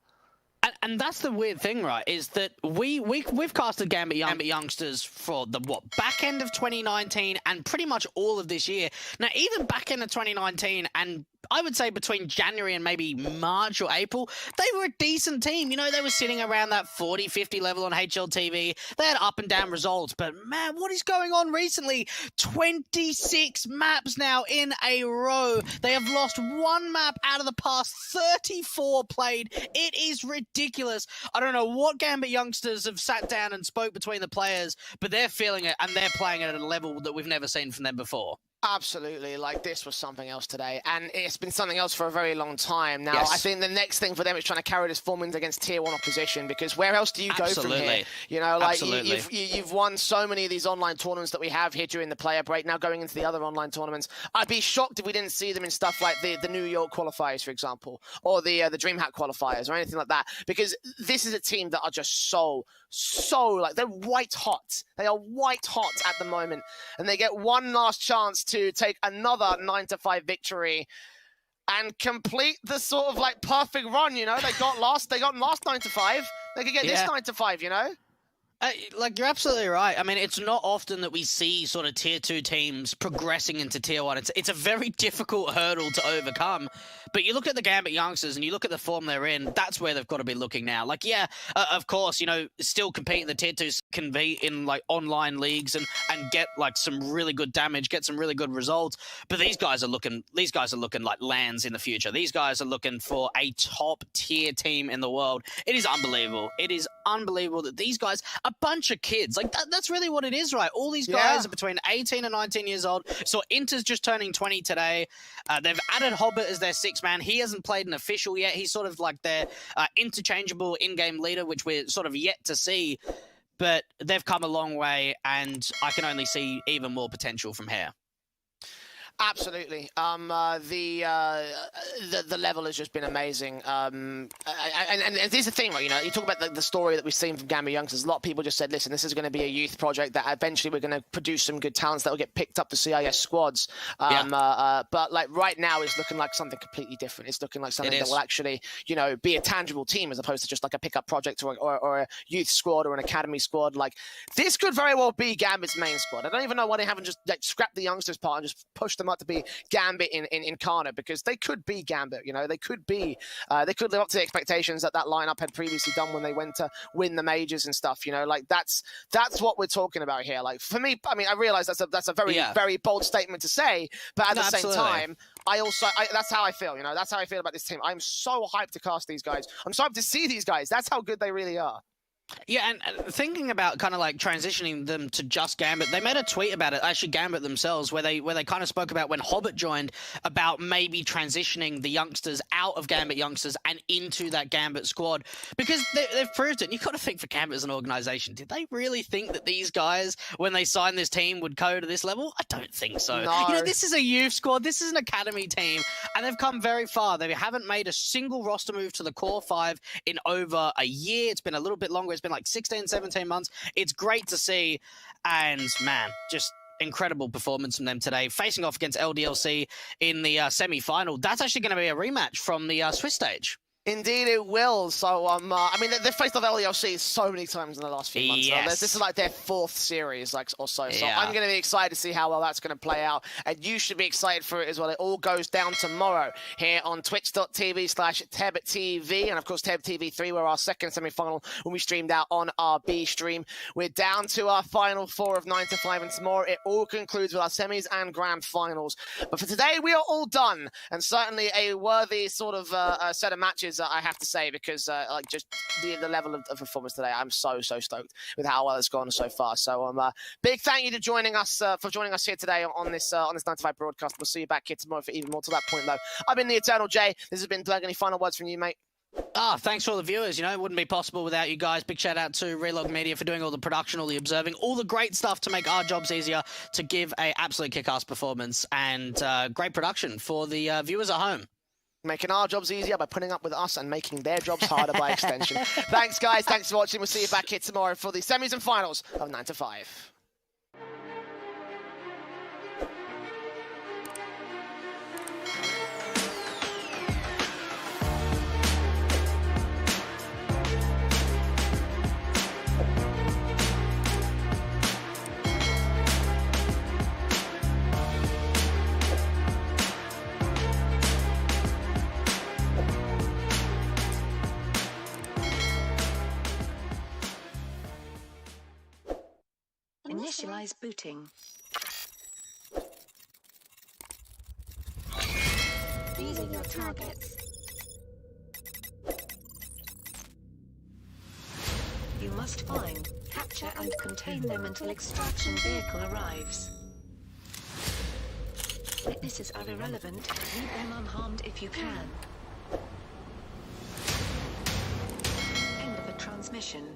And that's the weird thing, right, is that we've casted Gambit Youngsters for the, back end of 2019 and pretty much all of this year. Now, even back end of 2019 and I would say between January and maybe March or April, they were a decent team. You know, they were sitting around that 40, 50 level on HLTV. They had up and down results, but man, what is going on recently? 26 maps now in a row. They have lost one map out of the past 34 played. It is ridiculous. I don't know what Gambit Youngsters have sat down and spoke between the players, but they're feeling it and they're playing it at a level that we've never seen from them before. Absolutely, like this was something else today, and it's been something else for a very long time now. Yes. I think the next thing for them is trying to carry this form against tier 1 opposition, because where else do you go from here? You know, like you've won so many of these online tournaments that we have here during the player break. Now going into the other online tournaments, I'd be shocked if we didn't see them in stuff like the New York qualifiers, for example, or the DreamHack qualifiers or anything like that, because this is a team that are just so like they're white hot. They are white hot at the moment, and they get one last chance to take another 9-5 victory and complete the sort of like perfect run. You know, they got last 9-5. They could get this 9-5. You know. Like, you're absolutely right. I mean, it's not often that we see sort of tier 2 teams progressing into tier 1. It's a very difficult hurdle to overcome. But you look at the Gambit Youngsters and you look at the form they're in, that's where they've got to be looking now. Like, yeah, of course, you know, still competing, the tier 2s can be in like online leagues and get like some really good damage, get some really good results. But these guys are looking like lands in the future. These guys are looking for a top tier team in the world. It is unbelievable. It is unbelievable that these guys, a bunch of kids, like that's really what it is, right? All these guys are between 18 and 19 years old. So Inter's just turning 20 today. They've added Hobbit as their 6th man. He hasn't played an official yet. He's sort of like their interchangeable in-game leader, which we're sort of yet to see. But they've come a long way, and I can only see even more potential from here. Absolutely. The level has just been amazing. And here's the thing, right? You know, you talk about the story that we've seen from Gambit Youngsters. A lot of people just said, listen, this is going to be a youth project that eventually we're going to produce some good talents that will get picked up to CIS squads. But like right now, it's looking like something completely different. It's looking like something that will actually, you know, be a tangible team as opposed to just like a pickup project or a youth squad or an academy squad. Like this could very well be Gambit's main squad. I don't even know why they haven't just like scrapped the youngsters part and just pushed them up to be Gambit in Incarnate, because they could be Gambit, you know, they could live up to the expectations that lineup had previously done when they went to win the majors and stuff, you know, like that's what we're talking about here. Like for me, I mean, I realize that's a very, very bold statement to say, but at the same time, that's how I feel, you know, that's how I feel about this team. I'm so hyped to cast these guys. I'm so hyped to see these guys. That's how good they really are. Yeah, and thinking about kind of like transitioning them to just Gambit, they made a tweet about it, actually Gambit themselves, where they kind of spoke about when Hobbit joined, about maybe transitioning the youngsters out of Gambit Youngsters and into that Gambit squad, because they've proved it. And you've got to think, for Gambit as an organization, did they really think that these guys, when they signed this team, would go to this level? I don't think so. No. You know, this is a youth squad, this is an academy team, and they've come very far. They haven't made a single roster move to the core 5 in over a year. It's been a little bit longer. It's been like 16, 17 months. It's great to see. And man, just incredible performance from them today, facing off against LDLC in the semi-final. That's actually going to be a rematch from the Swiss stage. Indeed it will. So, I mean, they've faced off LDLC so many times in the last few months. Yes. This is like their 4th series, like, or so. So Yeah. I'm going to be excited to see how well that's going to play out. And you should be excited for it as well. It all goes down tomorrow here on twitch.tv/TebTV. And, of course, TebTV3, where our second semi-final will be streamed out on our B stream. We're down to our final 4 of 9-5. And tomorrow it all concludes with our semis and grand finals. But for today, we are all done. And certainly a worthy sort of set of matches because I have to say, because like just the level of performance today, I'm so stoked with how well it's gone so far. So big thank you to joining us for joining us here today on this 9 to 5 broadcast. We'll see you back here tomorrow for even more. To that point, though, I've been the Eternal J. This has been Doug. Any final words from you, mate? Thanks for all the viewers. You know, it wouldn't be possible without you guys. Big shout out to Relog Media for doing all the production, all the observing, all the great stuff to make our jobs easier, to give a absolute kick-ass performance, and great production for the viewers at home. Making our jobs easier by putting up with us and making their jobs harder by extension. Thanks, guys. Thanks for watching. We'll see you back here tomorrow for the semis and finals of 9 to 5. Initialize booting. These are your targets. You must find, capture and contain them until extraction vehicle arrives. Witnesses are irrelevant. Leave them unharmed if you can. End of a transmission.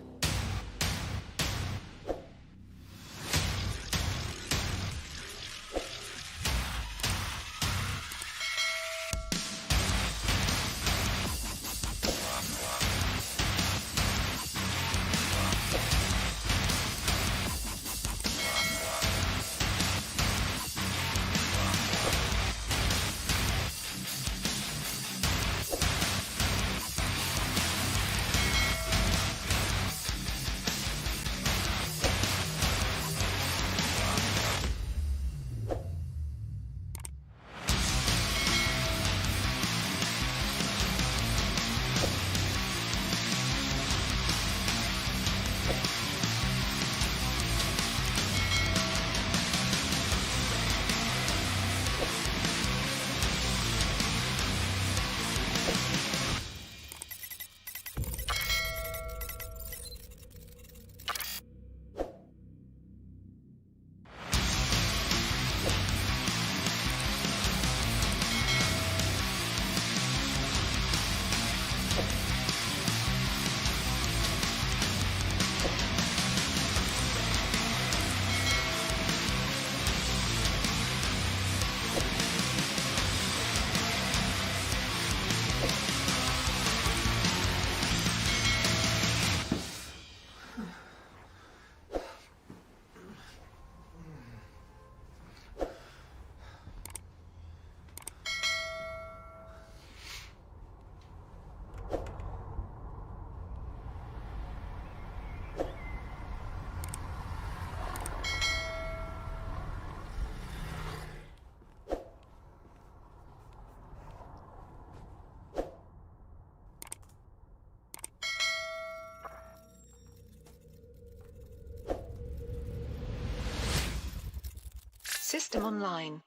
System online.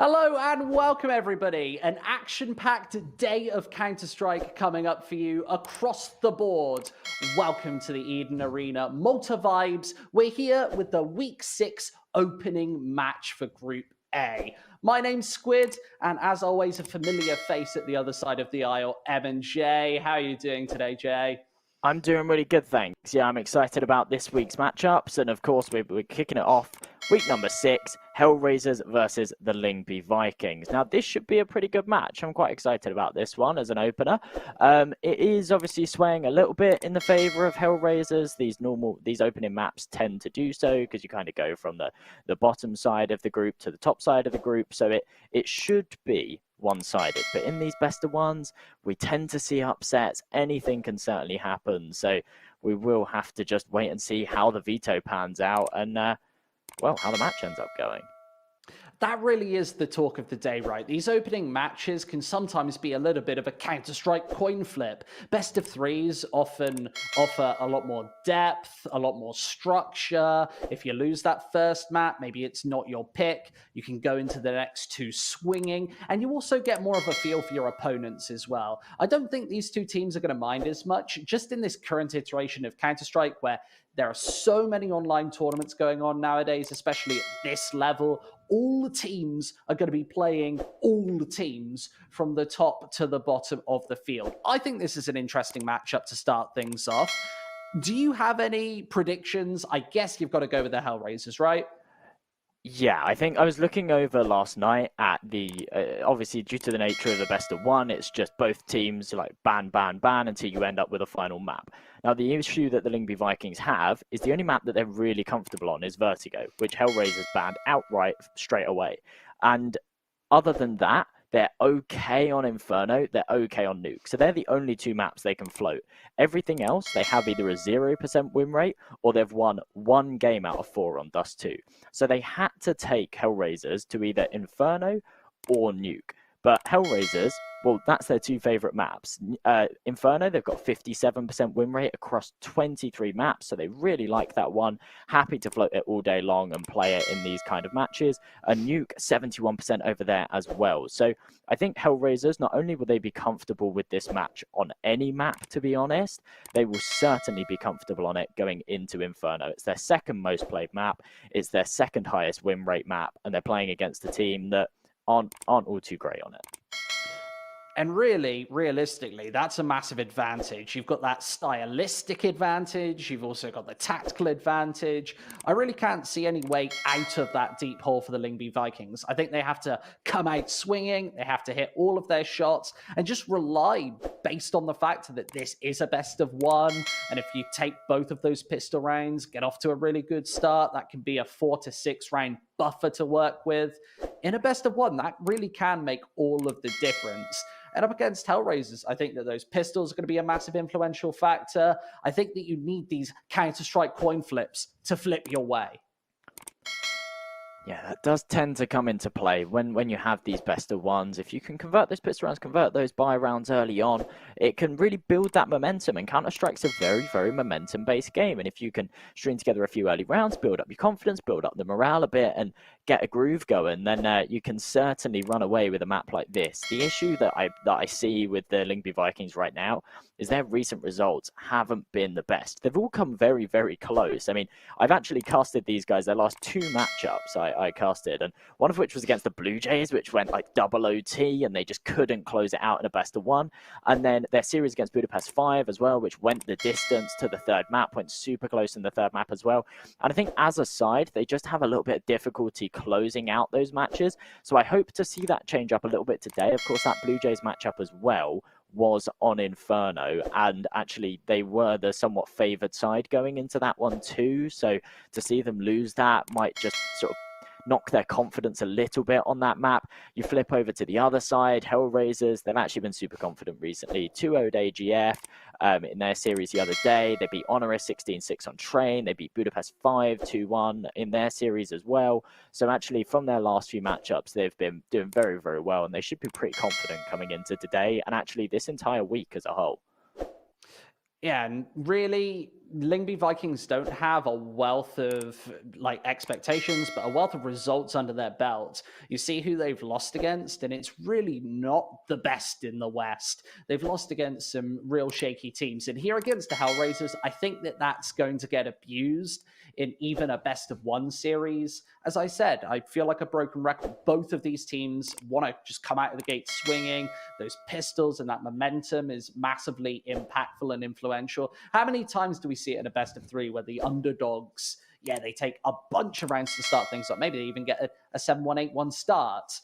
Hello and welcome everybody. An action-packed day of Counter-Strike coming up for you across the board. Welcome to the Eden Arena. Malta vibes. We're here with the Week 6 opening match for Group A. My name's Squid, and as always, a familiar face at the other side of the aisle, Evan J. How are you doing today, Jay? I'm doing really good, thanks. Yeah, I'm excited about this week's matchups, and of course, we're kicking it off. Week number 6, HellRaisers versus the Lyngby Vikings. Now, this should be a pretty good match. I'm quite excited about this one as an opener. It is obviously swaying a little bit in the favour of HellRaisers. These opening maps tend to do so because you kind of go from the bottom side of the group to the top side of the group. So it should be one-sided. But in these best of ones, we tend to see upsets. Anything can certainly happen. So we will have to just wait and see how the veto pans out and well, how the match ends up going. That really is the talk of the day, right? These opening matches can sometimes be a little bit of a Counter-Strike coin flip. Best of threes often offer a lot more depth, a lot more structure. If you lose that first map, maybe it's not your pick. You can go into the next two swinging, and you also get more of a feel for your opponents as well. I don't think these two teams are going to mind as much, just in this current iteration of Counter-Strike where there are so many online tournaments going on nowadays, especially at this level. All the teams are going to be playing all the teams from the top to the bottom of the field. I think this is an interesting matchup to start things off. Do you have any predictions? I guess you've got to go with the HellRaisers, right? Yeah, I think I was looking over last night at the, obviously due to the nature of the best of one, it's just both teams like ban until you end up with a final map. Now, the issue that the Lyngby Vikings have is the only map that they're really comfortable on is Vertigo, which HellRaisers banned outright straight away. And other than that, they're okay on Inferno, they're okay on Nuke. So they're the only two maps they can float. Everything else, they have either a 0% win rate or they've won 1 game out of 4 on Dust 2. So they had to take HellRaisers to either Inferno or Nuke. But HellRaisers, well, that's their two favourite maps. Inferno, they've got 57% win rate across 23 maps, so they really like that one. Happy to float it all day long and play it in these kind of matches. And Nuke, 71% over there as well. So I think HellRaisers, not only will they be comfortable with this match on any map, to be honest, they will certainly be comfortable on it going into Inferno. It's their second most played map, it's their second highest win rate map, and they're playing against a team that aren't all too great on it. And really, realistically, that's a massive advantage. You've got that stylistic advantage. You've also got the tactical advantage. I really can't see any way out of that deep hole for the Lyngby Vikings. I think they have to come out swinging. They have to hit all of their shots and just rely based on the fact that this is a best of one. And if you take both of those pistol rounds, get off to a really good start, that can be a 4 to 6 round buffer to work with. In a best of one, that really can make all of the difference. And up against HellRaisers, I think that those pistols are going to be a massive influential factor. I think that you need these Counter-Strike coin flips to flip your way. Yeah, that does tend to come into play when you have these best of ones. If you can convert those pistol rounds, convert those buy rounds early on, it can really build that momentum. And Counter-Strike's a very, very momentum-based game. And if you can string together a few early rounds, build up your confidence, build up the morale a bit, and get a groove going, then you can certainly run away with a map like this. The issue that I see with the Lyngby Vikings right now is their recent results haven't been the best. They've all come very, very close. I mean, I've actually casted these guys, their last 2 matchups I casted, and one of which was against the Blue Jays, which went like double OT, and they just couldn't close it out in a best of one. And then their series against Budapest 5 as well, which went the distance to the 3rd map, went super close in the 3rd map as well. And I think as a side, they just have a little bit of difficulty closing out those matches. So I hope to see that change up a little bit today. Of course, that Blue Jays matchup as well was on Inferno, and actually they were the somewhat favoured side going into that one too. So to see them lose that might just sort of knock their confidence a little bit on that map. You flip over to the other side, HellRaisers, they've actually been super confident recently. 2-0'd AGF in their series the other day. They beat Honoris 16-6 on Train. They beat Budapest 5 2-1 in their series as well. So actually from their last few matchups, they've been doing very, very well, and they should be pretty confident coming into today and actually this entire week as a whole. Yeah, and really, Lyngby Vikings don't have a wealth of like expectations, but a wealth of results under their belt. You see who they've lost against, and it's really not the best in the West. They've lost against some real shaky teams. And here against the HellRaisers, I think that that's going to get abused in even a best-of-1 series. As I said, I feel like a broken record. Both of these teams want to just come out of the gate swinging. Those pistols and that momentum is massively impactful and influential. How many times do we see it in a best-of-3 where the underdogs, yeah, they take a bunch of rounds to start things up. Maybe they even get a 7-1, 8-1 start,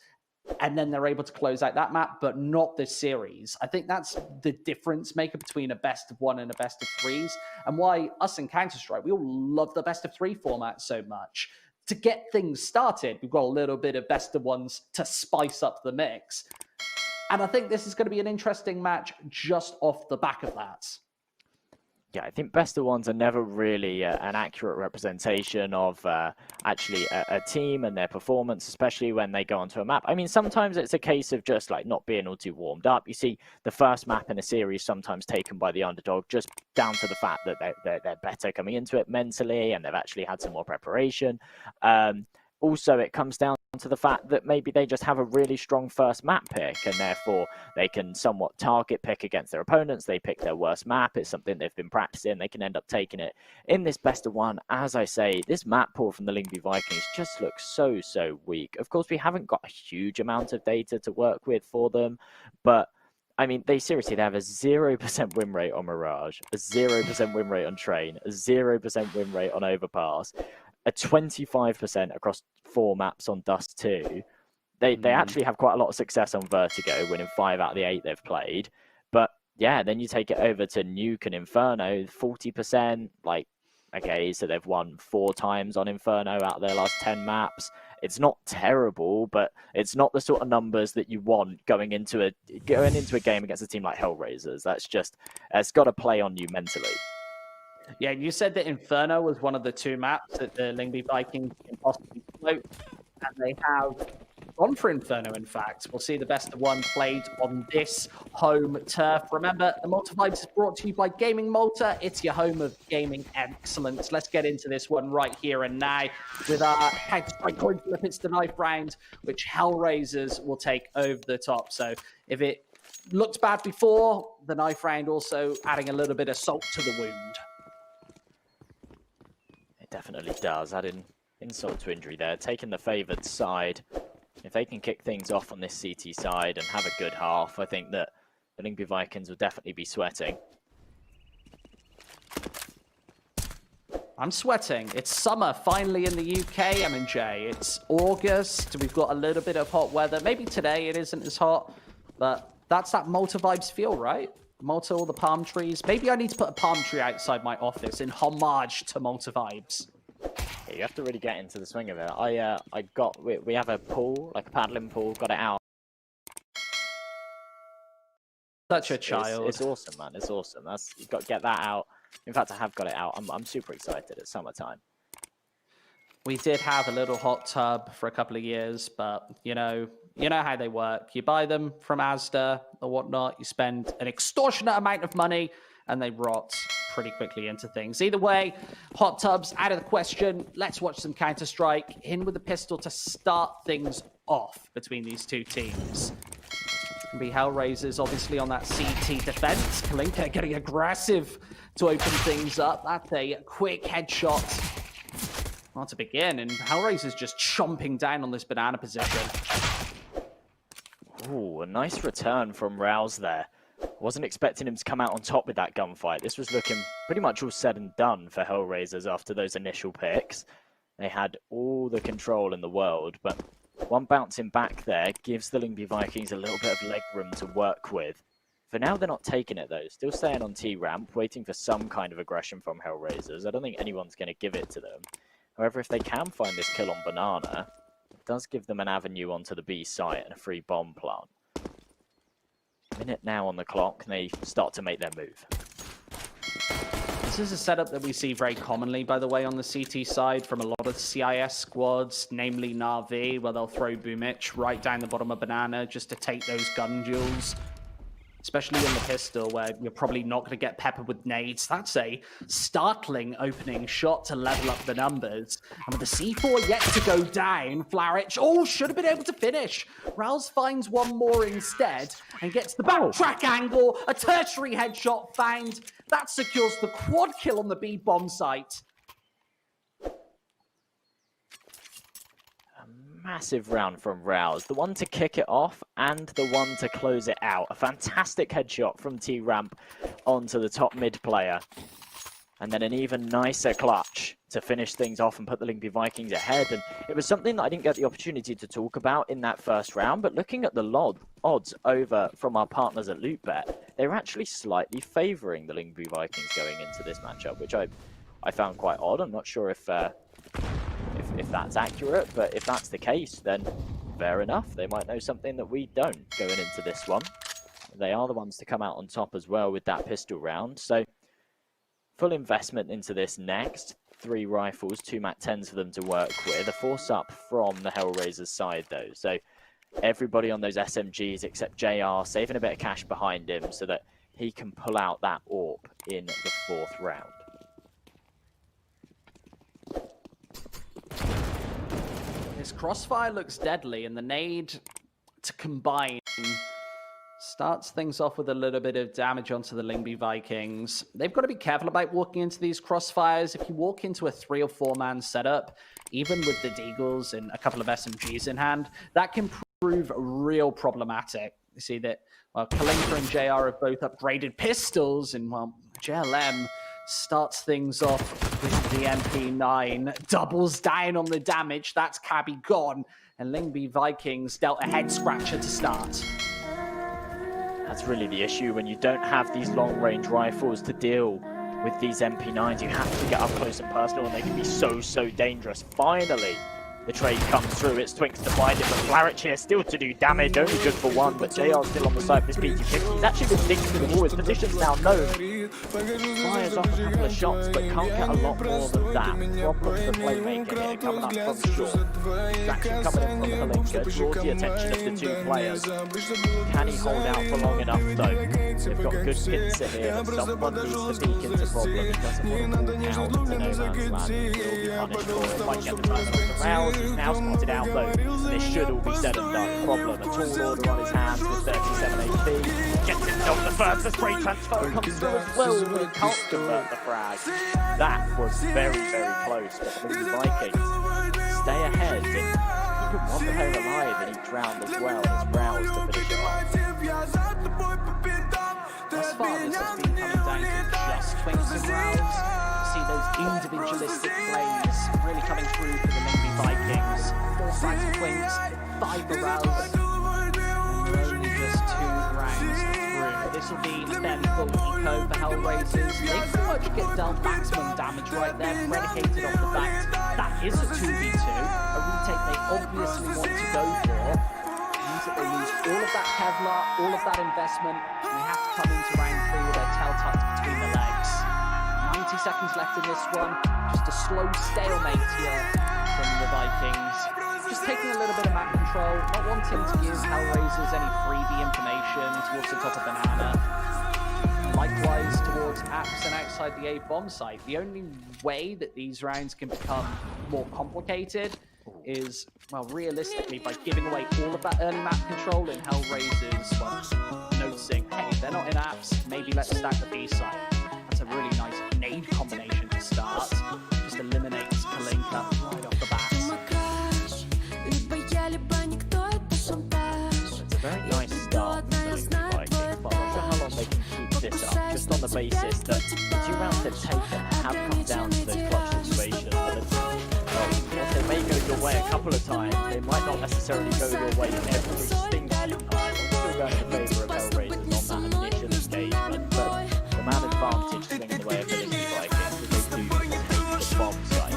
and then they're able to close out that map, but not this series. I think that's the difference maker between a best-of-1 and a best-of-3s, and why us in Counter-Strike, we all love the best-of-3 format so much. To get things started, we've got a little bit of best-of-1s to spice up the mix. And I think this is going to be an interesting match just off the back of that. Yeah, I think best of ones are never really an accurate representation of actually a team and their performance, especially when they go onto a map. I mean, sometimes it's a case of just like not being all too warmed up. You see the first map in a series sometimes taken by the underdog just down to the fact that they're better coming into it mentally and they've actually had some more preparation. Also, it comes down to the fact that maybe they just have a really strong first map pick and therefore they can somewhat target pick against their opponents. They pick their worst map. It's something they've been practicing. They can end up taking it. In this best of one, as I say, this map pool from the Lyngby Vikings just looks so weak. Of course, we haven't got a huge amount of data to work with for them, but I mean, they have a 0% win rate on Mirage, a 0% win rate on Train, a 0% win rate on Overpass, a 25% across 4 maps on Dust 2. They actually have quite a lot of success on Vertigo, winning 5 out of the 8 they've played. But yeah, then you take it over to Nuke and Inferno, 40%. Like, okay, so they've won 4 times on Inferno out of their last 10 maps. It's not terrible, but it's not the sort of numbers that you want going into a game against a team like HellRaisers. That's just, it's got to play on you mentally. Yeah, you said that Inferno was one of the 2 maps that the Lyngby Vikings can possibly float, and they have gone for Inferno, in fact. We'll see the best of one played on this home turf. Remember, the Malta Vibes is brought to you by Gaming Malta. It's your home of gaming excellence. Let's get into this one right here and now with our Counter-Strike coin flip. It's the knife round, which HellRaisers will take over the top. So if it looked bad before, the knife round also adding a little bit of salt to the wound. Definitely does, adding insult to injury there, taking the favoured side. If they can kick things off on this CT side and have a good half, I think that the Lyngby Vikings will definitely be sweating. I'm sweating. It's summer finally in the UK, M&J. It's August. We've got a little bit of hot weather. Maybe today it isn't as hot, but that's that Malta Vibes feel, right? Malta, all the palm trees. Maybe I need to put a palm tree outside my office in homage to Malta Vibes. Yeah, you have to really get into the swing of it. We have a pool, like a paddling pool, got it out. Such a child. It's awesome, man. It's awesome. You've got to get that out. In fact, I have got it out. I'm super excited. It's summertime. We did have a little hot tub for a couple of years, but you know how they work. You buy them from Asda or whatnot. You spend an extortionate amount of money, and they rot pretty quickly into things. Either way, hot tubs out of the question. Let's watch some Counter-Strike. In with the pistol to start things off between these 2 teams. It's going to be HellRaisers, obviously, on that CT defense. Kalinka getting aggressive to open things up. That's a quick headshot. Well, to begin, and HellRaisers just chomping down on this banana position. Ooh, a nice return from Rouse there. Wasn't expecting him to come out on top with that gunfight. This was looking pretty much all said and done for HellRaisers after those initial picks. They had all the control in the world, but one bouncing back there gives the Lyngby Vikings a little bit of leg room to work with. For now, they're not taking it, though. Still staying on T-ramp, waiting for some kind of aggression from HellRaisers. I don't think anyone's going to give it to them. However, if they can find this kill on Banana, it does give them an avenue onto the B site and a free bomb plant. Minute now on the clock, and they start to make their move. This is a setup that we see very commonly, by the way, on the CT side from a lot of CIS squads, namely Na'Vi, where they'll throw Boomich right down the bottom of Banana just to take those gun duels. especially in the pistol, where you're probably not going to get peppered with nades. That's a startling opening shot to level up the numbers. And with the C4 yet to go down, Flaric, should have been able to finish. Rouse finds one more instead and gets the backtrack angle. A tertiary headshot found. That secures the quad kill on the B bomb site. Massive round from Rouse, the one to kick it off and the one to close it out. A fantastic headshot from T-Ramp onto the top mid player. And then an even nicer clutch to finish things off and put the Lyngby Vikings ahead. And it was something that I didn't get the opportunity to talk about in that first round, but looking at the odds over from our partners at LootBet, they were actually slightly favouring the Lyngby Vikings going into this matchup, which I found quite odd. I'm not sure if that's accurate, but if that's the case, then fair enough. They might know something that we don't going into this one. They are the ones to come out on top as well with that pistol round. So full investment into this next. 3 rifles, 2 MAC-10s for them to work with. A force up from the HellRaisers side though. So everybody on those SMGs except JR saving a bit of cash behind him so that he can pull out that AWP in the 4th round. This crossfire looks deadly, and the nade to combine starts things off with a little bit of damage onto the Lyngby Vikings. They've got to be careful about walking into these crossfires. If you walk into a 3 or 4 man setup, even with the Deagles and a couple of SMGs in hand, that can prove real problematic. You see that, well, Kalinka and JR have both upgraded pistols, and, well, JLM starts things off with the MP9, doubles down on the damage. That's Cabby gone, and Lyngby Vikings dealt a head scratcher to start. That's really the issue when you don't have these long-range rifles to deal with these MP9s. You have to get up close and personal, and they can be so dangerous. Finally, the trade comes through. It's Twinks to find it, but Flaric here still to do damage. Only good for 1, but JR's still on the side for his PT50. He's actually been digging through the wall. His position's now known. Fires off a couple of shots, but can't get a lot more than that. Problem for playmaker here, coming up from short. Distraction coming in from Kalinka, draws the attention of the 2 players. Can he hold out for long enough, though? They've got good pincer here, and someone needs to peek into problem. He doesn't want to walk out to no man's land. He will be punished for it. Might get the turn off the round. He's now spotted out, though. This should all be said and done. Problem, a tall order on his hands with 37 HP. Gets himself the first. The spray transfer comes through as well, but he can't convert the frag. That was very close, but the Vikings stay ahead, and even one player alive in each round as well as Rouse to finish it off. Thus far, this has been coming down to just Twinks and Rouse. See those individualistic plays really coming through for the Lyngby Vikings. 4 frags for Twinks, 5 for Rouse. And we're only just 2 rounds through. This will be fairly full eco for HellRaisers. They pretty much get dealt maximum damage right there, predicated off the fact that is a 2v2. A retake they obviously want to go for. Means that they lose all of that Kevlar, all of that investment, and they have to come into round 3 with their tail tucked between the legs. 90 seconds left in this one. Just a slow stalemate here from the Vikings. Just taking a little bit of map control, not wanting to give HellRaisers any freebie information towards the top of Banana. Likewise towards apps and outside the A bomb site. The only way that these rounds can become more complicated is, well, realistically, by giving away all of that early map control in HellRaisers, well, noticing, hey, they're not in apps, maybe let's stack the B side. That's a really nice nade combination to start. Just eliminates Kalinka right off the bat. It's a very nice start for the Lyngby Vikings, but I'm not sure how long they can keep this up, just on the basis that the 2 rounds they've taken have come down to those clutch situations. Well, they may go your way a couple of times, they might not necessarily go your way every single time. I'm still going in favour of HellRaisers on that initial engagement, but the man advantage swing in the way of the Lyngby Vikings, because they do take the bomb site.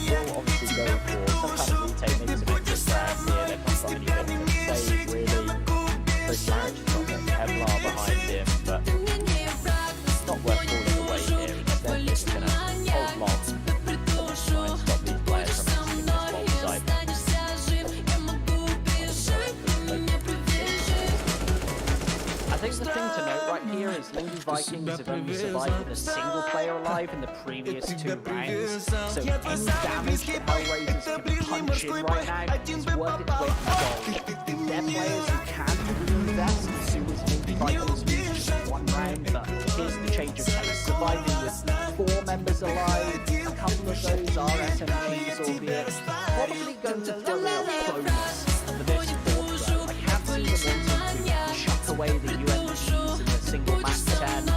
Will obviously go for sometimes retake, maybe some extra frags here. They've not got anything to save really. Chris Marriage has got the Kevlar behind him, but it's not worth falling away here. Instead, they're just going to hold long and try and stop these players from exiting this bomb site. think the thing to note right here is Lyngby Vikings have only survived with a single player alive in the previous 2 rounds. So any damage that HellRaisers can punch in right now is worth its weight in gold. They're players who can reinvest as soon as Lyngby Vikings lose just 1 round, but here's the change of pace. Surviving with 4 members alive, a couple of those are SMGs, albeit probably going to throw out bonus for this 4th round. I can't see them wanting to chuck away the USPs in a single match 10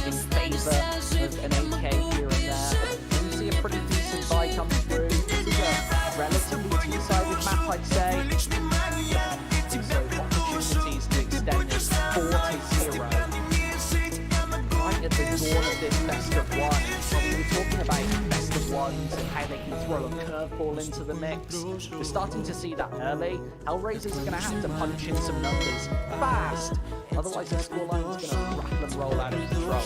in favour of an AK here and there. But you see a pretty decent buy come through. This is a relatively two-sided map, I'd say. So opportunities to extend this 4-0. Right at the dawn of this best of one. When we were talking about best of ones and how they can throw a curveball into the mix, we're starting to see that early. HellRaisers are going to have to punch in some numbers fast. Otherwise the scoreline is going to rattle and roll out of control.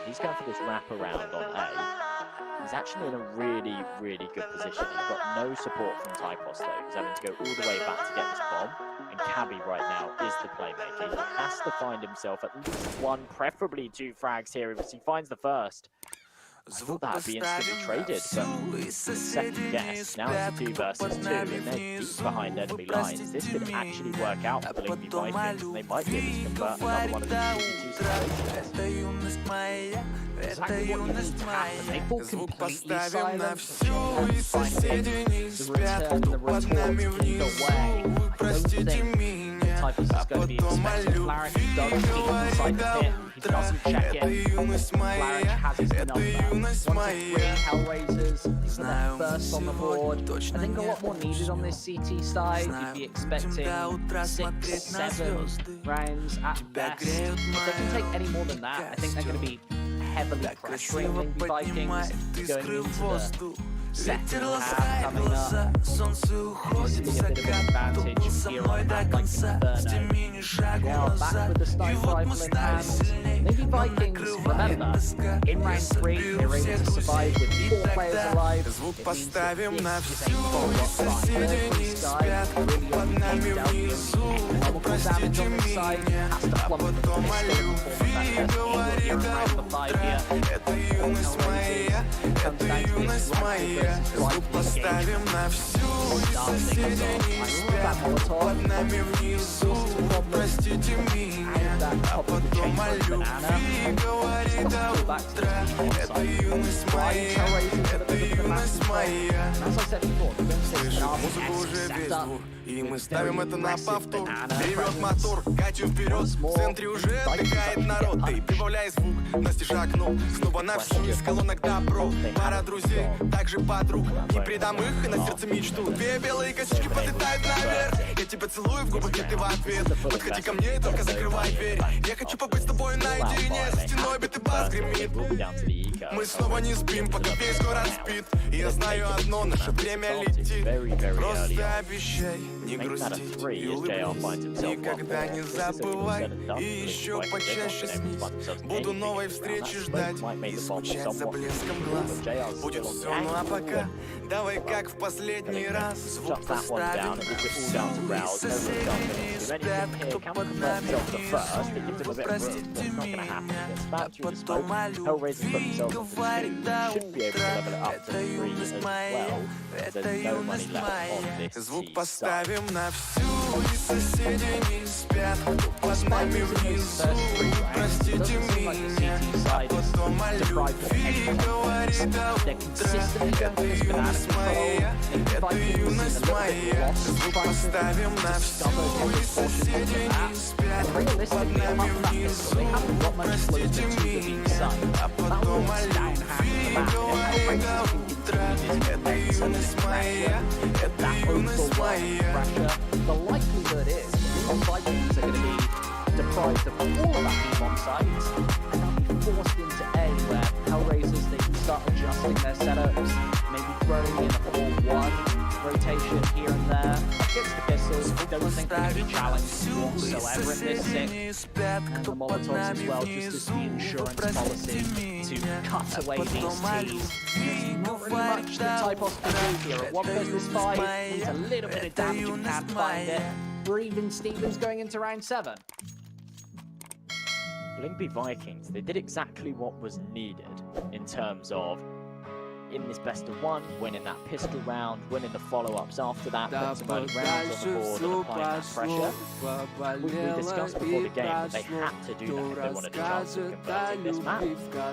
He's going for this wraparound on A. He's actually in a really, really good position. He's got no support from Typos though. He's having to go all the way back to get this bomb. And Cabby right now is the playmaker. He has to find himself at least 1, preferably 2 frags here. If he finds the first, I thought that would be instantly traded, but it's a second guess. Now it's a 2 versus 2, and they're deep behind enemy lines. This could actually work out for the Lyngby Vikings, and they might be able to convert another one of these 2 situations. Exactly what you need to happen. They fall completely silent, and finally the return, the retort either way. I don't think Typos is going to be expecting Larrick. He does keep inside the pit. He doesn't check it. Larrick has his number. Once again, HellRaisers for their first on the board. I think a lot more needed on this CT side. You'd be expecting 6, 7 rounds at best. If they can take any more than that, I think they're going to be heavily pressuring Lyngby Vikings going into the second half coming up. Obviously a bit of an advantage here on that like Inferno. They are back with the sniper rifle in hand. Lyngby Vikings, remember, in round 3 they were able to survive with 4 players alive. It means that this is a follow-up fight. Sky really only came down to economical damage on this side. Has to plummet the pistol and form that first round for 5 here. Comes down to this right Звук поставим на всю, и соседей не спят под нами внизу. Простите меня, а потом о любви говорит до утра. Это юность моя, это юность моя. Слышишь, музыку уже весь двор, и мы ставим это на повтор. Ревет мотор, катю вперед, в центре уже отдыхает народ. Ты прибавляй звук, настежь окно, снова на всю, из колонок добро. Пара друзей, также подруг, не предам их и на сердце мечту. 2 белые косички подлетают наверх, я тебя целую в губы, и ты в ответ. Подходи ко мне и только закрывай дверь. Я хочу побыть с тобой наедине, за стеной битый бас гремит. Мы снова не спим, пока весь город спит. И я знаю одно, наше время летит. Просто обещай, не грусти и улыбнись. Никогда не забывай и еще почаще снись. Буду новой встречи ждать и скучать за блеском глаз. Будет все, ну а пока давай как в последний раз. Звук поставим на всю, и соседи не спят, кто под нами внизу. Простите меня, а потом о любви говорит до утра. Это юность моя, это юность моя. Звук поставим на всю, и соседи не спят, кто под нами внизу. Простите меня, а потом о любви говорит до утра. Это юность моя, это юность моя. Звук поставим на всю, и соседи не спят, кто под нами внизу. Простите меня, а потом о любви говорит до утра. Это юность моя, это юность моя. The likelihood is the Vikings are going to be deprived of all of that beam on site, and they'll be forced into rotation here and there. Gets the pistols. We don't think they're going to be challenged whatsoever in this sit. And the Molotovs as well, just as the insurance policy to cut away these tees. There's not really much that Typos can do here. At 1 versus 5, needs a little bit of damage and can't find it. Breathing Stevens going into round 7. Lyngby Vikings, they did exactly what was needed in terms of in this best of 1, winning that pistol round, winning the follow-ups after that, putting some early rounds on the board and applying that pressure. We discussed before the game that they had to do that if they wanted a chance of converting this map.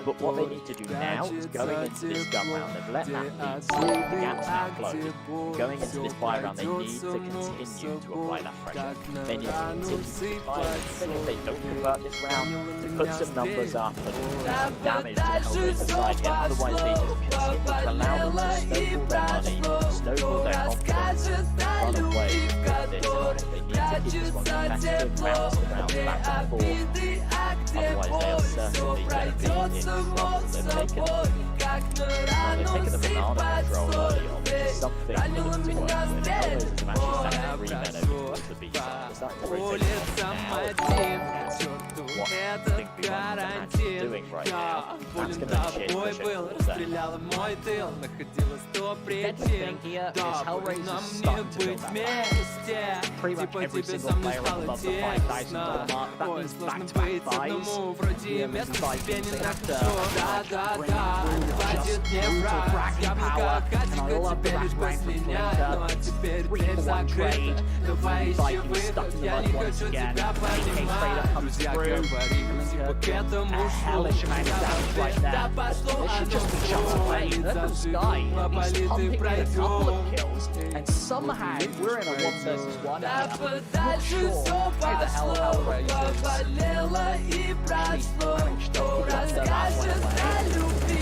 But what they need to do now is going into this gun round, they've let that lead slip, the gap's now closed. And going into this buy round, they need to continue to apply that pressure. They need to continue to try, even if they don't convert this round, to put some numbers up and damage to the HellRaisers side here. Otherwise, they just continue to allow them to snowball their money, snowball their confidence, run away with this time. They need to keep this one competitive, bounce the round back and forth. Otherwise, they are certainly going to be in trouble. They've taken the banana control early on, which is something for them to work with. HellRaisers have actually sent 3 men over towards the B side. They're starting to rotate now. What I think the match is doing right now, that's going to change the shape. Dead thing here is HellRaisers starting to build that. Pretty much every single player above the $5,000 mark. That means back-to-back buys. Here, Lyngby Vikings, they have to bring just brutal bragging power. And I love the back rank from Flinker. 3-for-1 trade. Lyngby Vikings stuck in the mud once again. AK Trader comes through. A hellish amount of damage right there. This should just be shot away. Look at this guy. He's pumping in a couple of kills. And somehow we're in a 1 versus 1. I'm not sure how the hell HellRaisers actually managed to get under that one away.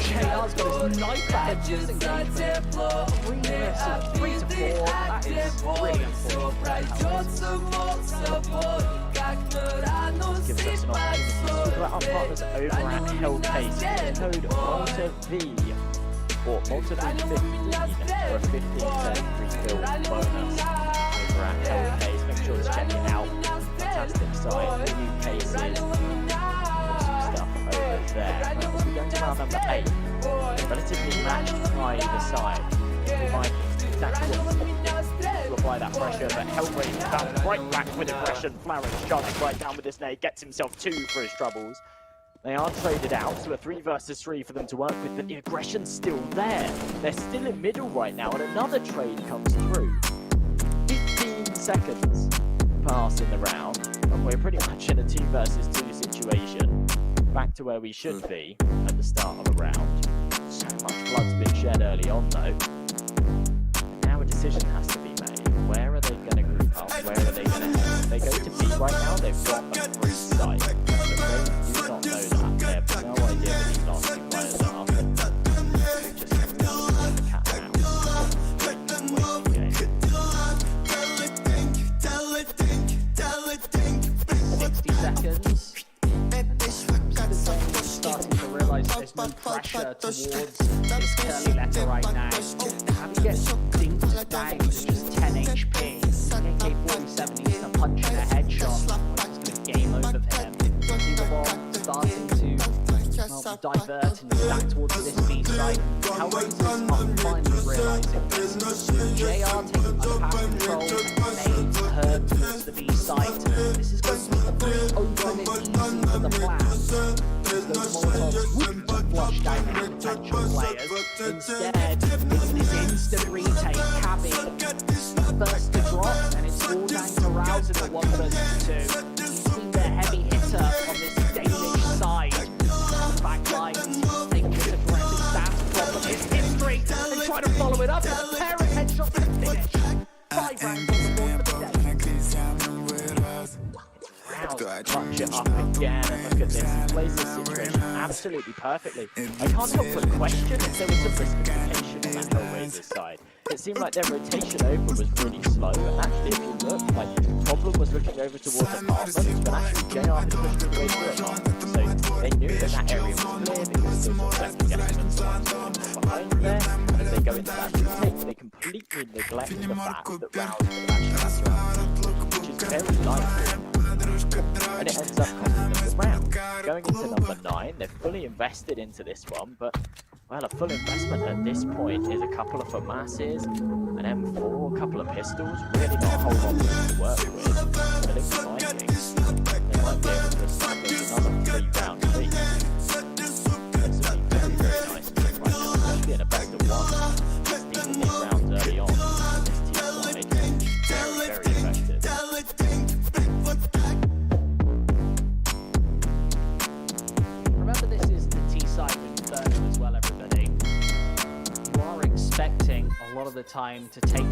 JR's got his knife at his engagement. 3 minutes of 3 to 4. That is really unfortunate. Gives us an opportunity to talk about our partners over at HellRaisers. Code MALTA-V or MALTA-V15 for a 15% refill bonus over at HellRaisers. Make sure to check it out. Fantastic site, new cases, awesome stuff over there. Now, as we go to round number 8, relatively matched by either side. The Vikings exactly what they need to apply that pressure, but HellRaisers bounce right back with aggression. Flowers charges right down with this nade, gets himself 2 for his troubles. They are traded out, so a 3 versus 3 for them to work with, but the aggression's still there. They're still in middle right now, and another trade comes through. 15 seconds pass in the round, and we're pretty much in a 2 versus 2 situation. Back to where we should be at the start of a round. So much blood's been shed early on, though. And now a decision has to be made. Where are they going to group up? Where are they going to head? If they go to B right now, they've got a free site. But they do not know that. They have no idea that these last 2 players are. They're just going to the cat out. 60 seconds. Starting to realise there's no pressure towards this curly letter right now. How do you get dinked down to just 10 HP? AK-47 needs to punch in a headshot. It's going to game over for him. See the ball starting to divert and back towards this B site. HellRaisers are finally realising this. JR taking underpass control and nades heard towards the B site. This is going to be a very open and easy for the plan. Those Molotovs wouldn't have flushed out any potential players. Instead, it's this instant retake. Cabby, first to drop, and it's all down to Rouse in the 1 versus 2. He's been the heavy hitter on this Danish side. Backlines, taking this aggressive stance problem. It's history. They try to follow it up with a pair of headshots to finish. 5 rounds on the board for the day. Punch it up again, and look at this, he plays this situation absolutely perfectly. I can't help but question if there was some risk mitigation on that HellRaisers side. It seemed like their rotation over was really slow, and actually if you look, like, Problem was looking over towards apartments, but actually JR had pushed his way through apartments, so they knew that that area was clear because there was a second guessing behind there, and as they go into that retake, they completely completely neglect the fact that rounds have actually which is very likely. And it ends up costing them the round. Going into number 9, they're fully invested into this one, but well, a full investment at this point is a couple of FAMASs, an M4, a couple of pistols, really not a whole lot to work with. The Lyngby Vikings, they might be able to establish another 3-round lead. That's very, very nice right now, especially in a best of 1. Stealing these rounds early on. This team side, very, very effective. Remember, this is the T-side with Inferno as well, everybody. You are expecting a lot of the time to take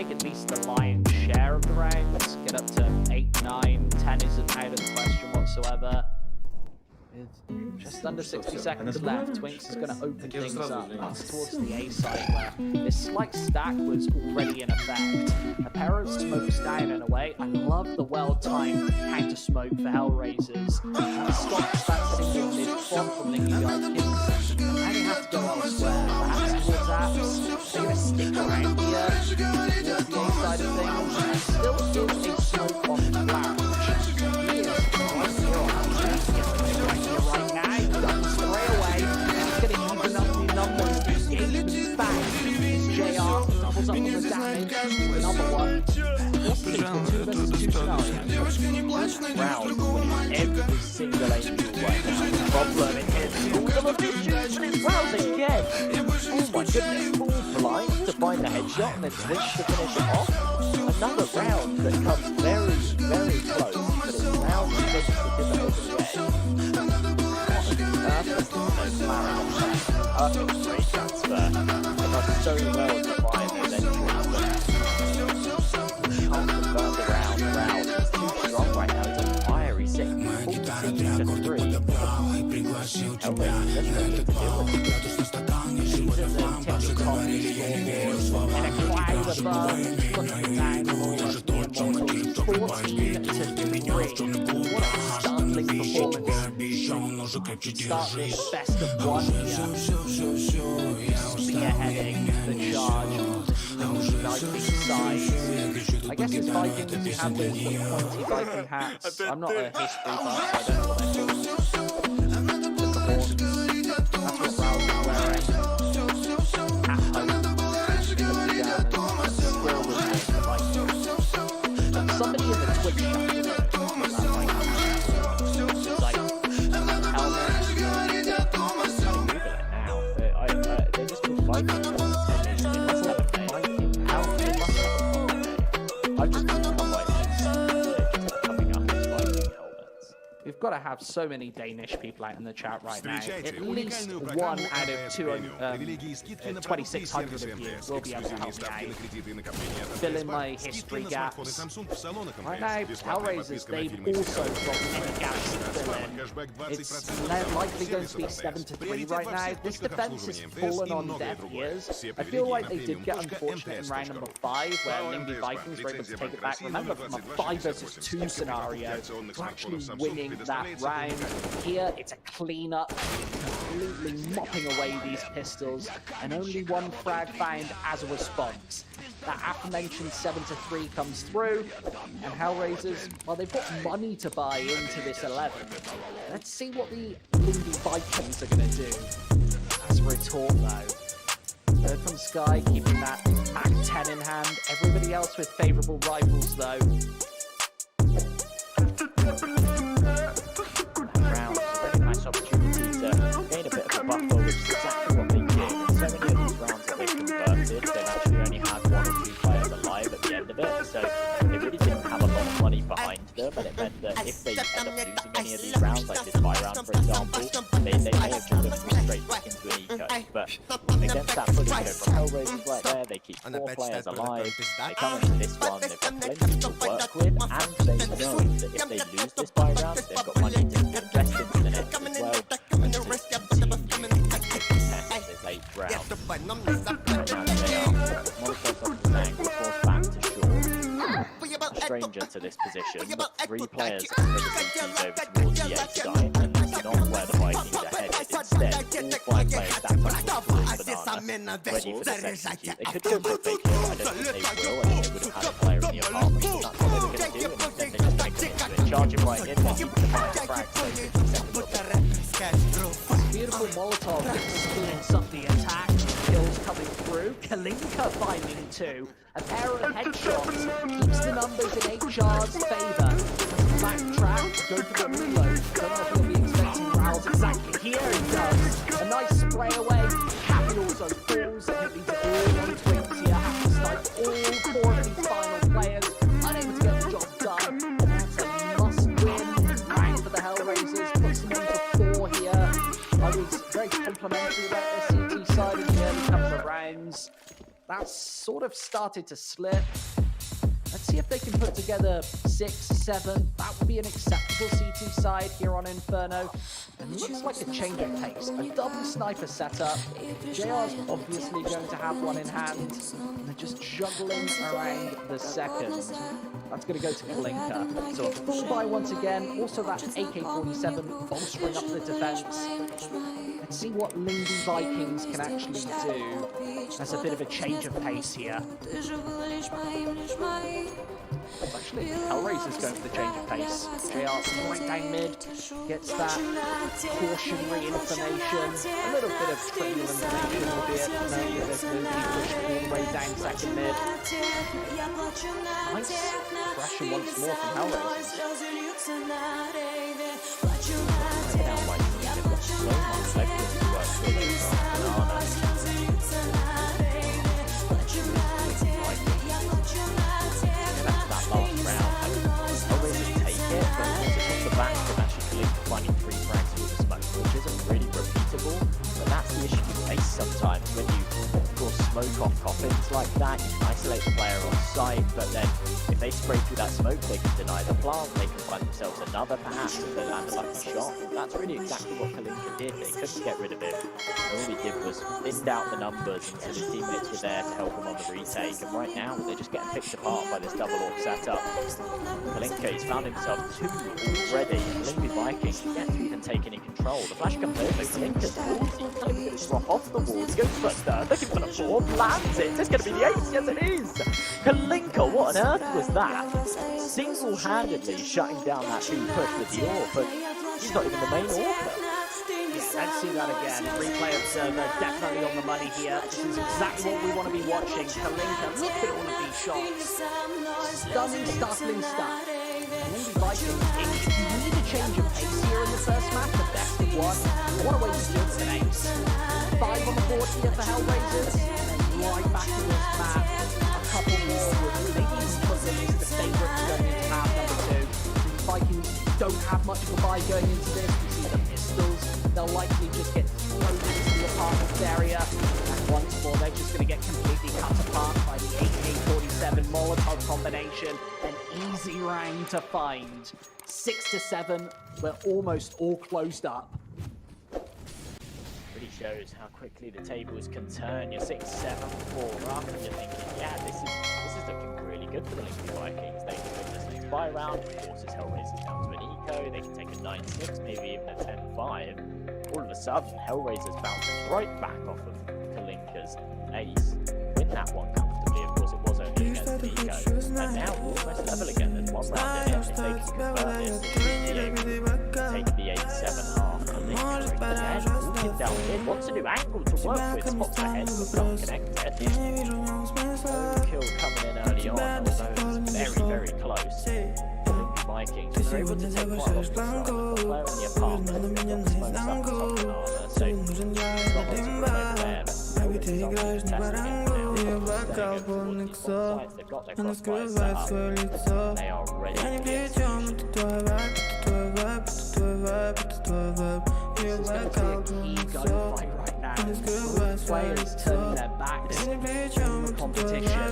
at least the lion's share of the rounds, get up to 8, 9, 10 isn't out of the question whatsoever. With just under 60 seconds left, Twinks is going to open things up. That's towards the A side where this slight stack was already in effect. A pair of smokes down and away. I love the well-timed counter smoke for HellRaisers. That stops that single mid-front from Lyngby Vikings. Now they have to go elsewhere. Perhaps towards apps. They're going to stick around here towards the A side of things. And still is a smoke on flash. He is right here on right now, done straight away. He's going to even up the numbers. The engagement's back. JR doubles up on the damage. Another one. This is the 2 versus 2 scenario. Round every single angel right now. The problem in here. Some of this shoots, but it's round again. Oh my goodness. Full blind to find the headshot and then switch to finish it off. Another round that comes very, very close. But it's round that gets the different over the perfect straight transfer. It does so well to find those entries, but can't convert the round. He's too strong right now. He's on fire. He's sitting 14 to 3. HellRaisers just ready to deal with it. He's in the tippy top scoreboard in a cloud above, looking down towards the Immortals. 14 to 3. What a startling performance. Start this best of 1 here. Spearheading the charge. Vikings side. I guess it's Vikings who have those pointy Viking hats. I'm not a history buff, so I don't know what they're called. That's what Raoul's wearing. At home. Looking down and squirrel with the Vikings. Somebody in the Twitch chat. We've got to have so many Danish people out in the chat right now. At least 1 out of 2,600 of you will be able to help me out. Fill in my history gaps. Right now, HellRaisers, they've also got many gaps to fill in. It's likely going to be 7 to 3 right now. This defense has fallen on deaf ears. I feel like they did get unfortunate in round number 5, where Lyngby Vikings were able to take it back. Remember, from a 5 versus 2 scenario to actually winning that round. Here, it's a clean-up, completely mopping away these pistols, and only 1 frag found as a response. That aforementioned 7 to 3 comes through, and HellRaisers, well, they've got money to buy into this 11. Let's see what the Lyngby Vikings are going to do. As a retort, though, third from Sky, keeping that Mac 10 in hand. Everybody else with favourable rifles, though. Nice opportunity to gain a bit of a buffer, which is exactly what they did. In so many of these rounds that they've converted, they've actually only had 1 or 2 players alive at the end of it, so they really didn't have a lot of money behind them, and it meant that if they end up losing any of these rounds, like this buy round for example, they may have just looked straight back into an eco. But against that fully from HellRaisers right there, they keep 4 players alive, they come into this one, they've got plenty to work with, and they know that if they lose this buy round, they've got money to invest into the next as well, and to continue test this 8th round. Right now they are. Molotov off the tank, will force back to shore. A stranger to this position, but 3 players are CTs over towards the edge side, and that's not where the Vikings are headed. Instead, all 5 players stacked up towards the banana. ready for the second execute. They could go for a fake kill, I don't think they will. I think they would have had a player in the apartment, so that's what they were going to do, and instead they just make them into it. Charge him right in, while he provides frags, so 50 seconds off. Beautiful Molotov splits up the attack. Kills coming through. Kalinka finding two. A pair of headshots keeps the numbers in HR's favour. Backtrack, go for the reload. Don't know if he'll be expecting rounds exactly here. He does. A nice spray away. Cappy also falls. And it leaves it all on twins here. Have to snipe all four of these final players. Unable to get the job done. That's a must win. Round for the HellRaisers. Puts them on for 4 here. I was very complimentary about the CT side in the early couple of rounds. That's sort of started to slip. Let's see if they can put together 6, 7. That would be an acceptable CT side here on Inferno. And looks like a change of pace. A double sniper setup. JR's obviously going to have one in hand. And they're just juggling around the second. That's going to go to Kalinka. So a full buy once again. Also that AK-47 bolstering up the defense. Let's see what Lyngby Vikings can actually do. That's a bit of a change of pace here. Actually, HellRaisers going for the change of pace. JR right down mid, gets that cautionary information, a little bit of trivial information, albeit knowing that there's nobody pushed all the way down second mid. Nice pressure once more from HellRaisers. Down by 3, they've got so much left to work with. Finding 3 frags with the smoke, which isn't really repeatable, but that's the issue you face sometimes when you, of course, smoke off coffins like that. You can isolate the player on site, but then if they spray through that smoke, they can deny the plant, they can find themselves another perhaps if they land a lucky shot. That's really exactly what Kalinka did. They couldn't get rid of him. All he did was thinned out the numbers until his teammates were there to help him on the retake, and right now they're just getting picked apart by this double AWP setup. Kalinka, he's found himself 2 already. Lyngby Vikings can't even take any control. The flash comes over. Kalinka's going to drop off the wall. He goes for a third, looking for the 4, lands it. It's going to be the ace. Yes, it is. Kalinka, what on earth was that? Single-handedly shutting down that team push with the AWP, but he's not even the main AWPer. Yeah, let's see that again. Replay observer definitely on the money here. This is exactly what we want to be watching. Kalinka, look at all of these shots. Stunning, startling stuff. Lyngby Vikings, if you need a change of pace here in the first match, the best of 1, what a way to do it with an ace. 5 on the board here for HellRaisers, and then right back to this map. A couple more with maybe even Puzzle is the favourite going into half number 2. The Vikings don't have much of a buy going into this. We see the pistols. They'll likely just get thrown into the apartment area. And once more, they're just going to get completely cut apart by the AK-47 Molotov combination. An easy round to find. 6 to 7. We're almost all closed up. Really shows how quickly the tables can turn. You're 6, 7, 4 up, and you're thinking, yeah, this is looking really good for the Lyngby Vikings. They can win this next buy round. Of course, it's HellRaisers down to an eco. They can take a 9-6, maybe even a 10-5. All of a sudden, HellRaisers bouncing right back off of Kalinka's ace. Win that one comfortably. Of course, it was only against an eco. And now we're almost level again. There's 1 round in it. If they can convert this, they should be able to take the 8-7 half. Kalinka again, walking down mid. Wants a new angle to work with. Spots ahead, but not connected. Kill coming in early on, although it's very, very close. Lyngby Vikings were able to take quite a lot of the player in the apartment. Got the smokes up top and armor, so not lots of room over there. They've got their crossfire set up. They are ready to get This is going to be a key gunfight right now. Both players turning their backs on the competition.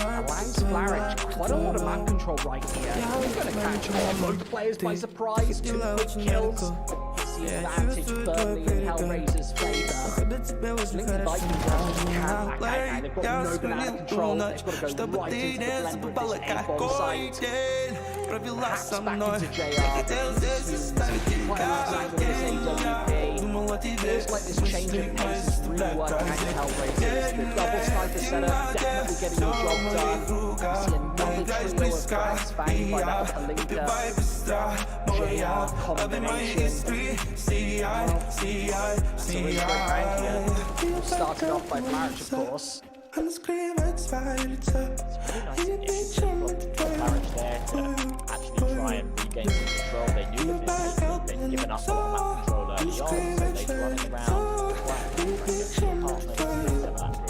Allows Flarage quite a lot of map control right here. He's going to catch both players by surprise. 2 quick kills. See advantage firmly in HellRaisers' favour. Lyngby Vikings can't back out now. They've got no banana control. They've got to go right into the blend with this A-bomb site. Perhaps back into JR. Quite a lot of angle with this AWP. feels like this change of pace is really working out for HellRaisers. The double sniper setup definitely getting the job done. See another trio of cracks fanged by that Palinka JR combination. That's a really great rank here. Started off by Marriage, of course. It's pretty nice addition from Marriage there to actually try and regain some control. They knew that this team had been given up a lot of map control early on, so they're running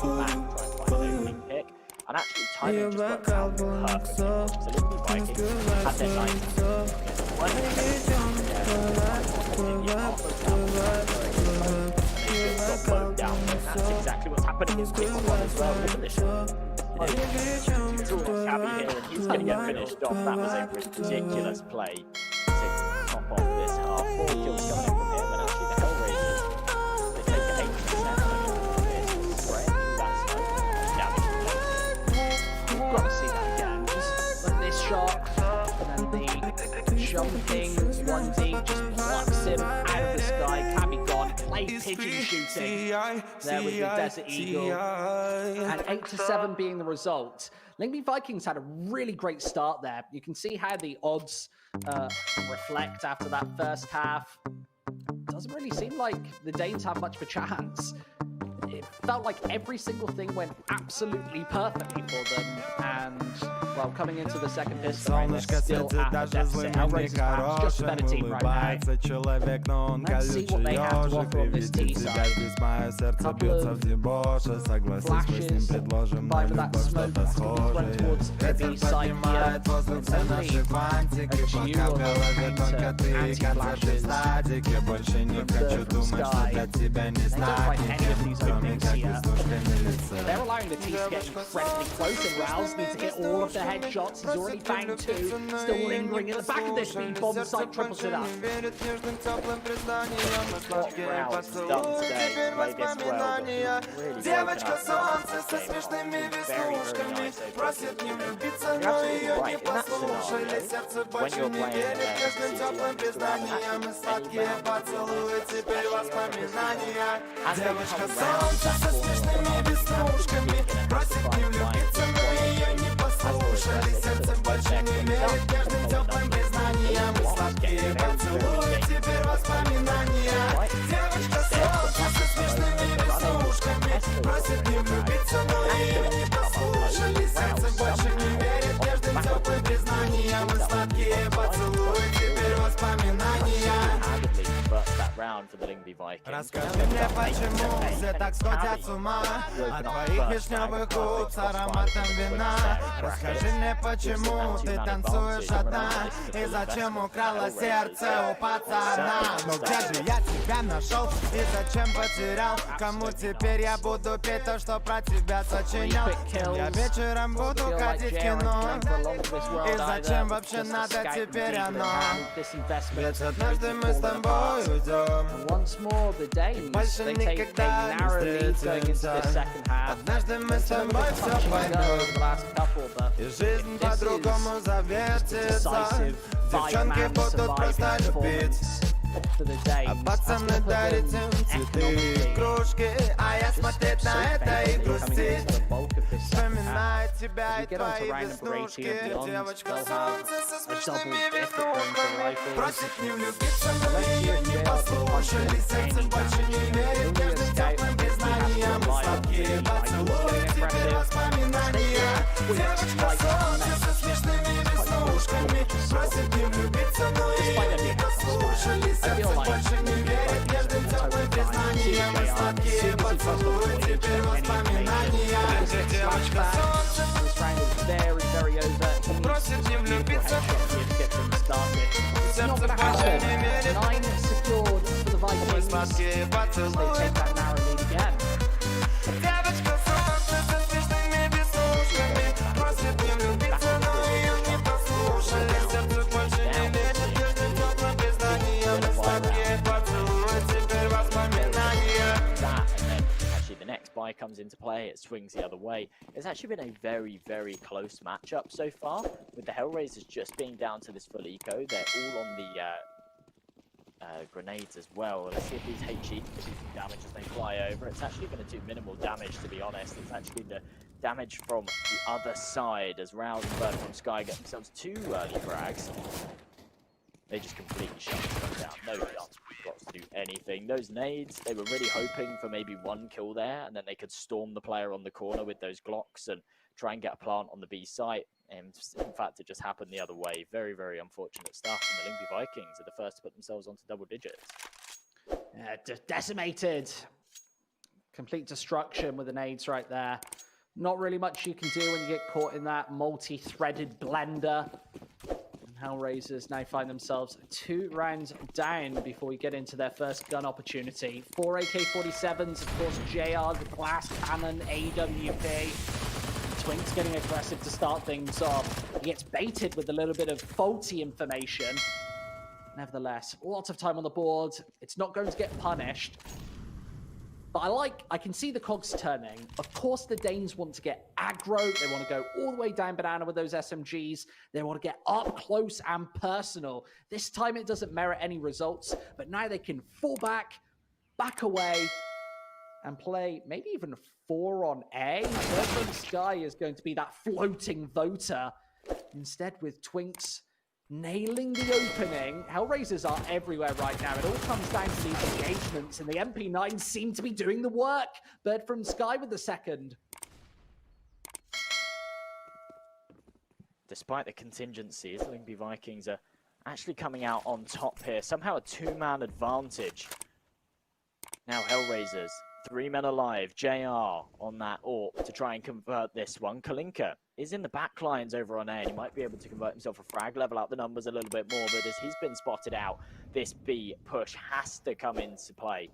around pick, and actually timing just worked out perfectly. So Lyngby Vikings had their night. Down. That's exactly what's happening in Tick as well. Look at this. Cabby here, and he's going to get finished off. That was a ridiculous play to top off this half. 4 kills coming in from him, and actually the HellRaisers, they take 8% of this spread. That's damage. You've got to see that again. Just like this shot, and then the jumping 1D just plucks him out of the sky. Cabby gone. Play pigeon shooting there with the Desert Eagle, and 8-7 being the result. Lyngby Vikings had a really great start there. You can see how the odds reflect after that first half. Doesn't really seem like the Danes have much of a chance. It felt like every single thing went absolutely perfectly for them, and well, coming into the second pistol, they're still at the deficit. HellRaisers perhaps just a better team right now. Let's see what they have to offer on this T side. Couple of flashes, combined with that smoke that's going to be thrown towards the B side here. It's only a duo of anti-flashes from Sky. They don't find any of these openings here. They're allowing the T's to get incredibly close, and Rouse needs to hit all of the headshots. He's already banged 2, still lingering at the back of this speed bomb site, triples it up. What Rouse has done today, played this well, but really broken up the game. Very, very nice opening. You're absolutely right, in that scenario, when you're playing there, as they come round that corner, просит не влюбиться, но ее не послушали. Сердце больше не верит нежным теплым признаниям. Сладкие поцелуи, теперь воспоминания. Девочка солнце со смешными веснушками просит не влюбиться, но ее не послушали. Сердце больше не верит нежным теплым признаниям. Сладкие поцелуи, теперь воспоминания. Расскажи мне, почему все так сходят с ума от твоих вишневых губ с ароматом вина. Расскажи мне, почему ты танцуешь одна и зачем украла сердце у пацана. Но где же я тебя нашел и зачем потерял? Кому теперь я буду петь то, что про тебя сочинял? Я вечером буду ходить в кино. И зачем вообще надо теперь оно? Ведь однажды мы с тобой уйдем. Once more, the Danes, they take a narrow lead going into the second half. Однажды мы с тобой все поймем, и жизнь по-другому завертится. Девчонки будут просто любить, а пацаны дарить им цветы и кружки, а я смотреть на это и грустить. Вспоминаю тебя и твои веснушки. Девочка солнце со смешными веснушками просит не влюбиться, но ее не послушали. Сердце больше не верит нежным теплым признаниям. Сладкие поцелуи, теперь воспоминания. Девочка солнце со смешными веснушками просит не влюбиться, но ее не послушали. Сердце больше не верит нежным теплым признаниям. Сладкие поцелуи, теперь воспоминания. Девочка солнце просит не влюбиться. Сердце больше не верит. Сладкие поцелуи. Девочка солнце со смешными веснушками просит не влюбиться, но ее не послушали. Сердце больше не верит нежным теплым признаниям. Сладкие поцелуи, теперь воспоминания. The next buy comes into play, it swings the other way. It's actually been a very, very close matchup so far, with the HellRaisers just being down to this full eco. They're all on the grenades as well. Let's see if these HE can do some damage as they fly over. It's actually going to do minimal damage, to be honest. It's actually the damage from the other side as Rouse and Bird from Sky get themselves 2 early frags. They just completely shut themselves down. No chance for Glocks to do anything. Those nades, they were really hoping for maybe 1 kill there, and then they could storm the player on the corner with those Glocks and try and get a plant on the B site. And in fact, it just happened the other way. Very, very unfortunate stuff. And the Lyngby Vikings are the first to put themselves onto double digits. Decimated. Complete destruction with the nades right there. Not really much you can do when you get caught in that multi-threaded blender. And HellRaisers now find themselves 2 rounds down before we get into their first gun opportunity. 4 AK-47s, of course, JR, the glass cannon, AWP. Twink's getting aggressive to start things off. He gets baited with a little bit of faulty information. Nevertheless, lots of time on the board. It's not going to get punished. But I can see the cogs turning. Of course, the Danes want to get aggro. They want to go all the way down banana with those SMGs. They want to get up close and personal. This time it doesn't merit any results, but now they can fall back away, and play maybe even 4 on A. Bird Sky is going to be that floating voter. Instead, with Twinks nailing the opening, HellRaisers are everywhere right now. It all comes down to these engagements, and the MP9s seem to be doing the work. Bird from Sky with the second. Despite the contingencies, the Lyngby Vikings are actually coming out on top here. Somehow a 2-man advantage. Now HellRaisers, 3 men alive. JR on that AWP to try and convert this one. Kalinka is in the back lines over on A, and he might be able to convert himself a frag, level up the numbers a little bit more, but as he's been spotted out, this B push has to come into play.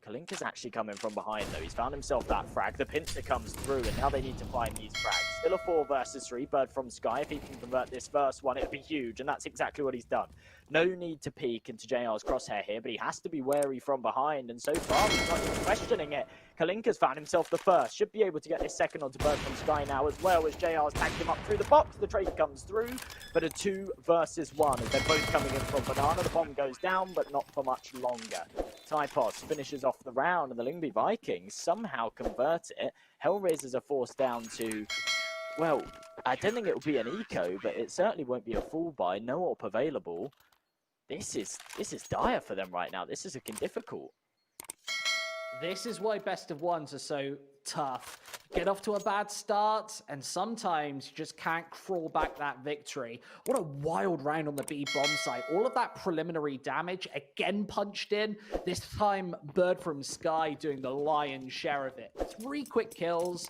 Kalinka's actually coming from behind, though. He's found himself that frag. The pincer comes through, and now they need to find these frags. Still a 4 versus 3. Bird from Sky. If he can convert this first one, it'll be huge, and that's exactly what he's done. No need to peek into JR's crosshair here, but he has to be wary from behind, and so far he's not even questioning it. Kalinka's found himself the first. Should be able to get this second onto Bird from Sky now, as well as JR's tagged him up through the box. The trade comes through, but a 2 versus 1 as they're both coming in from banana. The bomb goes down, but not for much longer. Typos finishes off the round, and the Lyngby Vikings somehow convert it. HellRaisers are forced down to, well, I don't think it will be an eco, but it certainly won't be a full buy. No AWP available. This is dire for them right now. This is looking difficult. This is why best of ones are so tough. Get off to a bad start, and sometimes you just can't crawl back that victory. What a wild round on the B bomb site. All of that preliminary damage again punched in. This time, Bird from Sky doing the lion's share of it. 3 quick kills.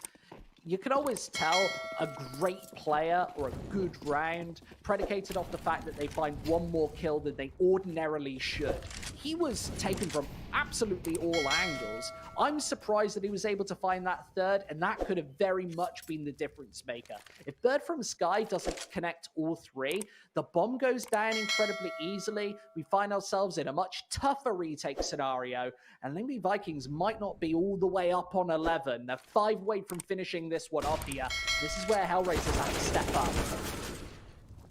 You can always tell a great player or a good round predicated off the fact that they find 1 more kill than they ordinarily should. He was taken from absolutely all angles. I'm surprised that he was able to find that 3rd, and that could have very much been the difference maker. If Bird from Sky doesn't connect all 3, the bomb goes down incredibly easily. We find ourselves in a much tougher retake scenario, and Lyngby Vikings might not be all the way up on 11. They're 5 away from finishing this one up here. This is where HellRaisers have to step up.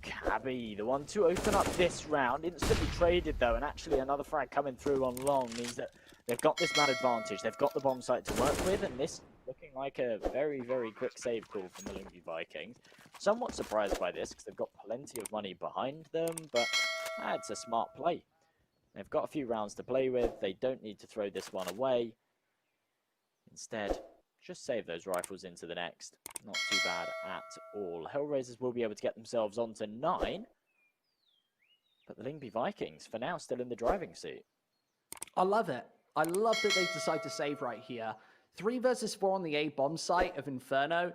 Cabby, the one to open up this round, instantly traded though, and actually another frag coming through on long means that they've got this man advantage. They've got the bomb site to work with, and this looking like a very, very quick save call from the Lyngby Vikings. Somewhat surprised by this because they've got plenty of money behind them, but it's a smart play. They've got a few rounds to play with. They don't need to throw this one away. Instead, just save those rifles into the next. Not too bad at all. HellRaisers will be able to get themselves onto 9. But the Lyngby Vikings, for now, still in the driving seat. I love it. I love that they decide to save right here. 3 versus 4 on the A bomb site of Inferno.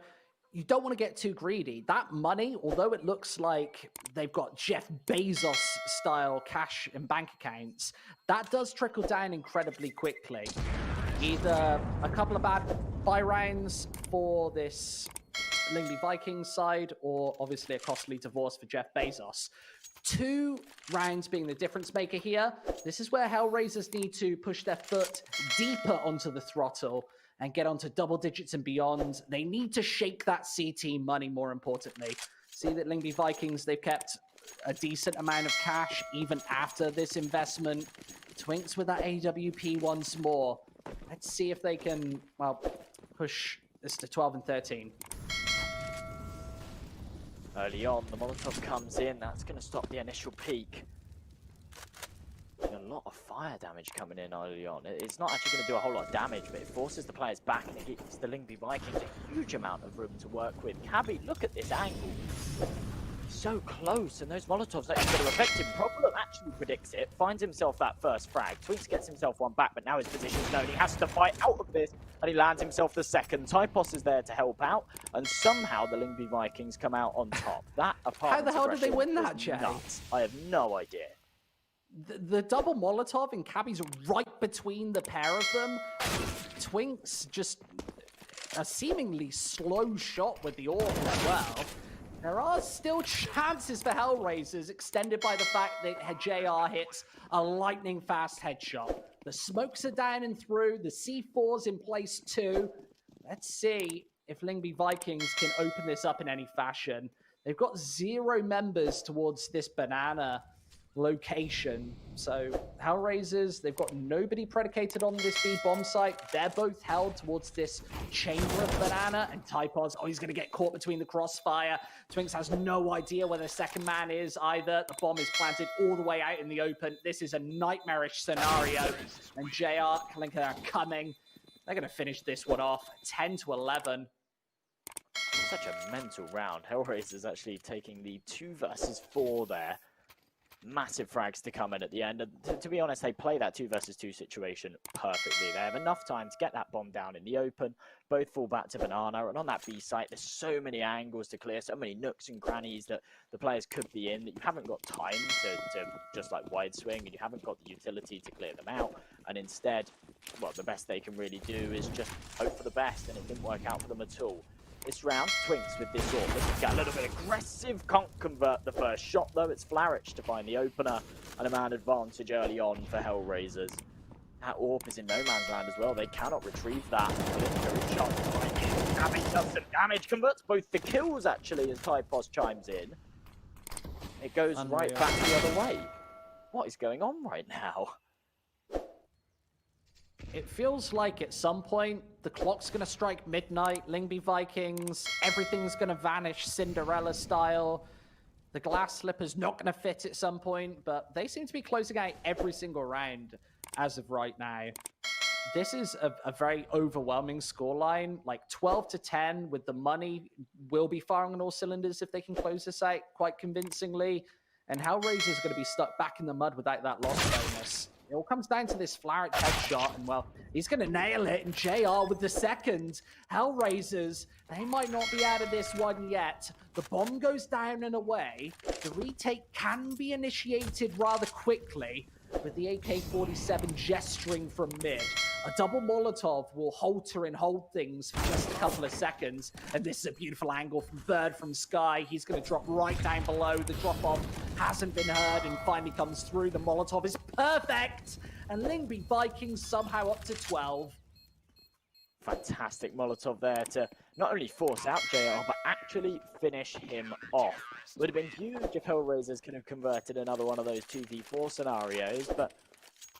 You don't want to get too greedy. That money, although it looks like they've got Jeff Bezos-style cash in bank accounts, that does trickle down incredibly quickly. Either a couple of bad buy rounds for this Lyngby Vikings side, or obviously a costly divorce for Jeff Bezos. 2 rounds being the difference maker here. This is where HellRaisers need to push their foot deeper onto the throttle and get onto double digits and beyond. They need to shake that CT money, more importantly. See that Lyngby Vikings, they've kept a decent amount of cash even after this investment. Twinks with that AWP once more. Let's see if they can, well, push this to 12 and 13. Early on, the Molotov comes in. That's going to stop the initial peak. A lot of fire damage coming in early on. It's not actually going to do a whole lot of damage, but it forces the players back and it gives the Lyngby Vikings a huge amount of room to work with. Cabby, look at this angle. So close, and those Molotovs actually going to affect him. Problem actually predicts it, finds himself that first frag. Twinks gets himself one back, but now his position's known. He has to fight out of this, and he lands himself the second. Typos is there to help out, and somehow the Lyngby Vikings come out on top. That apart. How the hell did they win that, Jay? Nuts. I have no idea. The double Molotov and Cabby's right between the pair of them. Twinks just a seemingly slow shot with the orb as well. There are still chances for HellRaisers, extended by the fact that JR hits a lightning fast headshot. The smokes are down and through, the C4's in place too. Let's see if Lyngby Vikings can open this up in any fashion. They've got 0 members towards this banana location. So HellRaisers, they've got nobody predicated on this B bomb site. They're both held towards this chamber of banana, and Typos, oh, he's going to get caught between the crossfire. Twinks has no idea where the second man is either. The bomb is planted all the way out in the open. This is a nightmarish scenario, and JR Kalinka are coming. They're going to finish this one off 10 to 11. Such a mental round. HellRaisers actually taking the 2 versus 4 there. Massive frags to come in at the end. And to be honest, they play that 2 versus 2 situation perfectly. They have enough time to get that bomb down in the open. Both fall back to banana. And on that B site, there's so many angles to clear, so many nooks and crannies that the players could be in that you haven't got time to just like wide swing, and you haven't got the utility to clear them out. And instead, well, the best they can really do is just hope for the best, and it didn't work out for them at all. This round, Twinks with this orb. Let's get a little bit aggressive. Can't convert the first shot, though. It's Flarich to find the opener, and a man advantage early on for HellRaisers. That orb is in no man's land as well. They cannot retrieve that. Cabby does some damage. Converts both the kills, actually, as Typos chimes in. It goes right back the other way. What is going on right now? It feels like at some point, the clock's going to strike midnight, Lyngby Vikings, everything's going to vanish Cinderella style. The glass slipper's not going to fit at some point, but they seem to be closing out every single round as of right now. This is a very overwhelming scoreline, like 12 to 10 with the money will be firing on all cylinders if they can close this out quite convincingly. And HellRaisers are going to be stuck back in the mud without that loss bonus. It all comes down to this Flarich headshot, and well, he's going to nail it, and JR with the second. HellRaisers, they might not be out of this one yet. The bomb goes down and away. The retake can be initiated rather quickly, with the AK-47 gesturing from mid. A double Molotov will halter and hold things for just a couple of seconds. And this is a beautiful angle from Bird from Sky. He's going to drop right down below. The drop-off hasn't been heard and finally comes through. The Molotov is perfect. And Lyngby Vikings somehow up to 12. Fantastic Molotov there to not only force out JR, but actually finish him off. Would have been huge if HellRaisers could have converted another one of those 2v4 scenarios, but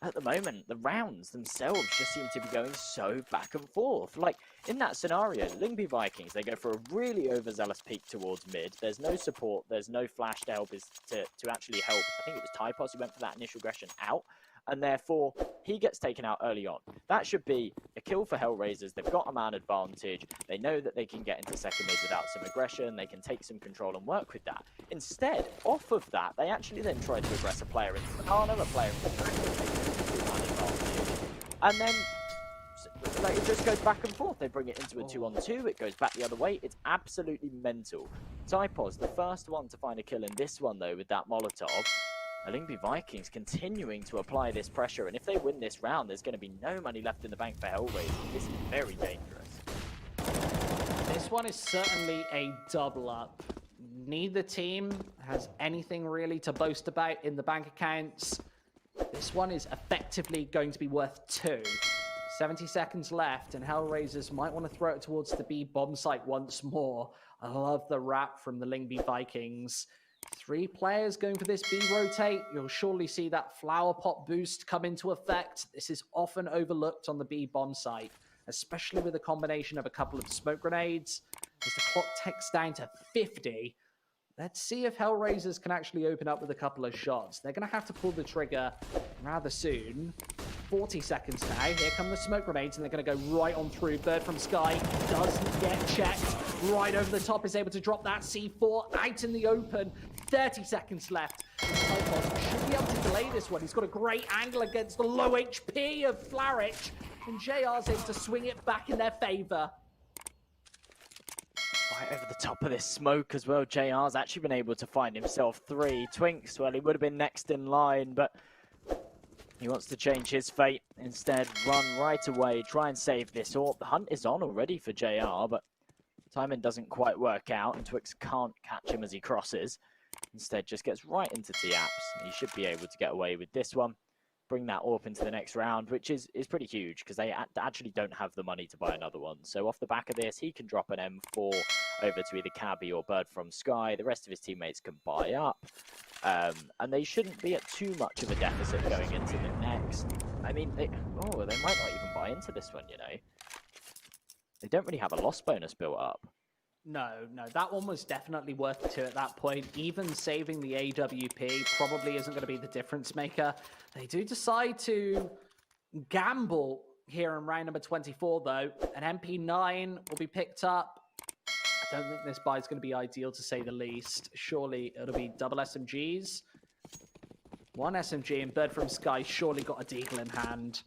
at the moment, the rounds themselves just seem to be going so back and forth. Like, in that scenario, Lyngby Vikings, they go for a really overzealous peek towards mid. There's no support, there's no flash to help to actually help. I think it was Typos who went for that initial aggression out, and therefore, he gets taken out early on. That should be a kill for HellRaisers. They've got a man advantage. They know that they can get into second mid without some aggression. They can take some control and work with that. Instead, off of that, they actually then try to aggress a player into banana, a player into the and then like, it just goes back and forth. They bring it into a 2-on-2. It goes back the other way. It's absolutely mental. Typos, the first one to find a kill in this one, though, with that Molotov. Lyngby Vikings continuing to apply this pressure, and if they win this round, there's going to be no money left in the bank for HellRaisers. This is very dangerous. This one is certainly a double up. Neither team has anything really to boast about in the bank accounts. This one is effectively going to be worth 2. 70 seconds left, and HellRaisers might want to throw it towards the B bomb site once more. I love the wrap from the Lyngby Vikings. 3 players going for this B rotate. You'll surely see that flower pot boost come into effect. This is often overlooked on the B bomb site, especially with a combination of a couple of smoke grenades. As the clock ticks down to 50, let's see if HellRaisers can actually open up with a couple of shots. They're going to have to pull the trigger rather soon. 40 seconds now. Here come the smoke grenades, and they're going to go right on through. Bird from Sky doesn't get checked. Right over the top, is able to drop that C4 out in the open. 30 seconds left. Typhos should be able to delay this one. He's got a great angle against the low HP of Flarich, and JR's able to swing it back in their favor. Right over the top of this smoke as well. JR's actually been able to find himself 3. Twinks, well, he would have been next in line, but he wants to change his fate. Instead, run right away, try and save this AWP. The hunt is on already for JR, but timing doesn't quite work out, and Twix can't catch him as he crosses. Instead, just gets right into T-Apps. He should be able to get away with this one. Bring that AWP into the next round, which is pretty huge, because they actually don't have the money to buy another one. So off the back of this, he can drop an M4 over to either Cabby or Bird from Sky. The rest of his teammates can buy up. And they shouldn't be at too much of a deficit going into the next. I mean, they might not even buy into this one, you know. They don't really have a loss bonus built up. No, that one was definitely worth 2 at that point. Even saving the AWP probably isn't going to be the difference maker. They do decide to gamble here in round number 24, though. An MP9 will be picked up. I don't think this buy is going to be ideal, to say the least. Surely it'll be double SMGs. 1 SMG, and Bird from Sky surely got a deagle in hand.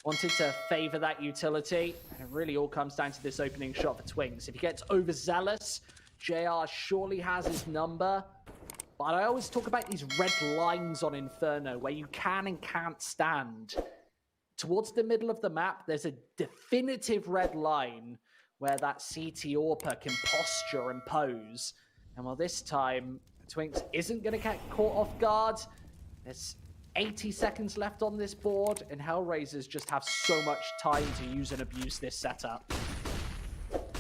Wanted to favour that utility, and it really all comes down to this opening shot for Twinks. If he gets overzealous, JR surely has his number. But I always talk about these red lines on Inferno, where you can and can't stand. Towards the middle of the map, there's a definitive red line where that CT AWPer can posture and pose. And while this time, Twinks isn't going to get caught off guard, there's 80 seconds left on this board, and HellRaisers just have so much time to use and abuse this setup.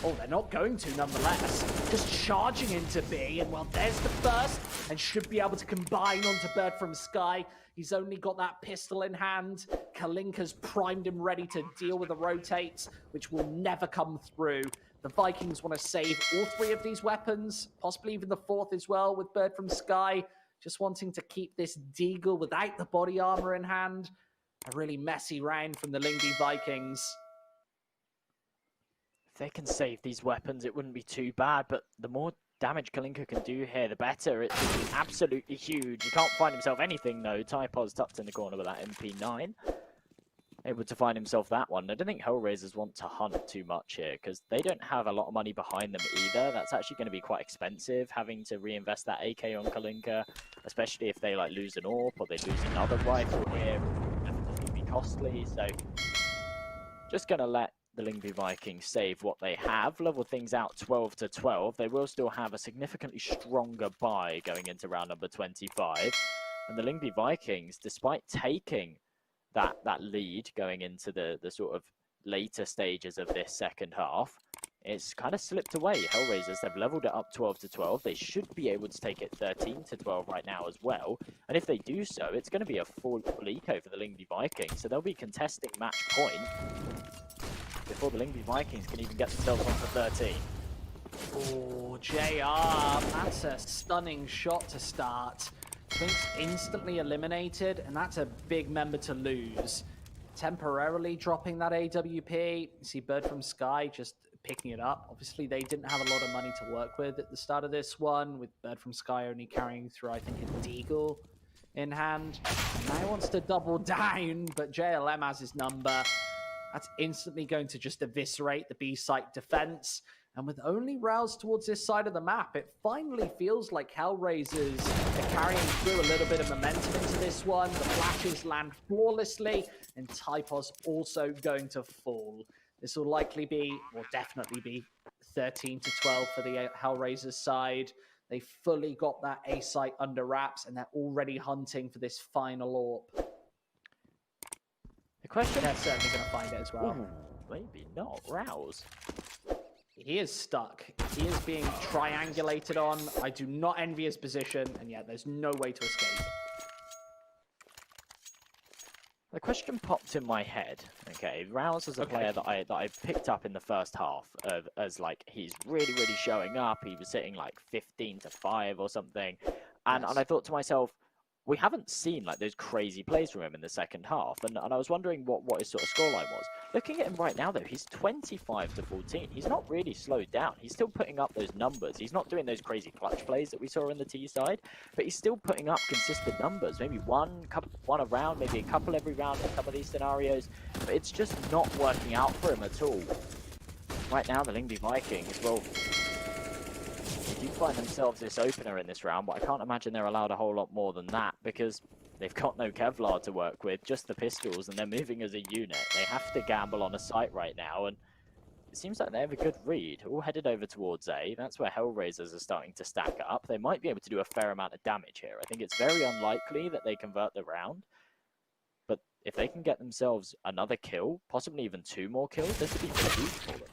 Oh, they're not going to, nonetheless. Just charging into B, and well, there's the first, and should be able to combine onto Bird from Sky. He's only got that pistol in hand. Kalinka's primed him ready to deal with the rotates, which will never come through. The Vikings want to save all 3 of these weapons, possibly even the 4th as well, with Bird from Sky. Just wanting to keep this Deagle without the body armor in hand. A really messy round from the Lyngby Vikings. If they can save these weapons, it wouldn't be too bad, but the more damage Kalinka can do here, the better. It's absolutely huge. He can't find himself anything, though. Typos tucked in the corner with that MP9. Able to find himself that one. I don't think HellRaisers want to hunt too much here, because they don't have a lot of money behind them either. That's actually going to be quite expensive, having to reinvest that AK on Kalinka, especially if they lose an AWP or they lose another rifle here. It will definitely be costly, so just going to let the Lyngby Vikings save what they have, level things out 12 to 12. They will still have a significantly stronger buy going into round number 25. And the Lyngby Vikings, despite taking that lead going into the sort of later stages of this second half, it's kind of slipped away. HellRaisers have leveled it up 12 to 12. They should be able to take it 13 to 12 right now as well. And if they do so, it's going to be a full eco for the Lyngby Vikings. So they'll be contesting match point before the Lyngby Vikings can even get themselves onto 13. Oh, JR, that's a stunning shot to start. Twinks instantly eliminated, and that's a big member to lose. Temporarily dropping that AWP. You see Bird from Sky just picking it up. Obviously, they didn't have a lot of money to work with at the start of this one, with Bird from Sky only carrying through, I think, a Deagle in hand. Now he wants to double down, but JLM has his number. That's instantly going to just eviscerate the B-site defense. And with only roused towards this side of the map, it finally feels like HellRaisers are carrying through a little bit of momentum into this one. The flashes land flawlessly, and Typos also going to fall. This will likely be, or definitely be, 13 to 12 for the HellRaisers side. They fully got that A site under wraps, and they're already hunting for this final AWP. The question... They're certainly going to find it as well. Ooh, maybe not. Rouse. It he is stuck. He is being triangulated on. I do not envy his position, and yet there's no way to escape. The question popped in my head. Okay, Rouse is a player that I picked up in the first half as like he's really showing up. He was sitting like 15-5 or something, and I thought to myself, we haven't seen like those crazy plays from him in the second half, and I was wondering what his sort of scoreline was. Looking at him right now though, he's 25-14. He's not really slowed down. He's still putting up those numbers. He's not doing those crazy clutch plays that we saw on the T side, but he's still putting up consistent numbers. Maybe one a round, maybe a couple every round in some of these scenarios, but it's just not working out for him at all. Right now, the Lyngby Vikings, well, they do find themselves this opener in this round, but I can't imagine they're allowed a whole lot more than that because they've got no Kevlar to work with, just the pistols, and they're moving as a unit. They have to gamble on a site right now, and it seems like they have a good read. All headed over towards A. That's where HellRaisers are starting to stack up. They might be able to do a fair amount of damage here. I think it's very unlikely that they convert the round, but if they can get themselves another kill, possibly even 2 more kills, this would be huge for them.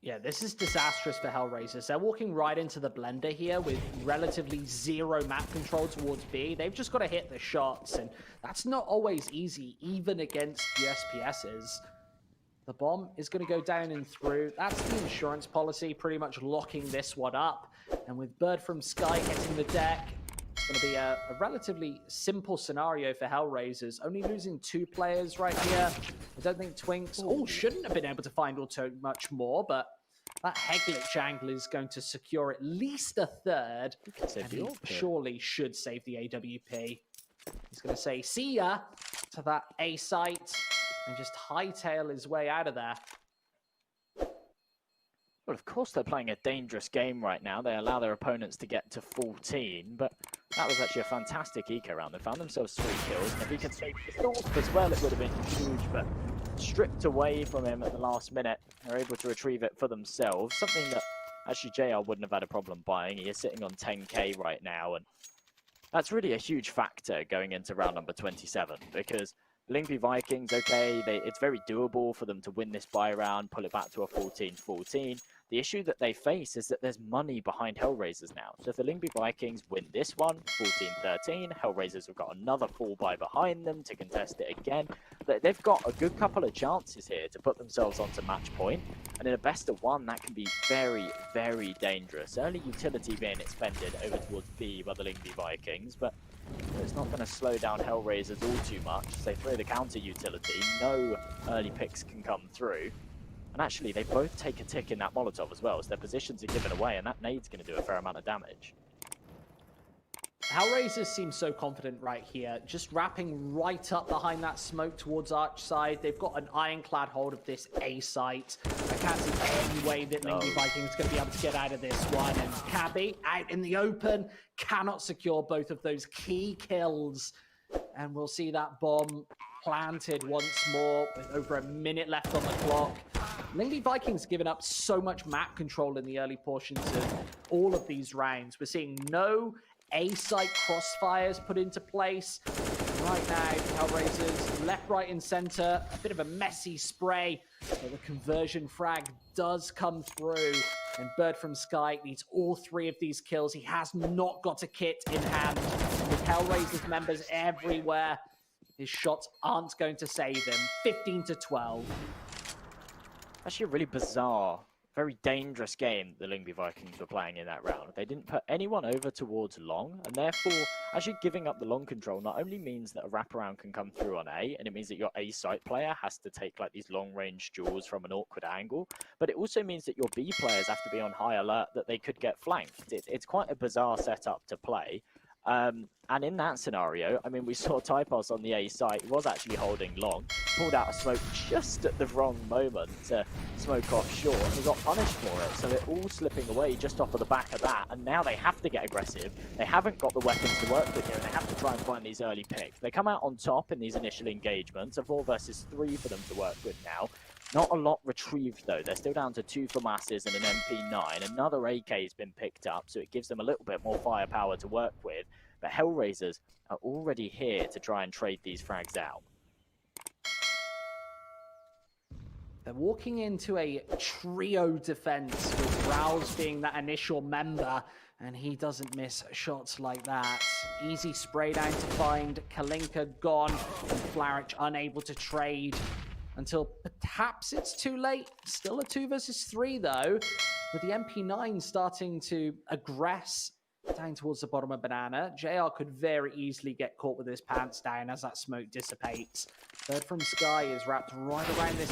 Yeah, this is disastrous for HellRaisers. They're walking right into the blender here with relatively 0 map control towards B. They've just got to hit the shots, and that's not always easy, even against USPSs. The bomb is going to go down and through. That's the insurance policy, pretty much locking this one up. And with Bird from Sky getting the deck, it's going to be a relatively simple scenario for HellRaisers. Only losing 2 players right here. I don't think Twinks shouldn't have been able to find all too much more, but that Heglitch angle is going to secure at least a third. And he surely should save the AWP. He's going to say, see ya to that A site and just hightail his way out of there. Well, of course they're playing a dangerous game right now. They allow their opponents to get to 14, but that was actually a fantastic eco round. They found themselves 3 kills, and if he could save pistols as well, it would have been huge, but stripped away from him at the last minute. They're able to retrieve it for themselves, something that actually JR wouldn't have had a problem buying. He is sitting on 10k right now, and that's really a huge factor going into round number 27, because Lyngby Vikings, okay, it's very doable for them to win this buy round, pull it back to a 14-14. The issue that they face is that there's money behind HellRaisers now. So if the Lyngby Vikings win this one, 14-13, HellRaisers have got another full buy behind them to contest it again. They've got a good couple of chances here to put themselves onto match point. And in a best of 1, that can be very dangerous. Early utility being expended over towards B by the Lyngby Vikings, but it's not going to slow down HellRaisers all too much. As they throw the counter utility, no early picks can come through. And actually, they both take a tick in that Molotov as well, so their positions are given away, and that nade's going to do a fair amount of damage. HellRaisers seem so confident right here, just wrapping right up behind that smoke towards Arch side. They've got an ironclad hold of this A site. I can't see any way that Lyngby Vikings is going to be able to get out of this one. And Cabby, out in the open, cannot secure both of those key kills. And we'll see that bomb planted once more with over a minute left on the clock. Lyngby Vikings given up so much map control in the early portions of all of these rounds. We're seeing no A-site crossfires put into place. Right now, HellRaisers left, right, and center. A bit of a messy spray, but the conversion frag does come through. And Bird from Sky needs all 3 of these kills. He has not got a kit in hand. And with HellRaisers members everywhere, his shots aren't going to save him. 15-12. Actually a really bizarre, very dangerous game the Lyngby Vikings were playing in that round. They didn't put anyone over towards long, and therefore actually giving up the long control not only means that a wraparound can come through on A, and it means that your A site player has to take like these long range duels from an awkward angle, but it also means that your B players have to be on high alert that they could get flanked. It's quite a bizarre setup to play. And in that scenario, I mean, we saw Typos on the A site. He was actually holding long, pulled out a smoke just at the wrong moment to smoke off short, and he got punished for it. So they're all slipping away just off of the back of that, and now they have to get aggressive. They haven't got the weapons to work with here, and they have to try and find these early picks. They come out on top in these initial engagements, a 4 versus 3 for them to work with now. Not a lot retrieved though. They're still down to 2 FAMASs and an MP9. Another AK has been picked up, so it gives them a little bit more firepower to work with. But HellRaisers are already here to try and trade these frags out. They're walking into a trio defense with Rouse being that initial member, and he doesn't miss shots like that. Easy spray down to find. Kalinka gone, and Flaric unable to trade until perhaps it's too late. Still a 2 versus 3 though, with the MP9 starting to aggress down towards the bottom of Banana. JR could very easily get caught with his pants down as that smoke dissipates. Third from Sky is wrapped right around this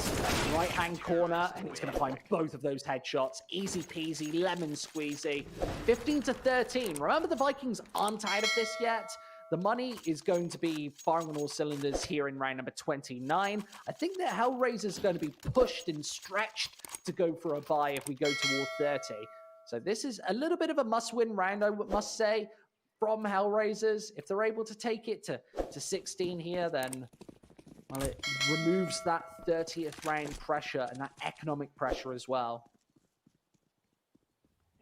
right-hand corner, and it's going to find both of those headshots. Easy peasy, lemon squeezy. 15 to 13. Remember, the Vikings aren't out of this yet. The money is going to be firing on all cylinders here in round number 29. I think that HellRaisers is going to be pushed and stretched to go for a bye if we go toward 30. So this is a little bit of a must-win round, I must say, from HellRaisers. If they're able to take it to 16 here, then, well, it removes that 30th round pressure and that economic pressure as well.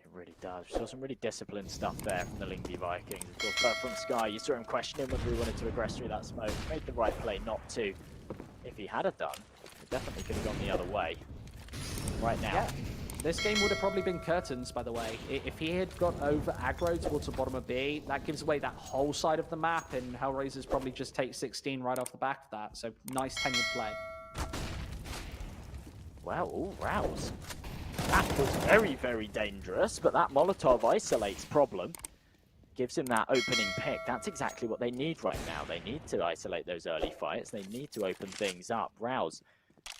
It really does. We saw some really disciplined stuff there from the Lyngby Vikings. Of course, but from Sky, you saw him questioning whether he wanted to aggress through that smoke. Made the right play not to. If he had done, it definitely could have gone the other way. Right now. Yeah. This game would have probably been curtains, by the way. If he had got over aggro towards the bottom of B, that gives away that whole side of the map, and HellRaisers probably just take 16 right off the back of that. So nice tenured play. Wow, ooh, Rouse. That was very, very dangerous, but that Molotov isolates problem. Gives him that opening pick. That's exactly what they need right now. They need to isolate those early fights. They need to open things up. Rouse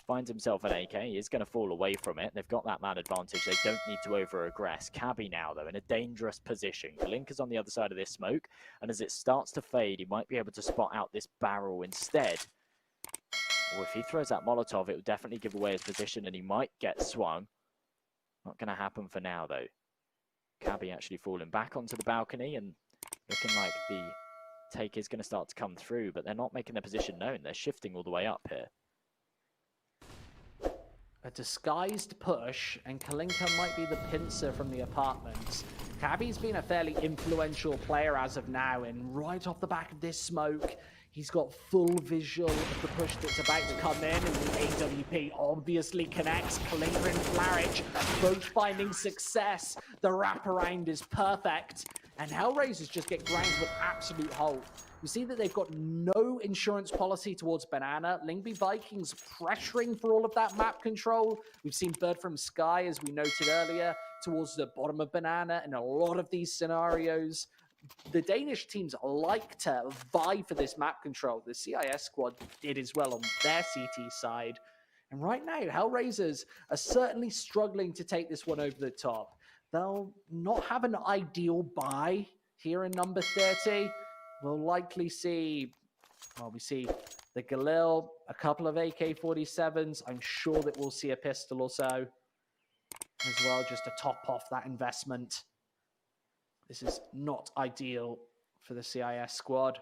finds himself an AK. He is going to fall away from it. They've got that man advantage. They don't need to over-aggress. Cabby now, though, in a dangerous position. Kalinka's on the other side of this smoke, and as it starts to fade, he might be able to spot out this barrel instead. Or if he throws that Molotov, it will definitely give away his position, and he might get swung. Not going to happen for now, though. Cabby actually falling back onto the balcony, and looking like the take is going to start to come through, but they're not making their position known. They're shifting all the way up here. A disguised push, and Kalinka might be the pincer from the apartments. Cabby's been a fairly influential player as of now, and right off the back of this smoke, he's got full visual of the push that's about to come in, and the AWP obviously connects. Kalinka and Flaric both finding success. The wraparound is perfect, and HellRaisers just get ground with absolute halt. You see that they've got no insurance policy towards Banana. Lyngby Vikings pressuring for all of that map control. We've seen Bird from Sky, as we noted earlier, towards the bottom of Banana in a lot of these scenarios. The Danish teams like to vie for this map control. The CIS squad did as well on their CT side. And right now, HellRaisers are certainly struggling to take this one over the top. They'll not have an ideal buy here in number 30. We'll likely see, well, we see the Galil, a couple of AK-47s. I'm sure that we'll see a pistol or so as well, just to top off that investment. This is not ideal for the CIS squad.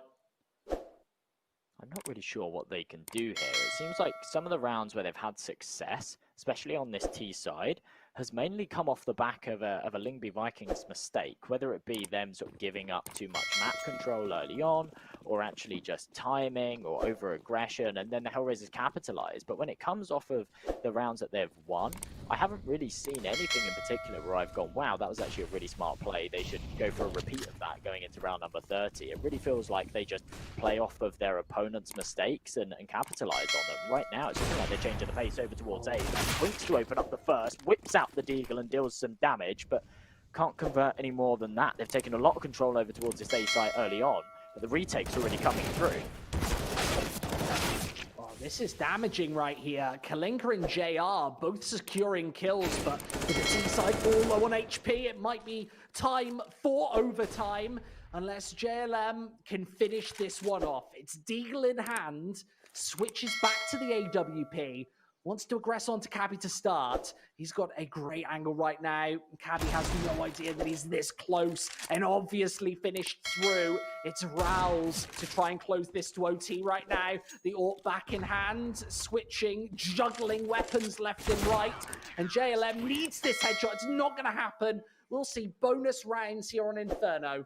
I'm not really sure what they can do here. It seems like some of the rounds where they've had success, especially on this T side, has mainly come off the back of a Lyngby Vikings mistake, whether it be them sort of giving up too much map control early on, or actually just timing or over-aggression, and then the HellRaisers capitalize. But when it comes off of the rounds that they've won, I haven't really seen anything in particular where I've gone, wow, that was actually a really smart play. They should go for a repeat of that going into round number 30. It really feels like they just play off of their opponent's mistakes and capitalize on them. Right now, it's looking like they're changing the pace over towards A. Winks to open up the first, whips out the Deagle and deals some damage, but can't convert any more than that. They've taken a lot of control over towards this A site early on, but the retake's already coming through. Oh, this is damaging right here. Kalinka and JR both securing kills, but with the T side all low on HP, it might be time for overtime unless JLM can finish this one off. It's Deagle in hand, switches back to the AWP, wants to aggress onto Cabby to start. He's got a great angle right now. Cabby has no idea that he's this close and obviously finished through. It's Rouse to try and close this to OT right now. The AWP back in hand, switching, juggling weapons left and right. And JLM needs this headshot. It's not going to happen. We'll see bonus rounds here on Inferno.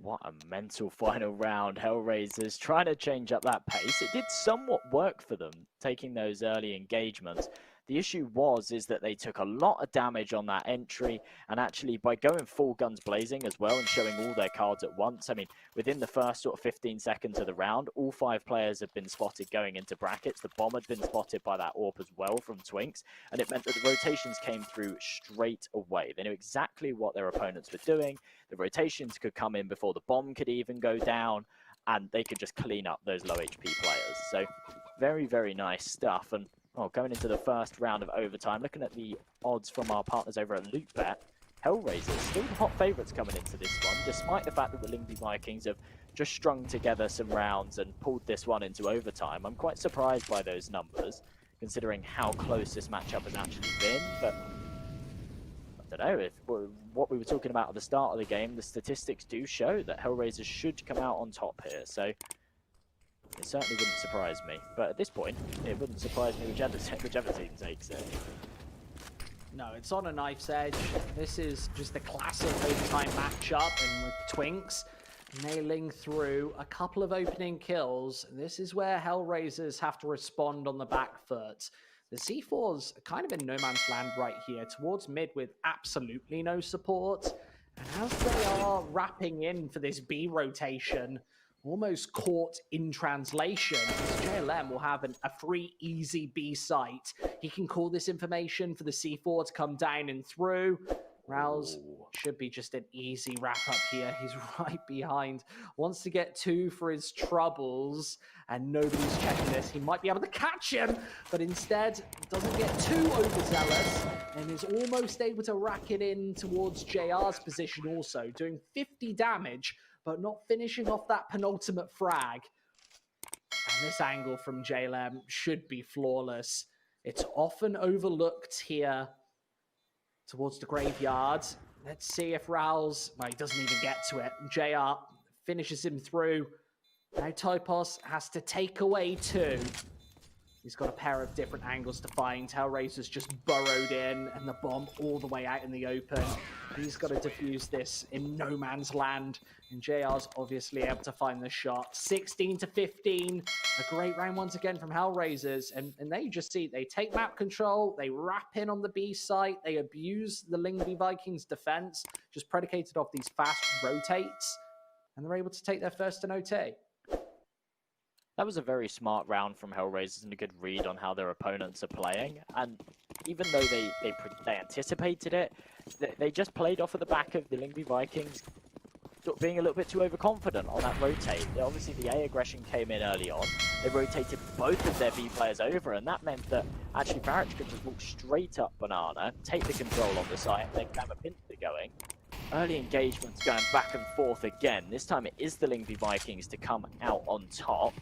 What a mental final round. HellRaisers trying to change up that pace. It did somewhat work for them, taking those early engagements. The issue is that they took a lot of damage on that entry, and actually by going full guns blazing as well and showing all their cards at once, I mean, within the first sort of 15 seconds of the round, all 5 players have been spotted going into brackets. The bomb had been spotted by that AWP as well from Twinks, and it meant that the rotations came through straight away. They knew exactly what their opponents were doing. The rotations could come in before the bomb could even go down, and they could just clean up those low HP players. So very, very nice stuff. And well, going into the first round of overtime, looking at the odds from our partners over at LootBet, HellRaisers still the hot favourites coming into this one, despite the fact that the Lyngby Vikings have just strung together some rounds and pulled this one into overtime. I'm quite surprised by those numbers, considering how close this matchup has actually been. But I don't know, if what we were talking about at the start of the game, the statistics do show that HellRaisers should come out on top here. So it certainly wouldn't surprise me, but at this point, it wouldn't surprise me whichever team takes it. No, it's on a knife's edge. This is just the classic overtime matchup, and with Twinks nailing through a couple of opening kills, this is where HellRaisers have to respond on the back foot. The C4's kind of in no man's land right here, towards mid with absolutely no support. And as they are wrapping in for this B rotation, almost caught in translation, JLM will have a free, easy B site. He can call this information for the C4 to come down and through. Rouse should be just an easy wrap-up here. He's right behind. Wants to get 2 for his troubles, and nobody's checking this. He might be able to catch him, but instead doesn't get too overzealous, and is almost able to rack it in towards JR's position also, doing 50 damage, but not finishing off that penultimate frag. And this angle from JLM should be flawless. It's often overlooked here towards the graveyard. Let's see if Raoul's... Well, he doesn't even get to it. JR finishes him through. Now Typos has to take away 2. He's got a pair of different angles to find. HellRaisers just burrowed in, and the bomb all the way out in the open. He's got to defuse this in no man's land, and JR's obviously able to find the shot. 16-15, a great round once again from HellRaisers, and they just see, they take map control, they wrap in on the B site, they abuse the Lyngby Vikings defense, just predicated off these fast rotates, and they're able to take their first in OT. That was a very smart round from HellRaisers and a good read on how their opponents are playing. And even though they anticipated it, they just played off of the back of the Lyngby Vikings sort of being a little bit too overconfident on that rotate. Obviously, the A aggression came in early on. They rotated both of their B players over, and that meant that actually Farage could just walk straight up Banana, take the control on the site, and then have a pincer going. Early engagements going back and forth again. This time it is the Lyngby Vikings to come out on top.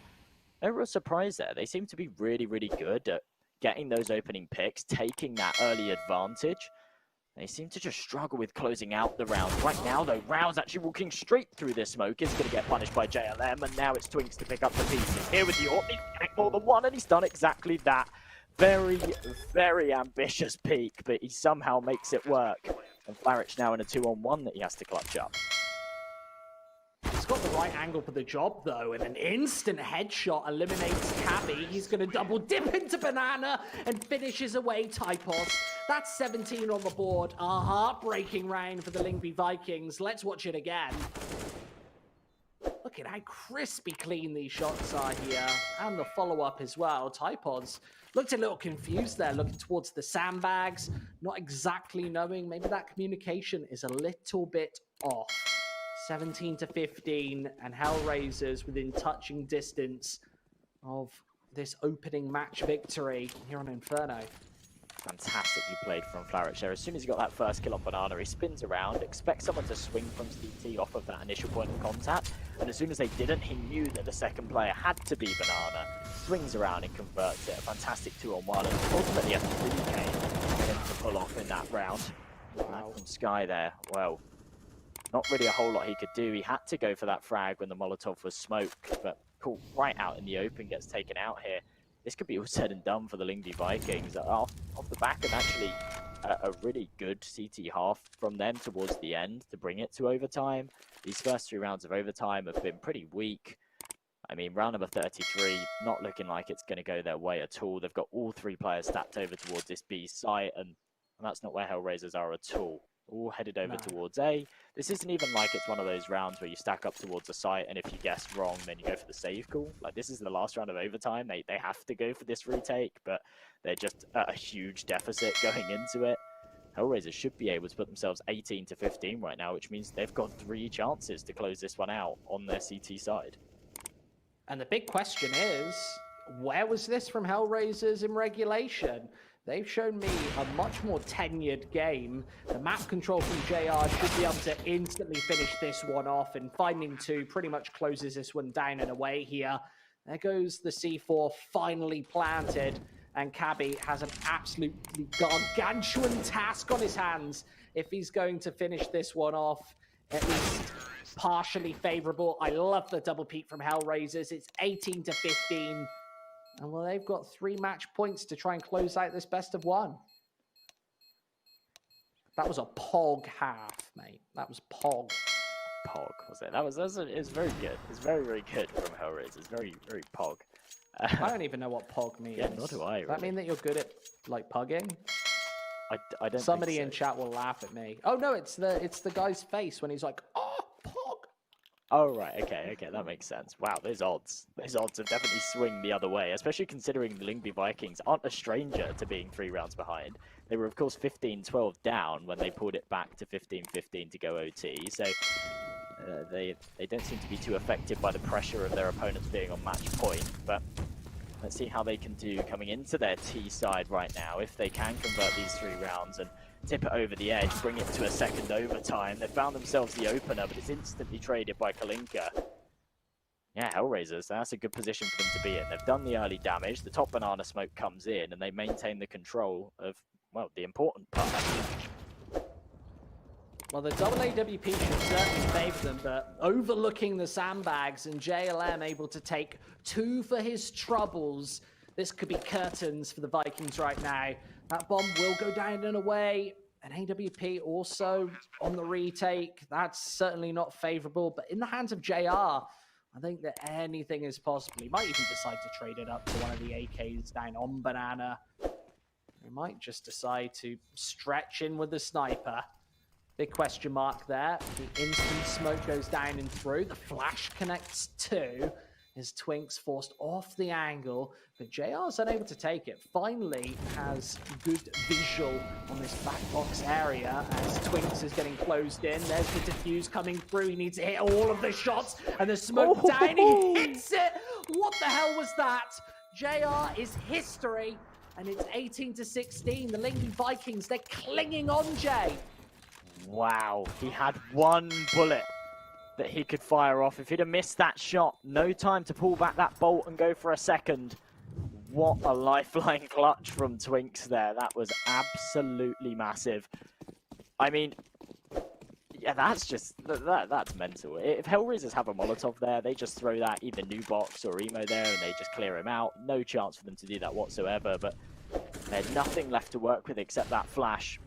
No real surprise there. They seem to be really, really good at getting those opening picks, taking that early advantage. They seem to just struggle with closing out the round. Right now, though, Rao's actually walking straight through this smoke. Is going to get punished by JLM, and now it's Twinks to pick up the pieces. Here with the AWP, he's getting more than one, and he's done exactly that. Very, very ambitious peak, but he somehow makes it work. And Farage now in a 2-on-1 that he has to clutch up. He's got the right angle for the job, though, and an instant headshot eliminates Cabby. He's going to double dip into Banana and finishes away Typos. That's 17 on the board. A heartbreaking round for the Lyngby Vikings. Let's watch it again. Look at how crispy clean these shots are here. And the follow-up as well. Typos looked a little confused there, looking towards the sandbags, not exactly knowing. Maybe that communication is a little bit off. 17-15, and HellRaisers within touching distance of this opening match victory here on Inferno. Fantastically played from Farage there. As soon as he got that first kill on Banana, he spins around, expects someone to swing from CT off of that initial point of contact, and as soon as they didn't, he knew that the second player had to be Banana. Swings around and converts it. A fantastic 2-on-1, and ultimately a 3K for him to pull off in that round. Wow. From Sky there, well, not really a whole lot he could do. He had to go for that frag when the Molotov was smoked, but caught right out in the open, gets taken out here. This could be all said and done for the Lyngby Vikings. Off the back of actually a really good CT half from them towards the end to bring it to overtime. These first 3 rounds of overtime have been pretty weak. I mean, round number 33, not looking like it's going to go their way at all. They've got all 3 players stacked over towards this B site, and that's not where HellRaisers are at all. All headed over towards A. This isn't even like it's one of those rounds where you stack up towards a site, and if you guess wrong, then you go for the save call. Like, this is the last round of overtime. They have to go for this retake, but they're just at a huge deficit going into it. HellRaisers should be able to put themselves 18-15 right now, which means they've got 3 chances to close this one out on their CT side. And the big question is, where was this from HellRaisers in regulation? They've shown me a much more tenured game. The map control from JR should be able to instantly finish this one off, and Finding 2 pretty much closes this one down and away here. There goes the C4 finally planted, and Cabby has an absolutely gargantuan task on his hands if he's going to finish this one off, at least partially favorable. I love the double peak from HellRaisers. It's 18-15. And well, they've got 3 match points to try and close out this best of 1. That was a pog half, mate. That was pog. Pog, was it? It was very good. It's very, very good from HellRaisers. Very, very pog. I don't even know what pog means. Yeah, nor do I. Does that mean that you're good at, like, pugging? I don't Somebody think so. in chat will laugh at me. Oh, no, it's the guy's face when he's like, oh, pog. Oh, right, okay, that makes sense. Wow, those odds have definitely swung the other way, especially considering the Lyngby Vikings aren't a stranger to being 3 rounds behind. They were, of course, 15-12 down when they pulled it back to 15-15 to go OT, so they don't seem to be too affected by the pressure of their opponents being on match point, but let's see how they can do coming into their T side right now, if they can convert these 3 rounds and tip it over the edge, bring it to a second overtime. They found themselves the opener, but it's instantly traded by Kalinka. Yeah, HellRaisers, that's a good position for them to be in. They've done the early damage, the top banana smoke comes in, and they maintain the control of, well, the important part. Well, the double AWP should certainly favour them, but overlooking the sandbags and JLM able to take 2 for his troubles. This could be curtains for the Vikings right now. That bomb will go down and away. And AWP also on the retake. That's certainly not favourable, but in the hands of JR, I think that anything is possible. He might even decide to trade it up to one of the AKs down on banana. He might just decide to stretch in with the sniper. Big question mark there. The instant smoke goes down and through. The flash connects too. As Twinks forced off the angle, but JR's unable to take it. Finally has good visual on this back box area as Twinks is getting closed in. There's the defuse coming through. He needs to hit all of the shots and the smoke down. He hits it. What the hell was that? JR is history, and it's 18-16. The Lyngby Vikings, they're clinging on, Jay. Wow, he had 1 bullet that he could fire off. If he'd have missed that shot, no time to pull back that bolt and go for a second. What a lifeline clutch from Twinks there. That was absolutely massive. I mean, yeah, that's just, that's mental. If HellRaisers have a Molotov there, they just throw that either new box or emo there and they just clear him out. No chance for them to do that whatsoever, but they had nothing left to work with except that flash.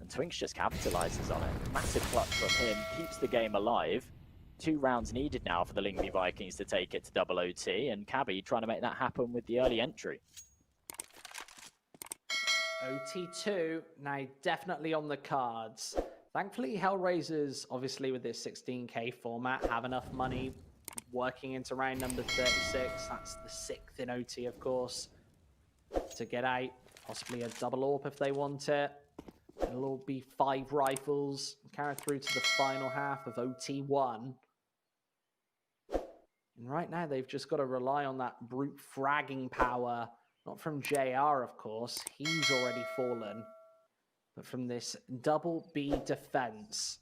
Twinks just capitalizes on it. Massive clutch from him, keeps the game alive. 2 rounds needed now for the Lyngby Vikings to take it to double OT, and Cabby trying to make that happen with the early entry. OT2 now definitely on the cards. Thankfully, HellRaisers, obviously with this 16k format, have enough money working into round number 36. That's the 6th in OT, of course, to get out. Possibly a double AWP if they want it. It'll all be 5 rifles, carry through to the final half of OT1. And right now, they've just got to rely on that brute fragging power. Not from JR, of course. He's already fallen. But from this double B defense,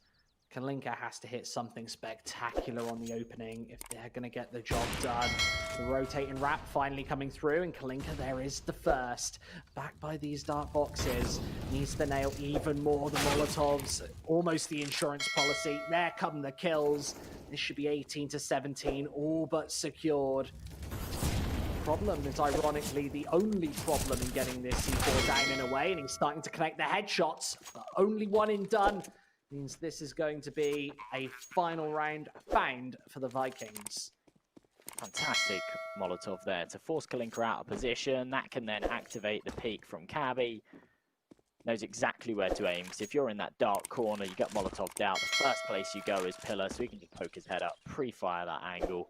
Kalinka has to hit something spectacular on the opening if they're going to get the job done. The rotating wrap finally coming through, and Kalinka there is the first. Back by these dark boxes. Needs to nail even more the Molotovs. Almost the insurance policy. There come the kills. This should be 18-17, all but secured. Problem is ironically the only problem in getting this C4 down and away, and he's starting to connect the headshots. But only 1 in done. Means this is going to be a final round found for the Vikings. Fantastic Molotov there to force Kalinka out of position. That can then activate the peek from Cabby. Knows exactly where to aim, because if you're in that dark corner, you get Molotov'd out. The first place you go is Pillar, so he can just poke his head up, pre-fire that angle,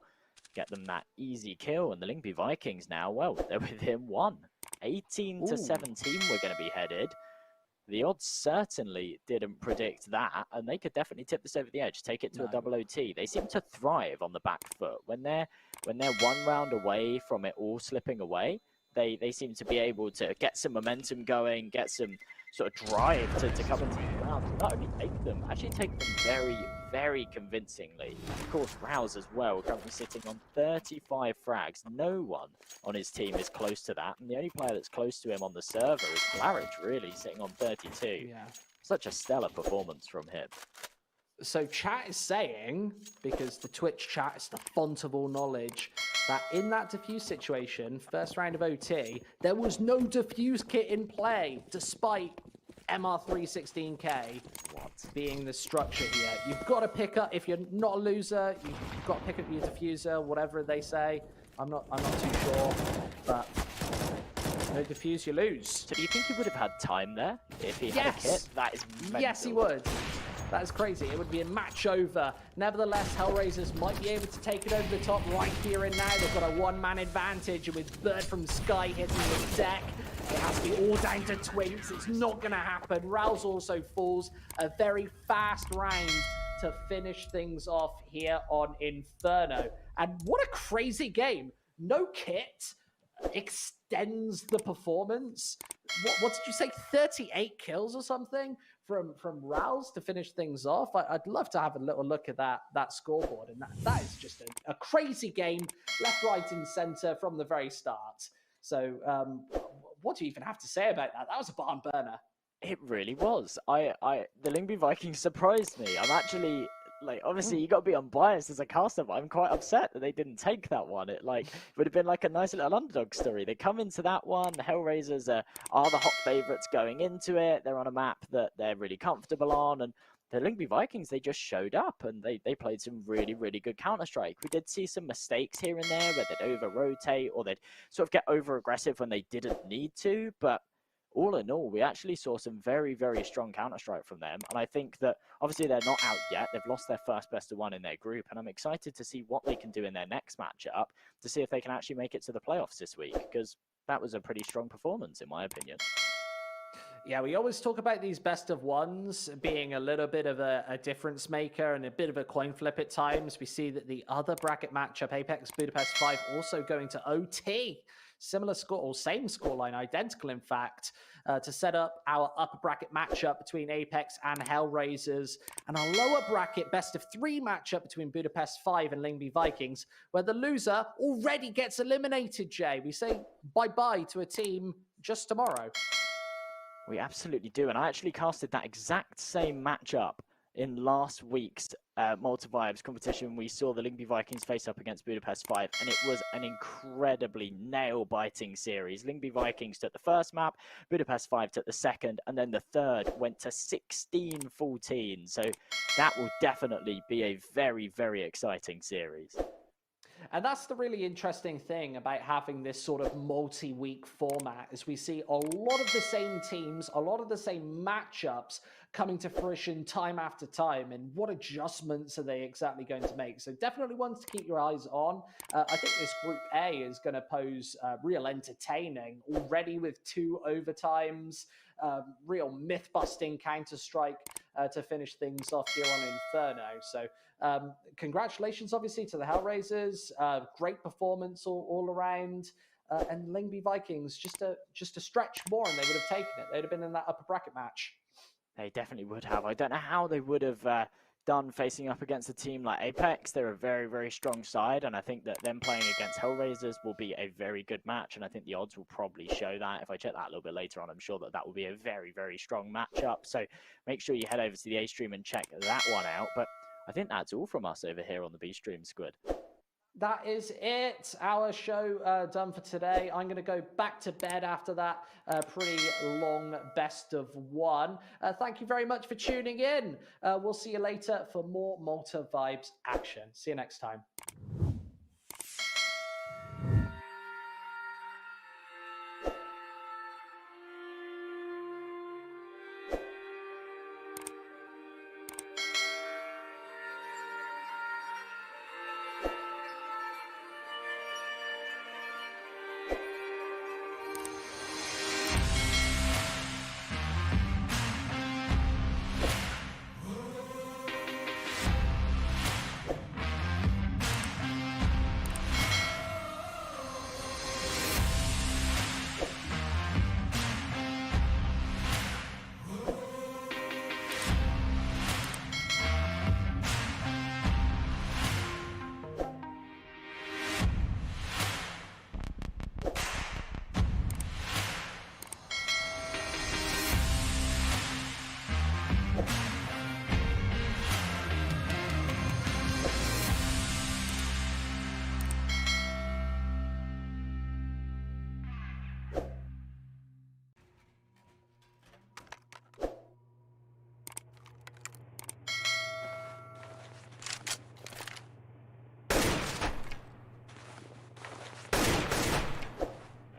get them that easy kill. And the Lyngby Vikings now, well, they're within one. 18 to 17 we're going to be headed. The odds certainly didn't predict that, and they could definitely tip this over the edge, take it to a double OT. They seem to thrive on the back foot. When they're one round away from it all slipping away, they seem to be able to get some momentum going, get some sort of drive to come into the round. Not only actually take them very, very convincingly. Of course, Rouse as well, currently sitting on 35 frags. No one on his team is close to that, and the only player that's close to him on the server is Claridge, really, sitting on 32. Yeah. Such a stellar performance from him. So chat is saying, because the Twitch chat is the font of all knowledge, that in that defuse situation, first round of OT, there was no defuse kit in play, despite MR316K being the structure here. You've got to pick up, if you're not a loser, you've got to pick up your diffuser, whatever they say. I'm not too sure, but no defuse, you lose. So do you think he would have had time there if he had a kit? That is mental. Yes, he would. That is crazy. It would be a match over. Nevertheless, HellRaisers might be able to take it over the top right here and now. They've got a one-man advantage, and with Bird from Sky hitting the deck, it has to be all down to Twinks. It's not going to happen. Rouse also falls. A very fast round to finish things off here on Inferno. And what a crazy game. No kit extends the performance. What did you say? 38 kills or something from Rouse to finish things off. I'd love to have a little look at that scoreboard, and that is just a crazy game, left, right, and center from the very start. So, what do you even have to say about that? That was a barn burner. It really was. The Lyngby Vikings surprised me. I'm actually, like, obviously you got to be unbiased as a caster, but I'm quite upset that they didn't take that one. It would have been like a nice little underdog story. They come into that one. The HellRaisers are the hot favourites going into it. They're on a map that they're really comfortable on, and the Lyngby Vikings, they just showed up and they played some really, really good Counter-Strike. We did see some mistakes here and there where they'd over-rotate or they'd sort of get over-aggressive when they didn't need to, but all in all, we actually saw some very, very strong Counter-Strike from them. And I think that, obviously, they're not out yet. They've lost their first best of one in their group. And I'm excited to see what they can do in their next matchup to see if they can actually make it to the playoffs this week, because that was a pretty strong performance, in my opinion. Yeah, we always talk about these best of ones being a little bit of a difference maker and a bit of a coin flip at times. We see that the other bracket matchup, Apex Budapest 5, also going to OT. Similar score, or same scoreline, identical in fact, to set up our upper bracket matchup between Apex and HellRaisers, and our lower bracket best of 3 matchup between Budapest 5 and Lyngby Vikings, where the loser already gets eliminated, Jay. We say bye-bye to a team just tomorrow. We absolutely do, and I actually casted that exact same matchup in last week's Malta Vibes competition. We saw the Lyngby Vikings face up against Budapest 5, and it was an incredibly nail-biting series. Lyngby Vikings took the first map, Budapest 5 took the second, and then the third went to 16-14. So that will definitely be a very, very exciting series. And that's the really interesting thing about having this sort of multi-week format, is we see a lot of the same teams, a lot of the same matchups coming to fruition time after time. And what adjustments are they exactly going to make? So definitely ones to keep your eyes on. I think this Group A is going to pose real entertaining already, with 2 overtimes, real myth-busting Counter-Strike to finish things off here on Inferno. So congratulations, obviously, to the HellRaisers. Great performance all around. And Lyngby Vikings, just a stretch more, and they would have taken it. They'd have been in that upper bracket match. They definitely would have. I don't know how they would have done facing up against a team like Apex. They're a very, very strong side, and I think that them playing against HellRaisers will be a very good match, and I think the odds will probably show that. If I check that a little bit later on, I'm sure that will be a very, very strong matchup. So make sure you head over to the A stream and check that one out. But I think that's all from us over here on the B stream, Squid. that is it. Our show done for today. I'm going to go back to bed after that pretty long best of one. Thank you very much for tuning in. We'll see you later for more Malta Vibes action. See you next time.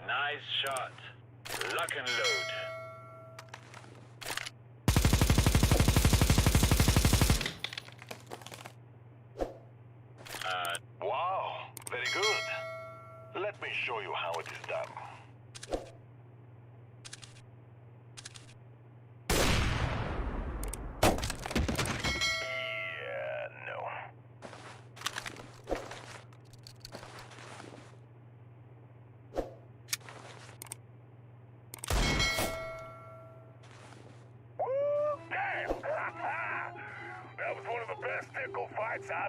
Nice shot. Lock and load. Wow, very good. Let me show you how it is done. Yeah, no. Woo, damn! That was one of the best tickle fights I've